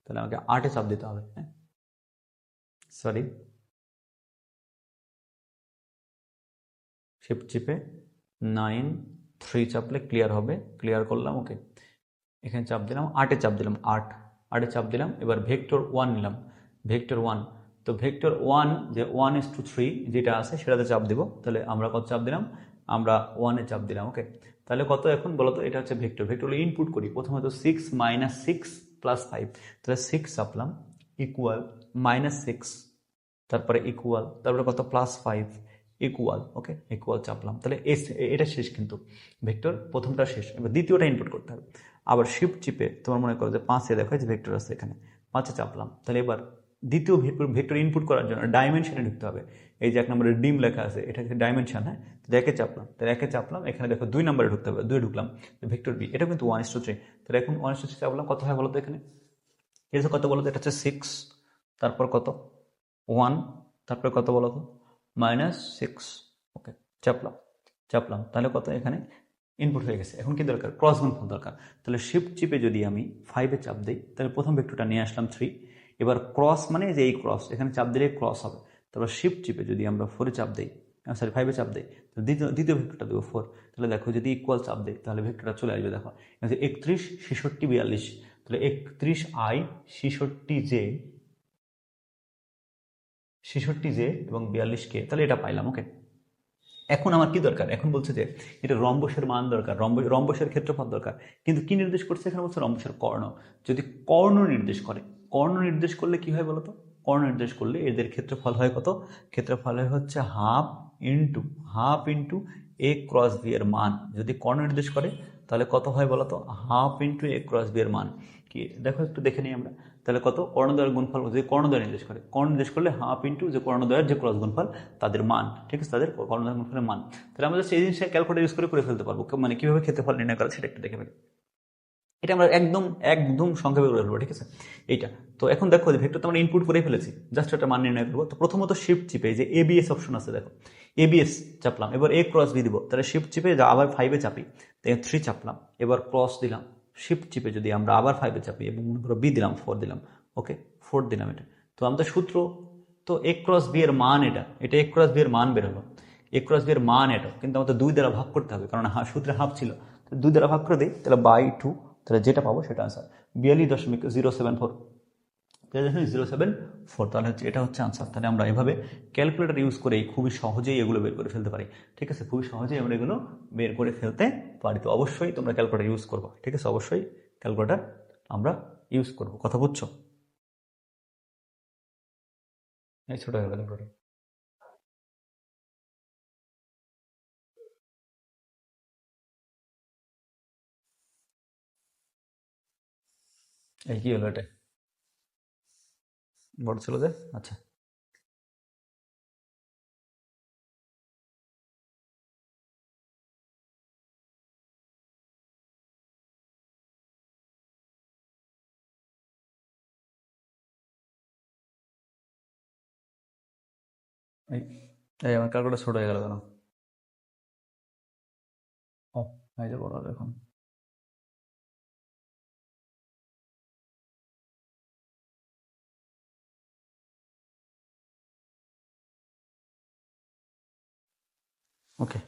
তাহলে আমাকে 8-এ চাপ দিতে হবে। হ্যাঁ, সরি, শিফট চিপে 9 3 চাপলে ক্লিয়ার হবে, ক্লিয়ার করলাম। ওকে, এখানে চাপ দিলাম, 8-এ চাপ দিলাম, 8-এ চাপ দিলাম। এবার ভেক্টর 1 নিলাম, ভেক্টর 1, তো ভেক্টর 1 যে 1:3 যেটা আছে সেটাতে চাপ দিব, তাহলে আমরা কত চাপ দিলাম, আমরা 1-এ চাপ দিলাম। ওকে, তাহলে কত এখন বলতো, এটা হচ্ছে ভেক্টর। ভেক্টর ইনপুট করি, প্রথমে তো 6 - 6 + 5, তাহলে 6 চাপলাম, ইকুয়াল -6, তারপরে ইকুয়াল, তারপরে কত +5, ইকুয়াল। ওকে, ইকুয়াল চাপলাম, তাহলে এটা শেষ, কিন্তু ভেক্টর প্রথমটা শেষ। এবার দ্বিতীয়টা ইনপুট করতে হবে, আবার শিফট চিপে তোমার মনে করো যে 5-এ দেখো যে ভেক্টর আছে, এখানে 5-এ চাপলাম, তাহলে এবার দ্বিতীয় ভেক্টর ইনপুট করার জন্য ডাইমেনশনে ঢুকতে হবে। এই যে 1 নম্বরে ডিম লেখা আছে, এটা হচ্ছে ডাইমেনশন। হ্যাঁ, তাহলে 1-এ চাপলাম, তাহলে 1-এ চাপলাম, এখানে দেখো 2 নম্বরে ঢুকতে হবে, 2-এ ঢুকলাম, ভেক্টর বি, এটা কিন্তু 1:3, তাহলে এখন 1:3 চাপলাম, কত হয় বলতো এখানে, এটা কত বলতো, এটা হচ্ছে 6, তারপর কত 1, তারপরে কত বলতো -6। ওকে, চাপলাম, তাহলে কত এখানে ইনপুট হয়ে গেছে। এখন কি দরকার, ক্রস গুণফল দরকার। তাহলে শিফট চিপে যদি আমি 5-এ চাপ দিই, তাহলে প্রথম ভেক্টরটা নিয়ে আসলাম 3, এবার ক্রস মানে যে এই ক্রস, এখানে চাপ দিলে ক্রস হবে। তারপর শিফট চিপে যদি আমরা 4-এ চাপ দিই, 5-এ চাপ দিই, দ্বিতীয় ভেক্টরটা দেবো 4, তাহলে দেখো যদি ইকুয়াল চাপ দিই তাহলে ভেক্টরটা চলে আসবে। দেখো 31 66 42, তাহলে 31i 66j এবং 42k, তাহলে এটা পাইলাম। ওকে, এখন আমার কি দরকার, এখন বলছে যে এটা রম্বসের মান দরকার, রম্বসের ক্ষেত্রফল দরকার, কিন্তু কি নির্দেশ করছে এখানে, বলছে রম্বসের কর্ণ। যদি কর্ণ নির্দেশ করলে কি হয় বলতো, কর্ণ নির্দেশ করলে এদের ক্ষেত্রফল হয় কত, ক্ষেত্রফল হয় হচ্ছে half into a cross b এর মান। যদি কর্ণ নির্দেশ করে তাহলে কত হয় বলতো, half into a cross b এর মান। কি দেখো, একটু দেখে নিই আমরা, তাহলে কত কর্ণদ্বয়ের গুণফল যদি কর্ণদ্বয় নির্দেশ করে, কর্ণ নির্দেশ করলে হাফ ইন্টু যে কর্ণদ্বয়ের যে ক্রস গুণফল তাদের মান, ঠিক আছে, তাদের কর্ণদ্বয়ের গুণফলের মান। তাহলে আমরা সেই জিনিসটা ক্যালকুলেটর ইউজ করে ফেলতে পারবো, মানে কিভাবে ক্ষেত্রফল নির্ণয় করা সেটা একটু দেখে ফেলি। এটা আমরা একদম একদম সংক্ষেপে করে ফেলবো, ঠিক আছে। এইটা তো এখন দেখো যে ভেক্টর তো আমরা ইনপুট করে ফেলেছি, জাস্ট একটা মান নির্ণয় করবো। তো প্রথমত শিফট চিপে যে এবিএস অপশন আছে, দেখো এবিএস চাপলাম, এবার এ ক্রস বি দিব, তাহলে শিফট চিপে আবার 5-এ চাপি, তাই 3 চাপলাম, এবার ক্রস দিলাম, শিফট চিপে যদি আমরা আবার 5-এ চাপি এবং মনে করো বি দিলাম 4 দিলাম, ওকে 4 দিলাম। এটা তো আমাদের সূত্র তো এ ক্রস বি এর মান, এটা এ ক্রস বি এর মান বের হলো, এ ক্রস বি এর মান এটা, কিন্তু আমাদের 2 দ্বারা ভাগ করতে হবে, কারণ সূত্রে হাফ ছিল, 2 দ্বারা ভাগ করে দিই, তাহলে বাই 2, তাহলে যেটা পাবো সেটা আনসার 42.074, 074, তাহলে হচ্ছে এটা হচ্ছে আনসার। তাহলে আমরা এভাবে ক্যালকুলেটর ইউজ করেই খুবই সহজেই এগুলো বের করে ফেলতে পারি, ঠিক আছে, খুবই সহজেই আমরা এগুলো বের করে ফেলতে পারি। তো অবশ্যই তোমরা ক্যালকুলেটর ইউজ করবো, ঠিক আছে, অবশ্যই ক্যালকুলেটর আমরা ইউজ করবো, কথা বুঝছো? এই ছোট হয়ে গেল ক্যালকুলেটর, এই কি হলো, এটা বড় ছিল যে, আচ্ছা এই এই আমার ক্যালকুলেটর ছোট হয়ে গেল কেন? ও এই যে বড় এখন, ওকে।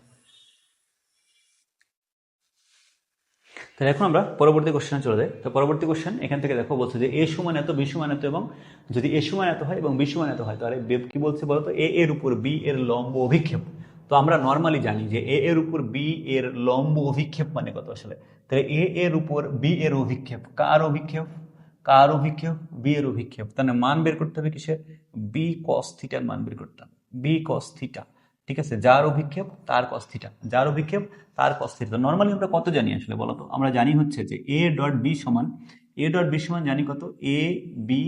তাহলে এখন আমরা পরবর্তী কোশ্চেনে চলে যাই। তো পরবর্তী কোশ্চেন এখান থেকে দেখো, বলছে যে এ সমান এত, বি সমান এত, এবং যদি এ সমান এত হয় এবং বি সমান এত হয়, তাহলে কি বলছে বলতো, এ এর উপর বি এর লম্ব অভিক্ষেপ। তো আমরা নর্মালি জানি যে এ এর উপর বি এর লম্ব অভিক্ষেপ মানে কত আসলে। তাহলে এ এর উপর বি এর অভিক্ষেপ, কার অভিক্ষেপ, কার অভিক্ষেপ, বি এর অভিক্ষেপ, তাহলে মান বের করতে হবে কিসের, বি কস থিটার মান বের করতে হবে, বি কস থিটা, ঠিক আছে, যার অভিক্ষেপ তার কস থিটা, যার অভিক্ষেপ তার কস থিটা। নর্মালি আমরা কত জানি আসলে বলতো, আমরা জানি হচ্ছে যে এ ডট বি সমান, এ ডট বি সমান জানি কত, এ বি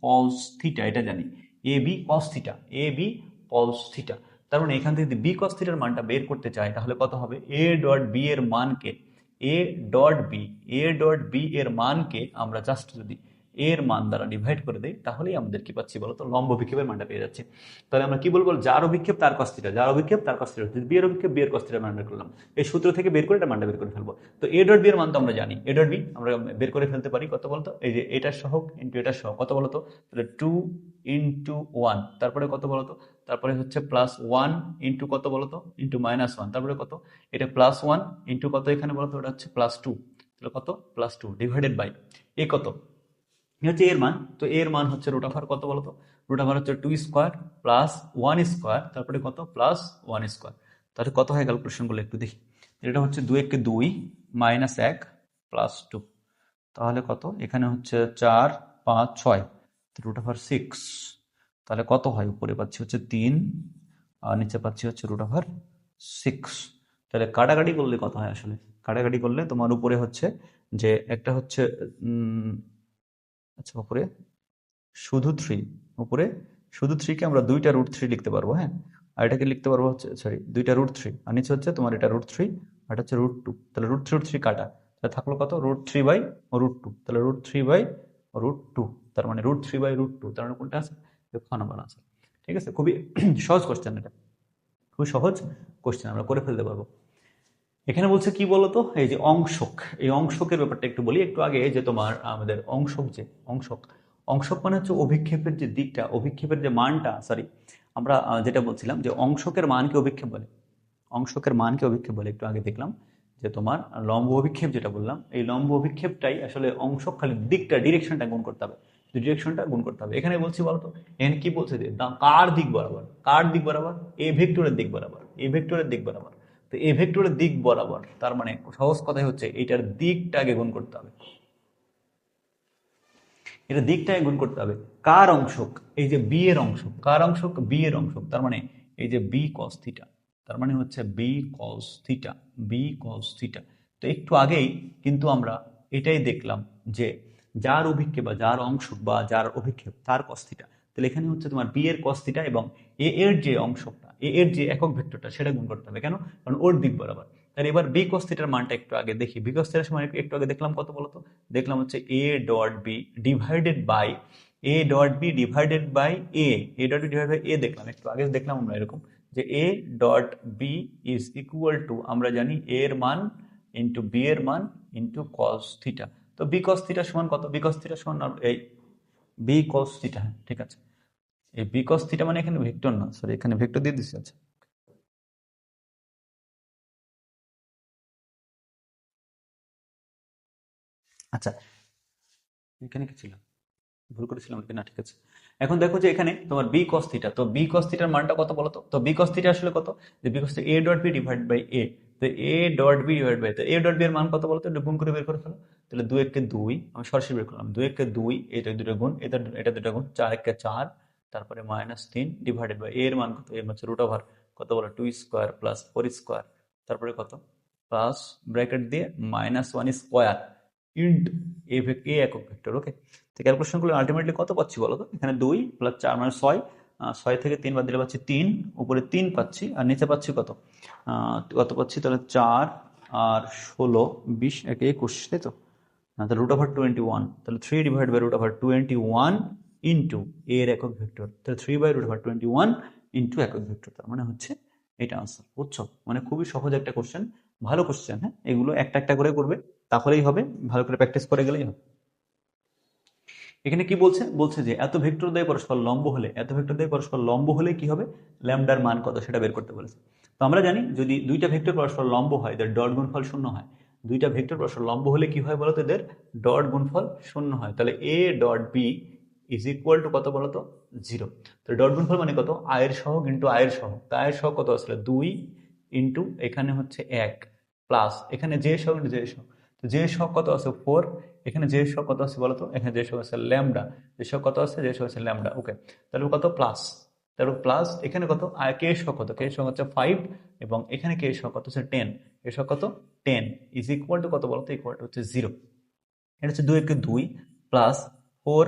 কস থিটা, এটা জানি, A B cos theta, A B cos theta. তার মানে এখান থেকে যদি বি কস থিটার মানটা বের করতে চাই, তাহলে কত হবে, এ ডট বি এর মানকে, A dot B, A dot B এর মানকে আমরা জাস্ট যদি এর মান দ্বারা ডিভাইড করে দেই, তাহলেই আমাদের কি পাচ্ছি বলতো, লম্ব অভিক্ষেপের মানটা পেয়ে যাচ্ছে। তাহলে আমরা কি বলবো, যার অভিক্ষেপ তার কস থিটা, যার অভিক্ষেপ তার কস থিটা, যদি বি এর অভিক্ষেপ বি এর কস থিটার মান বের করলাম, এই সূত্র থেকে বের করে এটা মানটা বের করে ফেলবো। তো এ ডট বি এর মান তো আমরা জানি, এ ডট বি আমরা বের করে ফেলতে পারি কত বলতো, এই যে এটার সহগ ইন্টু এটার সহগ, কত বলতো, তাহলে 2 ইন্টু 1, তারপরে কত বলতো, তারপরে হচ্ছে প্লাস 1 ইন্টু কত বলতো, ইন্টু -1, তারপরে কত, এটা প্লাস 1 ইন্টু কত এখানে বলতো, ওটা হচ্ছে প্লাস 2, তাহলে কত, প্লাস 2 ডিভাইডেড বাই এ কত, হচ্ছে এর মান। তো এর মান হচ্ছে রুট ওভার কত বলতো, রুট ওভার হচ্ছে 2 স্কোয়ার প্লাস 1 স্কোয়ার, তারপরে কত, প্লাস 1 স্কোয়ার। তাহলে কত হয় ক্যালকুলেশন করলে একটু দেখি, এটা হচ্ছে 2 একে 2 মাইনাস 1 প্লাস 2, তাহলে কত, এখানে হচ্ছে 4 5 6, রুট ওভার 6, তাহলে কত হয়, উপরে পাচ্ছি হচ্ছে 3 আর নিচে পাচ্ছি হচ্ছে রুট ওভার 6। তাহলে কাটাকাটি করলে কত হয় আসলে, কাটাকাটি করলে তোমার উপরে হচ্ছে যে একটা হচ্ছে আচ্ছা উপরে শুধু 3, উপরে শুধু 3 কে আমরা 2টা √3 লিখতে পারবো, হ্যাঁ, আর এটাকে লিখতে পারবো হচ্ছে, সরি 2টা √3, আর নিচে হচ্ছে তোমার এটা √3 আর এটা হচ্ছে √2, তাহলে √3 কাটা, তাহলে থাকলো কত, √3/√2, তাহলে √3/√2, তার মানে √3/√2, তার মানে কোনটা আছে, খ নাম্বার আছে, ঠিক আছে। খুবই সহজ কোশ্চেন, এটা খুবই সহজ কোশ্চেন, আমরা করে ফেলতে পারবো। এখানে বলছে কি বলতো, এই যে অংশক, এই অংশকের ব্যাপারটা একটু বলি। একটু আগে যে তোমার আমাদের অংশক, যে অংশক, অংশক মানে হচ্ছে অভিক্ষেপের যে দিকটা, অভিক্ষেপের যে মানটা, সরি আমরা যেটা বলছিলাম যে অংশকের মানকে অভিক্ষেপ বলে, অংশকের মানকে অভিক্ষেপ বলে। একটু আগে দেখলাম যে তোমার লম্ব অভিক্ষেপ যেটা বললাম, এই লম্ব অভিক্ষেপটাই আসলে অংশক, খালি দিকটা, ডিরেকশনটা গুণ করতে হবে, ডিরেকশনটা গুণ করতে হবে। এখানে বলছি বলতো, এখানে কি বলছে যে কার দিক বরাবর, কার দিক বরাবর, এ ভেক্টরের দিক বরাবর, এ ভেক্টরের দিক বরাবর। তো এ ভেক্টরের দিক বরাবর, তার মানে সহজ কথাই হচ্ছে এটার দিকটা আগে গুণ করতে হবে, এটা দিকটা আগে গুণ করতে হবে। কার অংশক, এই যে বি এর অংশক, কার অংশক, বি এর অংশক, তার মানে এই যে বি কস থিটা, তার মানে হচ্ছে B cos theta, B cos theta. তো একটু আগেই কিন্তু আমরা এটাই দেখলাম যে যার অভিক্ষেপ বা যার অংশ বা যার অভিক্ষেপ তার cos থিটা, তাহলে এখানে হচ্ছে তোমার বি এর cos থিটা এবং এ এর যে অংশটা, এ এর যে একক ভেক্টরটা সেটা গুণ করতে হবে। কেন? কারণ ওর দিক বরাবর। তাহলে এবার বি cos থিটার মানটা একটু আগে দেখি। বি cos থিটার সময় একটু আগে দেখলাম কত বলতো? দেখলাম হচ্ছে A dot B divided by A dot B divided by A dot B divide by A দেখলাম একটু আগে দেখলাম আমরা এরকম যে A dot B is equal to, আমরা জানি এ এর মান ইন্টু বি এর মান ইন্টু cos থিটা। তো বি cos থিটা সমান কত? বি cos থিটা সমান এই বি cos থিটা, হ্যাঁ ঠিক আছে। এই বি cos থিটা মানে এখানে ভেক্টর না, সরি এখানে ভেক্টর দিয়ে দিচ্ছি। আচ্ছা আচ্ছা, এখানে কি ছিল? ভুল করেছিলাম নাকি? না ঠিক আছে। এখন দেখো যে এখানে তোমার বি cos থিটা, তো বি cos থিটার মানটা কত বলো তো? তো বি cos থিটা আসলে কত? যে B cos A dot B divide by A, তো A dot B divide by, তো এ ডট বি এর মান কত বলো তো? এটা গুণ করে বের করে ফেলো। তাহলে 2 একে 2, আমি সরাসরি বের করলাম, 2 একে 2, এটা দুটো গুণ, এটা দুটো গুণ, 4 একে 4, তারপরে -3 ডিভাইডেড বাই এর মান কত? এর হচ্ছে রুট ওভার কত বলো? 2 স্কোয়ার প্লাস 4 স্কোয়ার, তারপরে কত? প্লাস ব্র্যাকেট দিয়ে -1 স্কোয়ার ইন্টু এ একক ভেক্টর। ওকে, তো ক্যালকুলেশন করলে আলটিমেটলি কত পাচ্ছি বলো তো? এখানে 2 প্লাস 4 মানে 6, 6 থেকে 3 বাদ দিলে পাচ্ছি 3, উপরে 3 পাচ্ছি আর নিচে পাচ্ছি কত? কত পাচ্ছি তাহলে? 4 আর 16, 20 একে 21, তাই তো? তাহলে রুট ওভার 21, তাহলে 3 divide by root over 21 into এর একক ভেক্টর, তাহলে 3 বাই রুট ওভার 21 ইন্টু একক ভেক্টর, তার মানে হচ্ছে এটা আনসার। বুঝছো? মানে খুবই সহজ একটা কোশ্চেন, ভালো কোশ্চেন। হ্যাঁ, এগুলো একটা একটা করে করবে, তাহলেই হবে, ভালো করে প্র্যাকটিস করে গেলেই হবে। এখানে কি বলছে? বলছে যে এত ভেক্টর দ্বয় পরস্পর লম্ব হলে, এত ভেক্টর দ্বয় পরস্পর লম্ব হলে কি হবে? ল্যামডার মান কত সেটা বের করতে বলেছে। তো আমরা জানি যদি দুইটা ভেক্টর পরস্পর লম্ব হয় এদের ডট গুণফল শূন্য হয়। দুইটা ভেক্টর পরস্পর লম্ব হলে কি হয় বলতো? এদের ডট গুণফল শূন্য হয়। তাহলে A dot B is equal to কত বলতো? 0। তো ডট গুণফল মানে কত? আয়ের সহগ ইন্টু আয়ের সহগ। তা আয়ের সহগ কত আসলে? 2 ইন্টু এখানে হচ্ছে 1 প্লাস এখানে যে সহগ ইন্টু যে সহগ। তো যে সহগ কত আছে? 4। এখানে যে সহগ কত আছে বলতো? এখানে যে সহগ আছে ল্যামডা। যে সহগ কত আছে? যে সহগ আছে ল্যামডা। ওকে, তাহলে কত? প্লাস, তারপর প্লাস এখানে কত? আর কে সহগ কত? কে সহগ হচ্ছে 5 এবং এখানে কে সহগ কত হচ্ছে 10। এ সহগ কত? 10 ইজ ইকুয়াল টু কত বলতো? ইকুয়াল টু হচ্ছে 0। এটা হচ্ছে 2 একে 2 প্লাস 4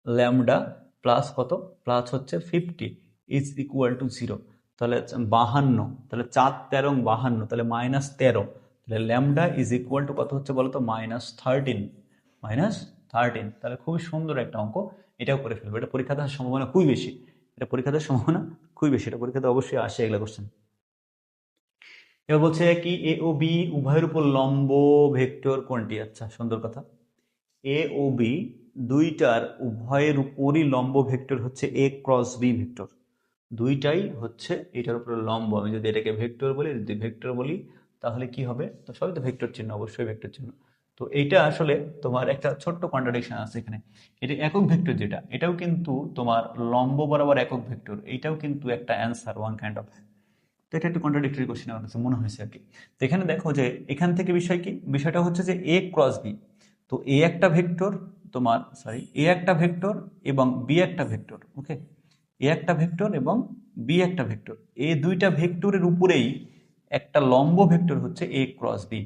ল্যামডা প্লাস কত? প্লাস হচ্ছে 50 ইজ ইকুয়াল টু 0। তাহলে 52, তাহলে 4 13 52, তাহলে -13, তাহলে ল্যামডা ইজ ইকুয়াল টু কত হচ্ছে বলতো? -13, -13। তাহলে খুবই সুন্দর একটা অঙ্ক, এটাও করে ফেলবো। এটা পরীক্ষাতে আসার সম্ভাবনা খুবই বেশি, এটা পরীক্ষাতে সম্ভাবনা খুবই বেশি, এটা পরীক্ষাতে অবশ্যই আসে এগুলো কোশ্চেন। এবার বলছে কি এ ও বি উভয়ের উপর লম্ব ভেক্টর কোনটি? আচ্ছা সুন্দর কথা। এ ও বি দুইটার উভয়ের উপরই লম্ব ভেক্টর হচ্ছে এ ক্রস বি ভেক্টর। দুইটাই হচ্ছে এটার উপরে লম্ব। আমি যদি এটাকে ভেক্টর বলি, যদি ভেক্টর বলি তাহলে কি হবে? তো সবই তো ভেক্টর চিহ্ন, অবশ্যই ভেক্টর চিহ্ন। তো এইটা আসলে তোমার একটা ছোট্ট কন্ট্রাডিকশন আছে এখানে। এটা একক ভেক্টর যেটা, এটাও কিন্তু তোমার লম্ব বরাবর একক ভেক্টর, এইটাও কিন্তু একটা অ্যান্সার ওয়ান কাইন্ড অফ। তো এটা একটু কন্ট্রাডিক্টরি কোশ্চেন আমার কাছে মনে হয়েছে আর কি। তো এখানে দেখো যে এখান থেকে বিষয় কি? বিষয়টা হচ্ছে যে এ ক্রস বি, তো এ একটা ভেক্টর, তোমার সরি এ একটা ভেক্টর এবং বি একটা ভেক্টর। ওকে, এ একটা ভেক্টর এবং বি একটা ভেক্টর, এই দুইটা ভেক্টরের উপরেই একটা লম্ব ভেক্টর হচ্ছে এ ক্রস বি।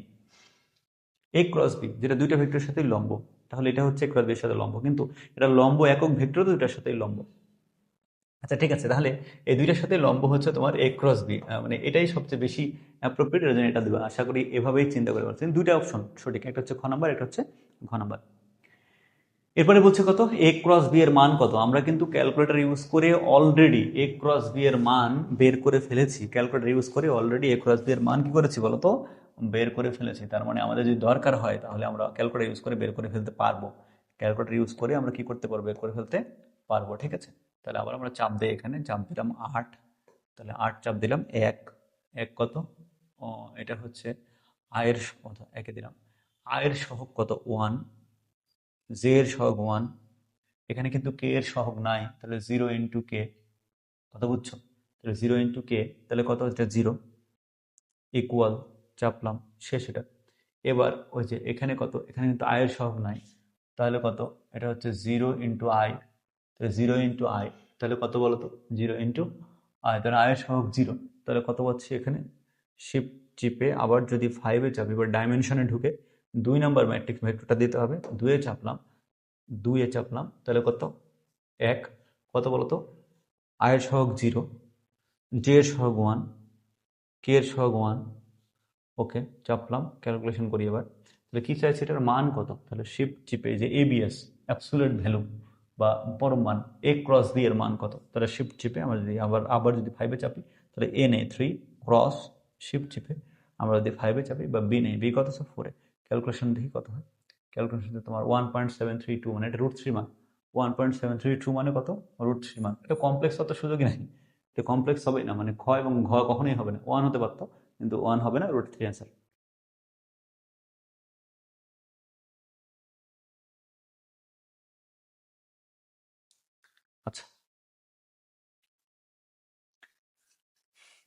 এ ক্রস বি যেটা দুইটা ভেক্টরের সাথেই লম্ব, তাহলে এটা হচ্ছে ক্রস বির সাথে লম্ব, কিন্তু এটা লম্ব একক ভেক্টর দুইটার সাথেই লম্ব। আচ্ছা ঠিক আছে, তাহলে এই দুইটার সাথে লম্ব হচ্ছে তোমার এ ক্রস বি, মানে এটাই সবচেয়ে বেশি অ্যাপ্রোপ্রিয়েট, এর জন্য এটা দেবে। আশা করি এভাবেই চিন্তা করে পারছেন। দুইটা অপশন সঠিক, একটা হচ্ছে খ নাম্বার, একটা হচ্ছে ঘ নাম্বার। এরপরে বলছে কত? এ ক্রস বি এর মান কত? আমরা কিন্তু ক্যালকুলেটর ইউজ করে অলরেডি এ ক্রস বি এর মান বের করে ফেলেছি। ক্যালকুলেটর ইউজ করে অলরেডি এ ক্রস বি এর মান কি করেছি বলতো? বের করে ফেলেছি। তার মানে আমাদের যদি দরকার হয় তাহলে আমরা ক্যালকুলেটর ইউজ করে বের করে ফেলতে পারবো। ক্যালকুলেটর ইউজ করে আমরা কি করতে পারবো? বের করে ফেলতে পারবো। ঠিক আছে, তাহলে আবার আমরা চাপ দিই, এখানে চাপ দিলাম 8, তাহলে 8 চাপ দিলাম 1, 1 কত? ও, এটা হচ্ছে আয়ের কত? একে দিলাম। আয়ের সহগ কত? 1, জে এর সহগ 1, এখানে কিন্তু কে এর সহগ নাই, তাহলে 0 ইন্টু কে, কথা বুঝছো? তাহলে 0 ইন্টু কে, তাহলে কত হচ্ছে? 0 ইকুয়াল, চাপলাম, শেষ এটা। এবার ওই যে এখানে কত? এখানে কিন্তু আয়ের সহগ নাই, তাহলে কত? এটা হচ্ছে 0 ইন্টু আই, তাহলে 0 ইন্টু আই, তাহলে কত বলো তো? 0 ইন্টু আই, তাহলে আয়ের সহগ 0, তাহলে কত পাচ্ছি এখানে? শিফট চিপে আবার যদি 5-এ চাপি, এবার ডাইমেনশনে ঢুকে 2 নাম্বার ম্যাট্রিক্স ভেক্টরটা দিতে হবে, 2-এ চাপলাম, 2 এ চাপলাম, তাহলে কত 1, কত বলতো i এর সহগ 0, j এর সহগ 1, k এর সহগ 1। ওকে, চাপলাম, ক্যালকুলেশন করি এবার। তাহলে কি চাইছে, এটার মান কত? তাহলে শিফট চিপে যে এবিএস অ্যাবসোলিউট ভ্যালু বা পরম মান a ক্রস b এর মান কত, তাহলে শিফট চিপে আমরা যদি আবার যদি 5-এ চাপি, তাহলে a নেই 3 ক্রস শিফট চিপে আমরা যদি 5-এ চাপি বা b নেই, b কত আছে 4-এ, ক্যালকুলেশন দেখি কত হয়। ক্যালকুলেশন তোমার 1.732 মানে এটা √3 মান, 1.732 মানে কত √3 মান। এটা কমপ্লেক্স হতে সুযোগই নাই, এটা কমপ্লেক্স হবে না, মানে খ এবং ঘ কখনোই হবে না, 1 হতে পারতো কিন্তু 1 হবে না, √3 অ্যান্সার। আচ্ছা,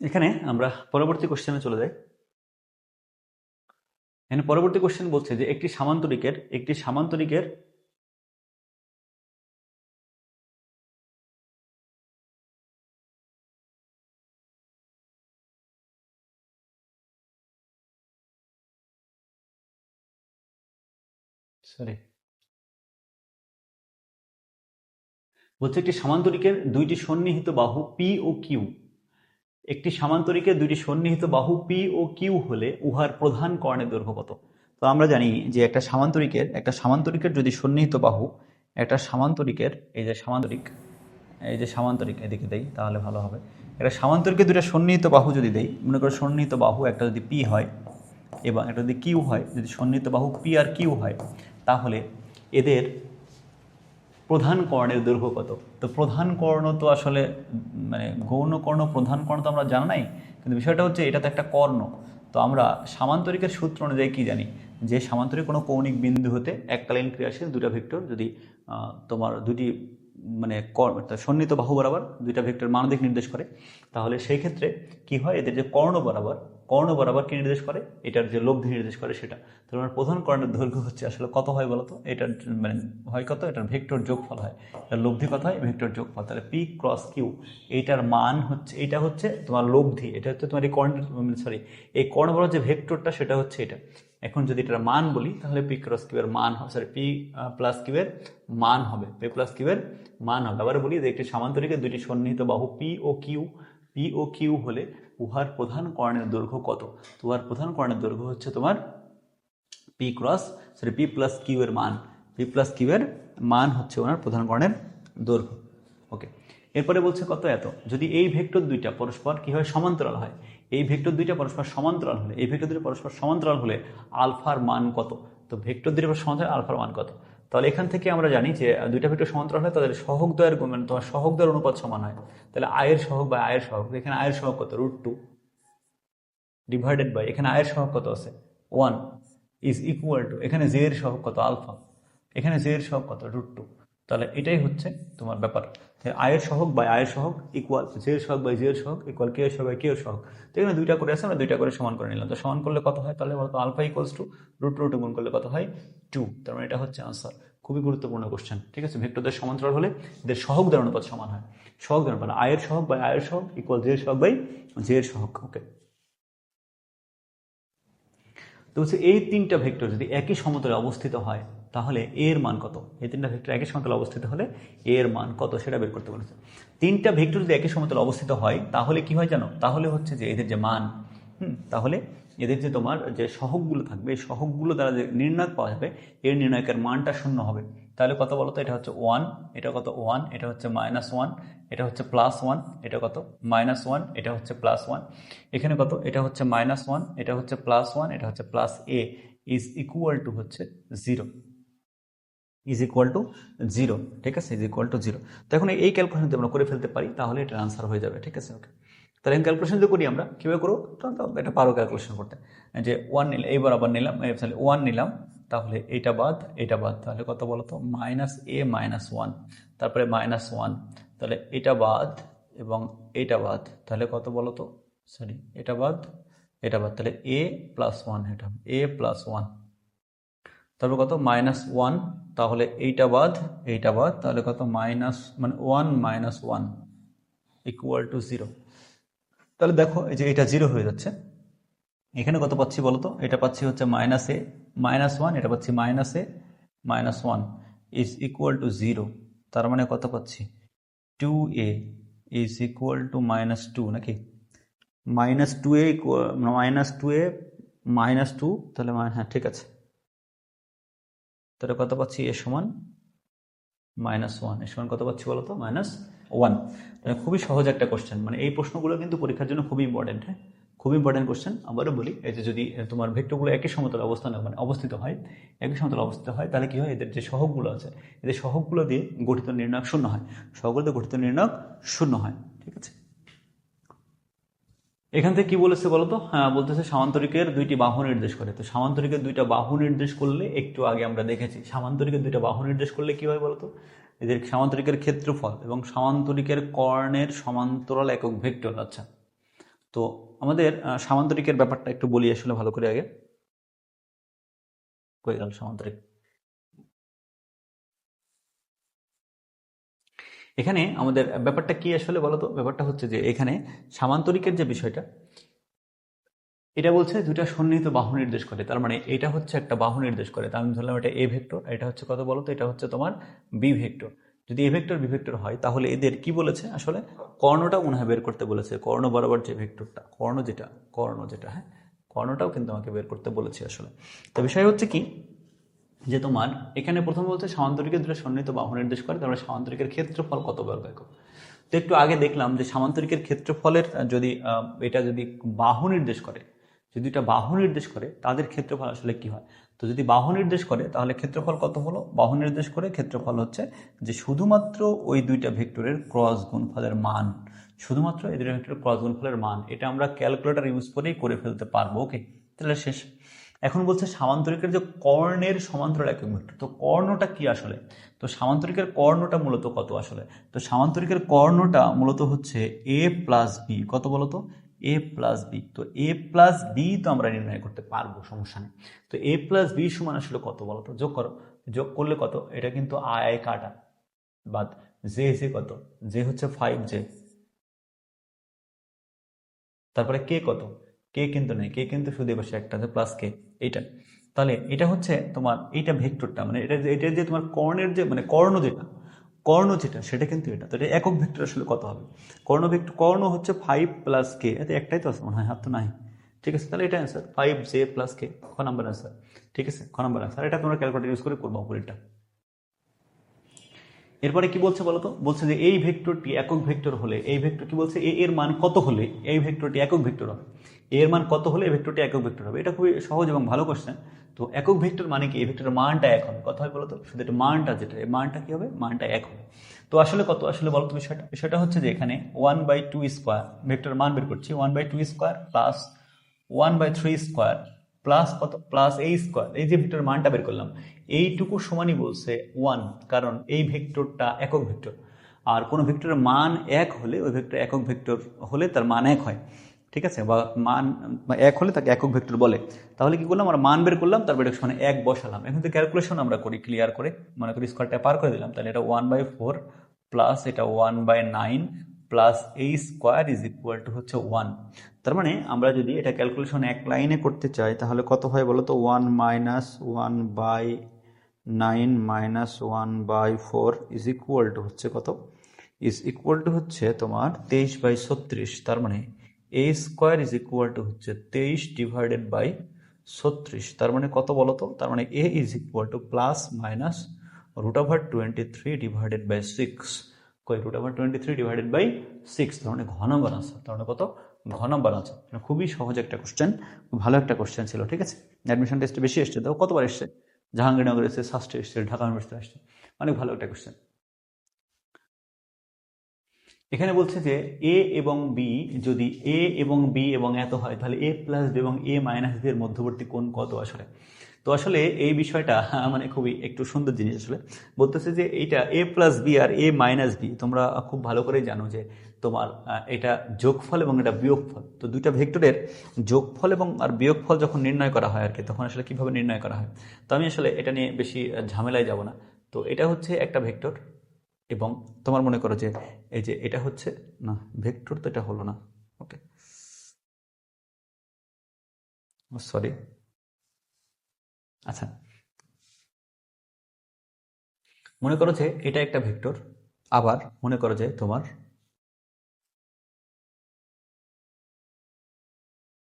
এখানে আমরা পরবর্তী কোশ্চেনে চলে যাই। এখানে পরবর্তী কোশ্চেন বলছে যে একটি সামান্তরিকের সরি বলছে একটি সামান্তরিকের দুইটি সন্নিহিত বাহু পি ও কিউ, একটি সামান্তরিকের দুইটি সন্নিহিত বাহু পি ও কিউ হলে উহার প্রধান কর্ণের দৈর্ঘ্য কত? তো আমরা জানি যে একটা সামান্তরিকের যদি সন্নিহিত বাহু, একটা সামান্তরিকের এই যে সামান্তরিক এদিকে দেই তাহলে ভালো হবে। একটা সামান্তরিকের দুইটা সন্নিহিত বাহু যদি দেই, মনে করো সন্নিহিত বাহু একটা যদি পি হয় এবং একটা যদি কিউ হয়, যদি সন্নিহিত বাহু পি আর কিউ হয়, তাহলে এদের প্রধান কর্ণের দৈর্ঘ্য কত? তো প্রধান কর্ণ তো আসলে মানে গৌণ কর্ণ প্রধান কর্ণ তো আমরা জানা নাই, কিন্তু বিষয়টা হচ্ছে এটা তো একটা কর্ণ। তো আমরা সামান্তরিকের সূত্র অনুযায়ী কি জানি, যে সামান্তরিক কোনো কৌণিক বিন্দু হতে এককালীন ক্রিয়াশীল দুটা ভেক্টর যদি তোমার দুটি মানে সন্নিহিত বাহু বরাবর দুইটা ভেক্টর মান দিক নির্দেশ করে, তাহলে সেই ক্ষেত্রে কি হয়, এদের যে কর্ণ বরাবর কি নির্দেশ করে, এটার যে লব্ধি নির্দেশ করে সেটা। তোমার প্রধান কর্ণের দৈর্ঘ্য হচ্ছে আসলে কত হয় বলতো, এটার মানে হয় কত, এটার ভেক্টর যোগফল হয়, এটার লব্ধি কত হয়, ভেক্টর যোগফল। তাহলে পি ক্রস কিউ এইটার মান হচ্ছে, এইটা হচ্ছে তোমার লব্ধি, এটা হচ্ছে তোমার এই কর্ণের এই কর্ণ বরাবর যে ভেক্টরটা সেটা হচ্ছে এটা। এখন যদি এটার মান বলি তাহলে পি ক্রস কিউ এর মান পি প্লাস কিউ এর মান হবে, পি প্লাস কিউ এর মান হবে। আবার বলি যে একটি সামান্তরিকের দুইটি সন্নিহিত বাহু পি ও কিউ হলে উহার প্রধান কর্ণের দৈর্ঘ্য কত? উহার প্রধান কর্ণের দৈর্ঘ্য হচ্ছে তোমার পি প্লাস কিউ এর মান হচ্ছে ওনার প্রধান কর্ণের দৈর্ঘ্য। ওকে, এরপরে বলছে কত, এত। যদি এই ভেক্টর দুইটা পরস্পর কি হয়, সমান্তরাল হয়, এই ভেক্টর দুইটা পরস্পর সমান্তরাল হলে আলফার মান কত? তো ভেক্টর দুইটা সমান্তরাল, আলফার মান কত? তাহলে এখান থেকে আমরা জানি যে দুইটা ভেক্টর সমান্তরাল হয় তাদের সহগদ্বয়ের মানে তোমার সহগদ্বয়ের অনুপাত সমান হয়। তাহলে আয়ের সহগ বা আয়ের সহগ, এখানে আয়ের সহগ কত, √2 ডিভাইডেড বাই এখানে আয়ের সহগ কত আছে 1 ইজ ইকুয়াল টু এখানে জে এর সহগ কত আলফা, এখানে জে এর সহগ কত √2। তাহলে এটাই হচ্ছে তোমার ব্যাপার, আয়ের সহগ বাই আয়ের সহগ ইকুয়াল জে এর সহগ বাই জে এর সহগ ইকুয়াল কে এর সহগ বাই কে এর সহগ। তো এখানে দুইটা করে আছে, আমরা দুইটা করে সমান করে নিলাম। তো সমান করলে কত হয়, তাহলে বলতো আলফা ইকুয়ালস টু √2 গুণ করলে কত হয় 2। তার মানে এটা হচ্ছে আনসার। খুবই গুরুত্বপূর্ণ কোশ্চেন, ঠিক আছে। ভেক্টরদের সমান্তরাল হলে এদের সহগদের অনুপাত সমান হয়, সহগদের অনুপাত আয়ের সহগ বাই আয়ের সহগ ইকুয়াল জে এর সহগ বাই জে এর সহগ। ওকে, তো হচ্ছে এই তিনটা ভেক্টর যদি একই সমতলে অবস্থিত হয় তাহলে এর মান কত? এই তিনটা ভেক্টর একই সমতলে অবস্থিত হলে এর মান কত সেটা বের করতে বলেছে। তিনটা ভেক্টর যদি একই সমতলে অবস্থিত হয় তাহলে কি হয় জানো, তাহলে হচ্ছে যে এদের যে মান, তাহলে এদের যে তোমার যে সহগগুলো থাকবে, এই সহগগুলো দ্বারা যে নির্ণয় পাওয়া যাবে, এর নির্ণায়কের মানটা শূন্য হবে। তাহলে কত বলতো, এটা হচ্ছে 1, এটা কত 1, এটা হচ্ছে -1, এটা হচ্ছে +1, এটা কত -1, এটা হচ্ছে +1, এখানে কত, এটা হচ্ছে -1, এটা হচ্ছে +1, এটা হচ্ছে +a ইজ ইকুয়াল টু হচ্ছে 0, ইজ ইকুয়াল টু 0, ঠিক আছে, ইজ ইকুয়াল টু 0। তো এখন এই ক্যালকুলেশন যদি আমরা করে ফেলতে পারি তাহলে এটার আনসার হয়ে যাবে, ঠিক আছে। ওকে, তাহলে আমি ক্যালকুলেশন যদি করি আমরা কীভাবে করবো, এটা পারো ক্যালকুলেশন করতে, যে 1 নিলাম, এইবার আবার নিলাম, 1 নিলাম, তাহলে এটা বাদ, তাহলে কত বলতো -a -1, তারপরে -1, তাহলে এটা বাদ এবং এটা বাদ, তাহলে কত বলতো, সরি এটা বাদ, তাহলে a+1, এটা a+1, তারপর কত -1, তাহলে এইটা বাদ, তাহলে কত -1 -1 ইকুয়াল টু 0। তাহলে দেখো এই যে এটা 0 হয়ে যাচ্ছে, এখানে কত পাচ্ছি বলতো, এটা পাচ্ছি হচ্ছে -a -1, এটা পাচ্ছি -a -1, ইজ ইকুয়াল টু 0, তার মানে কত পাচ্ছি 2a ইজ ইকুয়াল টু -2 নাকি -2a -2a -2, তাহলে হ্যাঁ ঠিক আছে, তাহলে কত পাচ্ছি এ সমান -1, এর সমান কত পাচ্ছি বলতো -1। মানে খুবই সহজ একটা কোশ্চেন, মানে এই প্রশ্নগুলো কিন্তু পরীক্ষার জন্য খুবই ইম্পর্টেন্ট। হ্যাঁ, খুবই ইম্পর্টেন্ট কোশ্চেন। আবারও বলি, এই যে যদি তোমার ভেক্টরগুলো একই সমতল অবস্থানে মানে অবস্থিত হয়, একই সমতল অবস্থিত হয়, তাহলে কি হয়, এদের যে সহগগুলো আছে, এদের সহগগুলো দিয়ে গঠিত নির্ণায়ক শূন্য হয়, সহগুলো দিয়ে গঠিত নির্ণায়ক শূন্য হয়। ঠিক আছে, এখান থেকে কি বলেছে বলতো, হ্যাঁ বলতেছে সামান্তরিকের দুইটি বাহু নির্দেশ করে। তো সামান্তরিকের দুইটা বাহু নির্দেশ করলে, একটু আগে আমরা দেখেছি সামান্তরিকের দুইটা বাহু নির্দেশ করলে কি হয় বলতো, এদের সামান্তরিকের ক্ষেত্রফল এবং সামান্তরিকের কর্ণের সমান্তরাল একক ভেক্টর। আচ্ছা, তো আমাদের সামান্তরিকের ব্যাপারটা একটু বলি আসলে ভালো করে আগে। কই গেল সামান্তরিক? এখানে আমাদের ব্যাপারটা কি আসলে বলতো, ব্যাপারটা হচ্ছে যে এখানে সামান্তরিকের যে বিষয়টা, এটা বলছে দুটা সন্নিহিত বাহু নির্দেশ করে। তার মানে এটা হচ্ছে একটা বাহু নির্দেশ করে, তার আমি ধরলাম এটা এ ভেক্টর, এটা হচ্ছে কত বলতো, এটা হচ্ছে তোমার বি ভেক্টর। যদি এ ভেক্টর বি ভেক্টর হয়, তাহলে এদের কি বলেছে আসলে, কর্ণটা মনে হয় বের করতে বলেছে, কর্ণ বরাবর যে ভেক্টরটা, কর্ণ যেটা হ্যাঁ, কর্ণটাও কিন্তু আমাকে বের করতে বলেছে আসলে। তো বিষয় হচ্ছে কি, যে তোমার এখানে প্রথম বলছে সামান্তরিকের দুটো সন্নিহিত বাহু নির্দেশ করে, তারপরে সামান্তরিকের ক্ষেত্রফল কত বর্গ একক। তো একটু আগে দেখলাম যে সামান্তরিকের ক্ষেত্রফলের যদি এটা যদি বাহু নির্দেশ করে, যদি এটা বাহু নির্দেশ করে, তাদের ক্ষেত্রফল আসলে কি হয়। তো যদি বাহু নির্দেশ করে, তাহলে ক্ষেত্রফল কত হলো, বাহু নির্দেশ করে ক্ষেত্রফল হচ্ছে যে শুধুমাত্র ওই দুইটা ভেক্টরের ক্রস গুণফলের মান, শুধুমাত্র এই দুইটা ভেক্টরের ক্রস গুণফলের মান, এটা আমরা ক্যালকুলেটর ইউজ করেই করে ফেলতে পারবো। ওকে, তাহলে শেষ। এখন বলছে সামান্তরিকের যে কর্ণের সমান্তরাল একক ভেক্টর, তো কর্ণটা কি আসলে, তো সামান্তরিকের কর্ণটা মূলত কত আসলে, তো সামান্তরিকের কর্ণটা মূলত হচ্ছে a প্লাস বি, কত বলতো, a প্লাস বি। তো a প্লাস বি তো আমরা নির্ণয় করতে পারবো, সমস্যা নেই। তো a প্লাস বি সমান আসলে কত বলতো, যোগ করো, যোগ করলে কত, এটা কিন্তু আয় আয় কাটা, বাদ জে জে কত, জে হচ্ছে 5 জে, তারপরে কে কত, কে কিন্তু নেই, কে কিন্তু শুধু বসে একটা আছে প্লাস কে, এইটা। তাহলে এটা হচ্ছে তোমার এইটা ভেক্টরটা, মানে এটা যে তোমার কর্ণের যে মানে কর্ণ যেটা সেটা কিন্তু এটা। তো এটা একক ভেক্টর আসলে কত হবে, কর্ণ ভেক্টর, কর্ণ হচ্ছে 5 + কে, এতে একটাই তো আছে মনে হয়, হাত তো নাই। ঠিক আছে, তাহলে এটা অ্যান্সার 5j + k, খ নাম্বার অ্যান্সার। ঠিক আছে, খ নাম্বার অ্যান্সার, এটা তোমরা ক্যালকুলেটর ইউজ করে করবো উপরেরটা। এরপরে কি বলছে বলতো, বলছে যে এই ভেক্টরটি একক ভেক্টর হলে, এই ভেক্টর কি বলছে, এর মান কত হলে এই ভেক্টরটি একক ভেক্টর হবে, এর মান কত হলে এই ভেক্টরটি একক ভেক্টর হবে। এটা খুবই সহজ এবং ভালো কোশ্চেন। তো একক ভেক্টর মানে কি, এই ভেক্টরের মানটা এক হবে, কথা হয় বলতো, শুধু এটা মানটা, যেটা এই মানটা কি হবে, মানটা এক হবে। তো আসলে কত আসলে বলতো বিষয়টা হচ্ছে যে এখানে 1/2 স্কোয়ার ভেক্টর মান বের করছি, 1/2 স্কোয়ার প্লাস 1/3 স্কোয়ার প্লাস কত, প্লাস এই স্কোয়ার, এই যে ভেক্টর মানটা বের করলাম, এইটুকু সমানই বলছে 1, কারণ এই ভেক্টরটা একক ভেক্টর। আর কোনো ভেক্টরের মান এক হলে, ওই ভেক্টর একক ভেক্টর হলে তার মান এক হয়। ঠিক আছে, বা মান এক হলে তাকে একক ভেক্টর বলে। তাহলে কি করলাম, আমরা মান বের করলাম, তারপর এটা সমান এক বসালাম। এখন তো ক্যালকুলেশন আমরা করি ক্লিয়ার করে, মনে করি স্কোয়ারটা পার করে দিলাম, তাহলে এটা 1/4 প্লাস এটা 1/9 প্লাস এই স্কোয়ার ইজ ইকুয়াল টু হচ্ছে 1। তার মানে আমরা যদি এটা ক্যালকুলেশন এক লাইনে করতে চাই, তাহলে কত হয় বলো তো, 1 - 1/9 -1/4 ইজ ইকুয়াল টু হচ্ছে কত, ইজ ইকুয়াল টু হচ্ছে তোমার 23/36। তার মানে A square is equal to হচ্ছে 23/36। তার মানে কত বলতো, তার মানে A is equal to plus minus √23/6। কই √23/6, তার মানে ঘ নম্বর আনসার, তার মানে কত, ঘ নম্বর আনসার। খুবই সহজ একটা কোশ্চেন, ভালো একটা কোশ্চেন ছিল। ঠিক আছে, অ্যাডমিশন টেস্টে বেশি এসছে, তো কতবার এসছে, জাহাঙ্গীরনগর এসছে, সাস্টে এসছে, ঢাকা ইউনিভার্সিটি আসছে, অনেক ভালো একটা কোশ্চেন। এখানে বলছে যে এ এবং বি, যদি এ এবং বি এবং এত হয়, তাহলে এ প্লাস বি এবং এ মাইনাস বি এর মধ্যবর্তী কোণ কত আসলে। তো আসলে এই বিষয়টা মানে খুবই একটু সুন্দর জিনিস আসলে। বলতেছে যে এইটা এ প্লাস বি আর এ মাইনাস বি, তোমরা খুব ভালো করে জানো যে তোমার এটা যোগফল এবং এটা বিয়োগফল। তো দুইটা ভেক্টরের যোগফল এবং আর বিয়োগফল যখন নির্ণয় করা হয় আর কি, তখন আসলে কিভাবে নির্ণয় করা হয়। তো আমি আসলে এটা নিয়ে বেশি ঝামেলায় যাব না। তো এটা হচ্ছে একটা ভেক্টর, এবং তোমার মনে করো যে এই যে এটা হচ্ছে, না ভেক্টর তো এটা হলো না, ওকে সরি, আচ্ছা মনে করো যে এটা একটা ভেক্টর, আবার মনে করো যে তোমার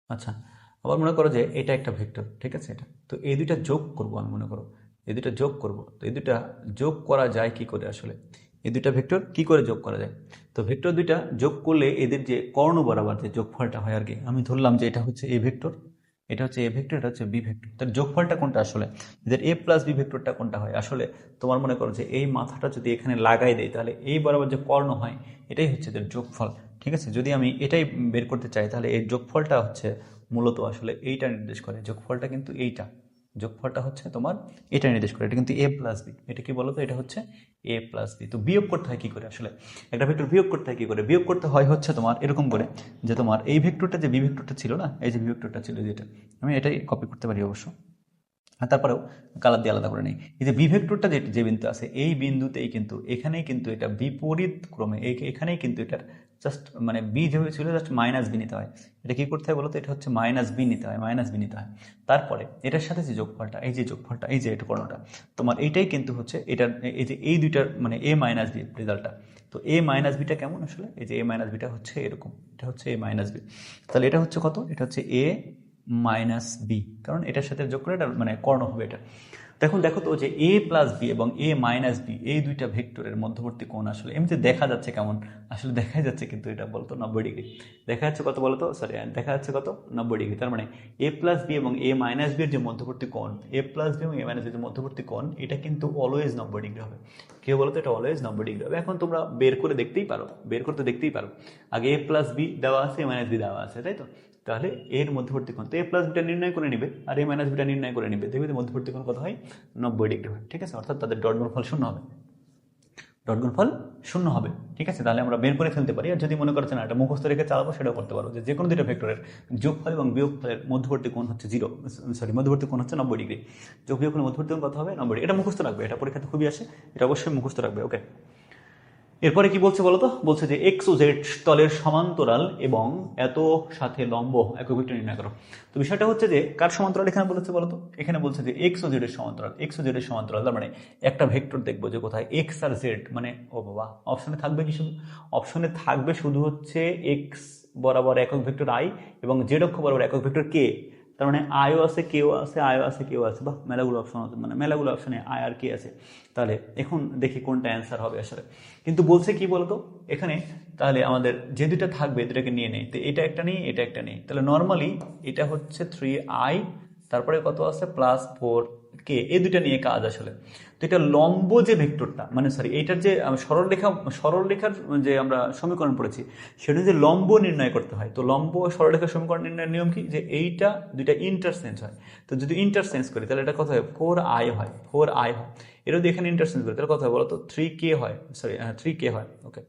আচ্ছা আবার মনে করো যে এটা একটা ভেক্টর, ঠিক আছে। এটা তো এই দুইটা যোগ করব, আমি মনে করো এই দুইটা যোগ করব। তো এই দুইটা যোগ করা যায় কি করে আসলে, এই দুইটা ভেক্টর কি করে যোগ করা যায়? তো ভেক্টর দুইটা যোগ করলে এদের যে কর্ণ বরাবর যে যোগফলটা হয় আর কি, আমি ধরলাম যে এটা হচ্ছে এ ভেক্টর, এটা হচ্ছে এ ভেক্টর, এটা হচ্ছে বি ভেক্টর। তার যোগফলটা কোনটা আসলে, এদের এ প্লাস বি ভেক্টরটা কোনটা হয় আসলে? তোমার মনে করো যে এই মাথাটা যদি এখানে লাগাই দেয়, তাহলে এই বরাবর যে কর্ণ হয় এটাই হচ্ছে এদের যোগফল, ঠিক আছে। যদি আমি এটাই বের করতে চাই, তাহলে এই যোগফলটা হচ্ছে মূলত আসলে এইটা নির্দেশ করে, যোগফলটা কিন্তু এইটা, যোগফলটা হচ্ছে তোমার এটা নির্দেশ করে, এটা কিন্তু এ প্লাস বি। এটা কি বলতো, এটা হচ্ছে এ প্লাস বি। তো বিয়োগ করতে হয় কি করে আসলে, একটা ভেক্টর বিয়োগ করতে হয় কি করে? বিয়োগ করতে হয় হচ্ছে তোমার এরকম করে, যে তোমার এই ভেক্টরটা যে বি ভেক্টরটা ছিল না, এই যে বি ভেক্টরটা ছিল যেটা, আমি এটাই কপি করতে পারি অবশ্য, আর তারপরেও কালার দিয়ে আলাদা করে নেই। এই যে বি ভেক্টরটা যে বিন্দু আছে, এই বিন্দুতেই কিন্তু এখানেই কিন্তু এটা বিপরীত ক্রমে এখানেই কিন্তু এটার জাস্ট মানে বি যেভাবে ছিল জাস্ট মাইনাস বি নিতে হয়। এটা কি করতে হয় বলতো, এটা হচ্ছে মাইনাস বি নিতে হয়, মাইনাস বি নিতে হয়। তারপরে এটার সাথে যে যোগফলটা, এই যে যোগফলটা, এই যে এটা কর্ণটা, তোমার এইটাই কিন্তু হচ্ছে এটার এই যে এই দুইটার মানে এ মাইনাস বি রেজাল্টটা। তো এ মাইনাস বিটা কেমন আসলে, এই যে এ মাইনাস বিটা হচ্ছে এরকম, এটা হচ্ছে এ মাইনাস বি। তাহলে এটা হচ্ছে কত, এটা হচ্ছে এ মাইনাস বি, কারণ এটার সাথে যোগ করে এটা মানে কর্ণ হবে এটা। দেখো দেখো তো যে এ প্লাস বি এবং এ মাইনাস বি এই দুইটা ভেক্টরের মধ্যবর্তী কোণ আসলে এমনিতে দেখা যাচ্ছে কেমন, আসলে দেখা যাচ্ছে কিন্তু এটা বলতো 90 ডিগ্রি। দেখা যাচ্ছে কত বলতো, সরি দেখা যাচ্ছে কত 90 ডিগ্রি। তার মানে এ প্লাস বি এবং এ মাইনাস বি এর যে মধ্যবর্তী কোণ, এ প্লাস বি এবং এ মাইনাস বি এর মধ্যবর্তী কোণ, এটা কিন্তু অলওয়েজ 90 ডিগ্রি হবে। কেউ বলতো এটা অলওয়েজ 90 ডিগ্রি হবে। এখন তোমরা বের করে দেখতেই পারো, বের করতে দেখতেই পারো, আগে এ প্লাস বি দেওয়া আছে, এ মাইনাস বি দেওয়া আছে, তাই তো। তাহলে এর মধ্যবর্তী কোণ তো এ প্লাস বিটা নির্ণয় করে নিবে, আর এ মাইনাস বিটা নির্ণয় করে নিবে, দেখবে মধ্যবর্তী কোণ কত হয়, 90 ডিগ্রি হয়, ঠিক আছে। অর্থাৎ তাদের ডট গুণফল শূন্য হবে, ডট গুণফল শূন্য হবে, ঠিক আছে। তাহলে আমরা বের করে ফেলতে পারি। আর যদি মনে করছেন না এটা মুখস্থ রেখে চালাবো, সেটাও করতে পারবো, যে কোনো দুটো ভেক্টরের যোগফল এবং বিয়োগফলের মধ্যবর্তী কোণ হচ্ছে 0, সরি মধ্যবর্তী কোণ হচ্ছে 90 ডিগ্রি। যোগ বিয়োগফলের মধ্যবর্তী কোণ কত হবে, 90 ডিগ্রি। এটা মুখস্থ রাখবে, এটা পরীক্ষাতে খুবই আসে, এটা অবশ্যই মুখস্থ রাখবে, ওকে। এরপরে কি বলছে বলতো, বলছে যে এক্স ও জেড তলের সমান্তরাল এবং এত সাথে লম্ব একক ভেক্টর নির্ণয় করো। তো বিষয়টা হচ্ছে যে কার সমান্তরাল এখানে বলেছে বলতো, এখানে বলছে যে এক্স ও জেড এর সমান্তরাল, এক্স ও জেড এর সমান্তরাল। তার মানে একটা ভেক্টর দেখবো যে কোথায় এক্স আর জেড, মানে ও বাবা অপশনে থাকবে কি, শুধু অপশনে থাকবে শুধু হচ্ছে এক্স বরাবর একক ভেক্টর আই এবং জেড অক্ষ বরাবর একক ভেক্টর কে। তার মানে আয়ও আছে, কেও আছে, আয়ও আছে, কেও আছে, বা মেলাগুলো অপশন, মানে মেলাগুলো অপশনে আয় আর কে আছে। তাহলে এখন দেখি কোনটা অ্যান্সার হবে আসলে। কিন্তু বলছে কি বলতো এখানে, তাহলে আমাদের যে দুটা থাকবে দুটাকে নিয়ে নেই, তো এটা একটা নেই, এটা একটা নেই। তাহলে নর্মালি এটা হচ্ছে 3i, তারপরে কত আছে +4k, এই দুটা নিয়ে কাজ আসলে। তো এটা লম্ব যে ভেক্টরটা, মানে সরি এইটার যে সরলরেখার যে আমরা সমীকরণ পড়েছি, সেটা যে লম্ব নির্ণয় করতে হয়। তো লম্ব সরলরেখার সমীকরণ নির্ণয়ের নিয়ম কি, যে এইটা দুইটা ইন্টারসেন্স হয়। তো যদি ইন্টারসেন্স করি তাহলে এটা কত হয়, 4i হয়, 4i হয়। এটা যদি এখানে ইন্টারসেন্স করি তাহলে কত হয় বলো তো, 3k হয়, সরি 3k হয়, ওকে।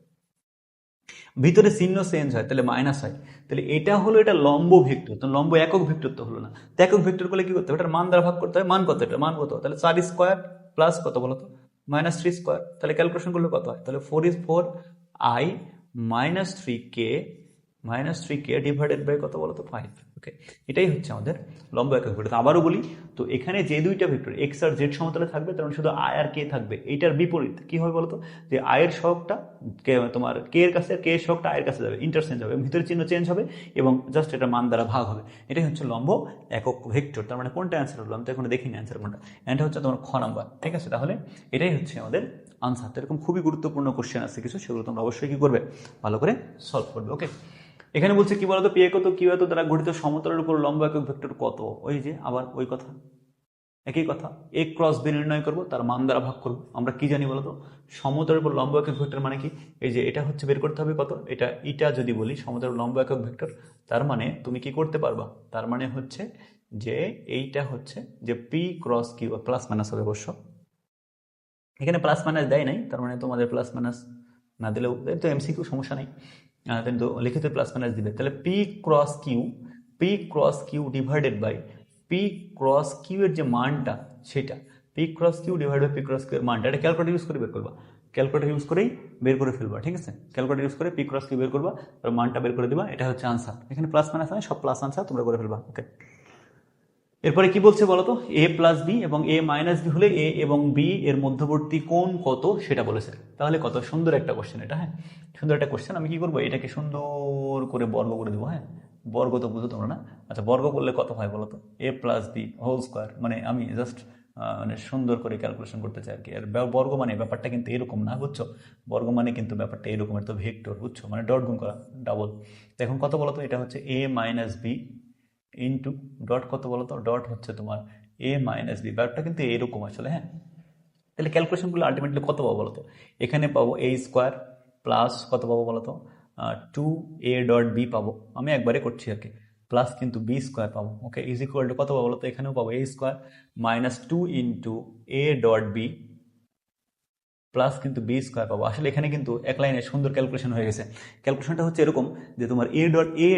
ভিতরে চিহ্ন চেঞ্জ হয় তাহলে মাইনাস হয়। তাহলে এটা হলো এটা লম্ব ভেক্টর, তো লম্ব একক ভেক্টর তো হলো না। তো একক ভেক্টর করলে কি করতে হবে, এটার মান দ্বারা ভাগ করতে হয়। মান কত, এটা মান কত, তাহলে 4 স্কোয়ার প্লাস কত বলতো, -3 স্কোয়ার। তাহলে ক্যালকুলেশন করলে কত হয়, তাহলে 4 3k ডিভাইডেড বাই কত বলতো, 5, ওকে। এটাই হচ্ছে আমাদের লম্ব একক ভেক্টর। তো আবারও বলি, তো এখানে যে দুইটা ভেক্টর এক্স আর জেড সমতলে থাকবে, তখন শুধু আই আর কে থাকবে। এইটার বিপরীত কি হবে বলতো, যে আয়ের সহগটা তোমার কে এর কাছে, কে এর সহগটা আয়ের কাছে যাবে, ইন্টারচেঞ্জ হবে, ভিতরের চিহ্ন চেঞ্জ হবে এবং জাস্ট এটা মান দ্বারা ভাগ হবে। এটাই হচ্ছে লম্ব একক ভেক্টর। তার মানে কোনটা অ্যান্সার হলো, আমি তো এখন দেখিনি অ্যান্সার কোনটা। অ্যান্সার হচ্ছে তোমার খ নাম্বার, ঠিক আছে। তাহলে এটাই হচ্ছে আমাদের আনসার। তো এরকম খুবই গুরুত্বপূর্ণ কোশ্চেন আছে কিছু, সেগুলো তোমরা অবশ্যই কি করবে, ভালো করে সলভ করবে, ওকে। এখানে বলছে কি বলতো, পি কত কিউ এত দ্বারা গঠিত সমতলের উপর লম্ব একক ভেক্টর কত, ওই যে আবার ওই কথা, একই কথা। এ ক্রস বি নির্ণয় করবো, তার মান দ্বারা ভাগ করবো। আমরা কি জানি বলতো, সমতলের উপর লম্ব একক ভেক্টর মানে কি, এই যে এটা হচ্ছে বের করতে হবে কত, এটা ইটা যদি বলি সমতলের লম্ব একক ভেক্টর, তার মানে তুমি কি করতে পারবা, তার মানে হচ্ছে যে এইটা হচ্ছে যে P cross Q, plus minus হবে অবশ্য, এখানে প্লাস মাইনাস দেয় নাই, তার মানে তোমাদের প্লাস মাইনাস না দিলেও তো এমসিকিউ সমস্যা নেই, কিন্তু লিখিত প্লাস মাইনাস দিবে। তাহলে P cross Q divided by P cross Q এর যে মানটা সেটা, P cross Q divide by P cross Q এর মানটা, এটা ক্যালকুলেটর ইউজ করে বের করবা, ক্যালকুলেটর ইউজ করেই বের করে ফেলবা, ঠিক আছে। ক্যালকুলেটর ইউজ করে পি ক্রস কিউ বের করবা, তার মানটা বের করে দিবা, এটা হচ্ছে আনসার। এখানে প্লাস মাইনাস নয়, সব প্লাস আনসার তোমরা করে ফেলবা, ওকে। এরপরে কি বলছে বলতো, এ প্লাস বি এবং এ মাইনাস বি হলে এ এবং বি এর মধ্যবর্তী কোণ কত সেটা বলেছে। তাহলে কত সুন্দর একটা কোশ্চেন এটা, হ্যাঁ সুন্দর একটা কোশ্চেন। আমি কি করবো, এটাকে সুন্দর করে বর্গ করে দেবো, হ্যাঁ বর্গ তো বুঝো তোমরা না। আচ্ছা বর্গ করলে কত হয় বলো তো, এ প্লাস বি হোল স্কোয়ার, মানে আমি জাস্ট মানে সুন্দর করে ক্যালকুলেশন করতে চাই আর কি। আর বর্গ মানে ব্যাপারটা কিন্তু এরকম না, বুঝছো, বর্গ মানে কিন্তু ব্যাপারটা এরকম, এটা তো ভেক্টর, বুঝছো, মানে ডট গুণ করা ডাবল। এখন কত বলো তো, এটা হচ্ছে এ মাইনাস বি ইন্টু ডট কত বলো তো, ডট হচ্ছে তোমার এ মাইনাস বি, ব্যাপারটা কিন্তু এরকম আসলে, হ্যাঁ। তাহলে ক্যালকুলেশনগুলো আলটিমেটলি কত পাবো বলো তো, এখানে পাবো এ স্কোয়ার প্লাস কত পাবো বলো তো, 2a.b পাবো, আমি একবারে করছি আর কি, প্লাস কিন্তু বি স্কোয়ার পাবো, ওকে, ইজ ইকুয়াল টু কত পাবো বলো তো, এখানেও পাবো এ স্কোয়ার মাইনাস 2 × a.b প্লাস কিন্তু বি স্কোয়ার পাবো। আসলে এখানে কিন্তু এক লাইনে সুন্দর ক্যালকুলেশন হয়ে গেছে। ক্যালকুলেশনটা হচ্ছে এরকম যে তোমার এ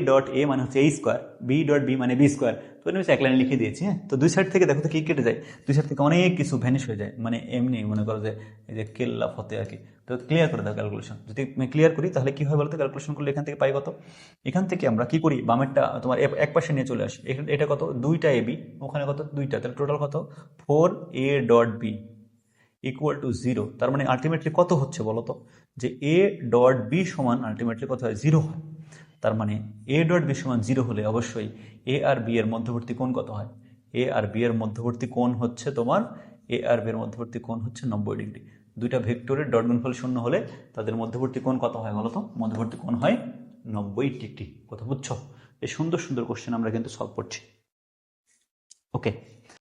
ডট এ মানে হচ্ছে এ স্কোয়ার, বি মানে বি স্কোয়ার, তো আমি এক লাইনে লিখে দিয়েছি, হ্যাঁ। তো দুই সাইড থেকে দেখো তো কি কেটে যায়, দুই সাইড থেকে অনেক কিছু ভ্যানিশ হয়ে যায়, মানে এমনি মনে করো যে এই যে কেল্লা ফতে আর কি। তো ক্লিয়ার করে দাও ক্যালকুলেশন, যদি আমি ক্লিয়ার করি তাহলে কি হয় বলতো, ক্যালকুলেশন করলে এখান থেকে পাই কত, এখান থেকে আমরা কি করি, বামেরটা তোমার এক পাশে নিয়ে চলে আসি, এটা কত 2টা এবি, ওখানে কত 2টা, তাহলে টোটাল কত 4a.b ইকুয়াল টু 0। তার মানে আলটিমেটলি কত হচ্ছে বলতো, যে এ ডট বি সমান আলটিমেটলি কত হয়, 0 হয়। তার মানে এ ডট বি সমান 0 হলে অবশ্যই এ আর বি এর মধ্যবর্তী কোণ কত হয়, এ আর বি এর মধ্যবর্তী কোণ হচ্ছে তোমার, এ আর বি এর মধ্যবর্তী কোণ হচ্ছে 90 ডিগ্রি। দুইটা ভেক্টরের ডট গুণফল শূন্য হলে তাদের মধ্যবর্তী কোণ কত হয় বলতো, মধ্যবর্তী কোণ হয় 90 ডিগ্রি। কথা বুঝছো, এই সুন্দর সুন্দর কোশ্চেন আমরা কিন্তু সলভ করছি, ওকে।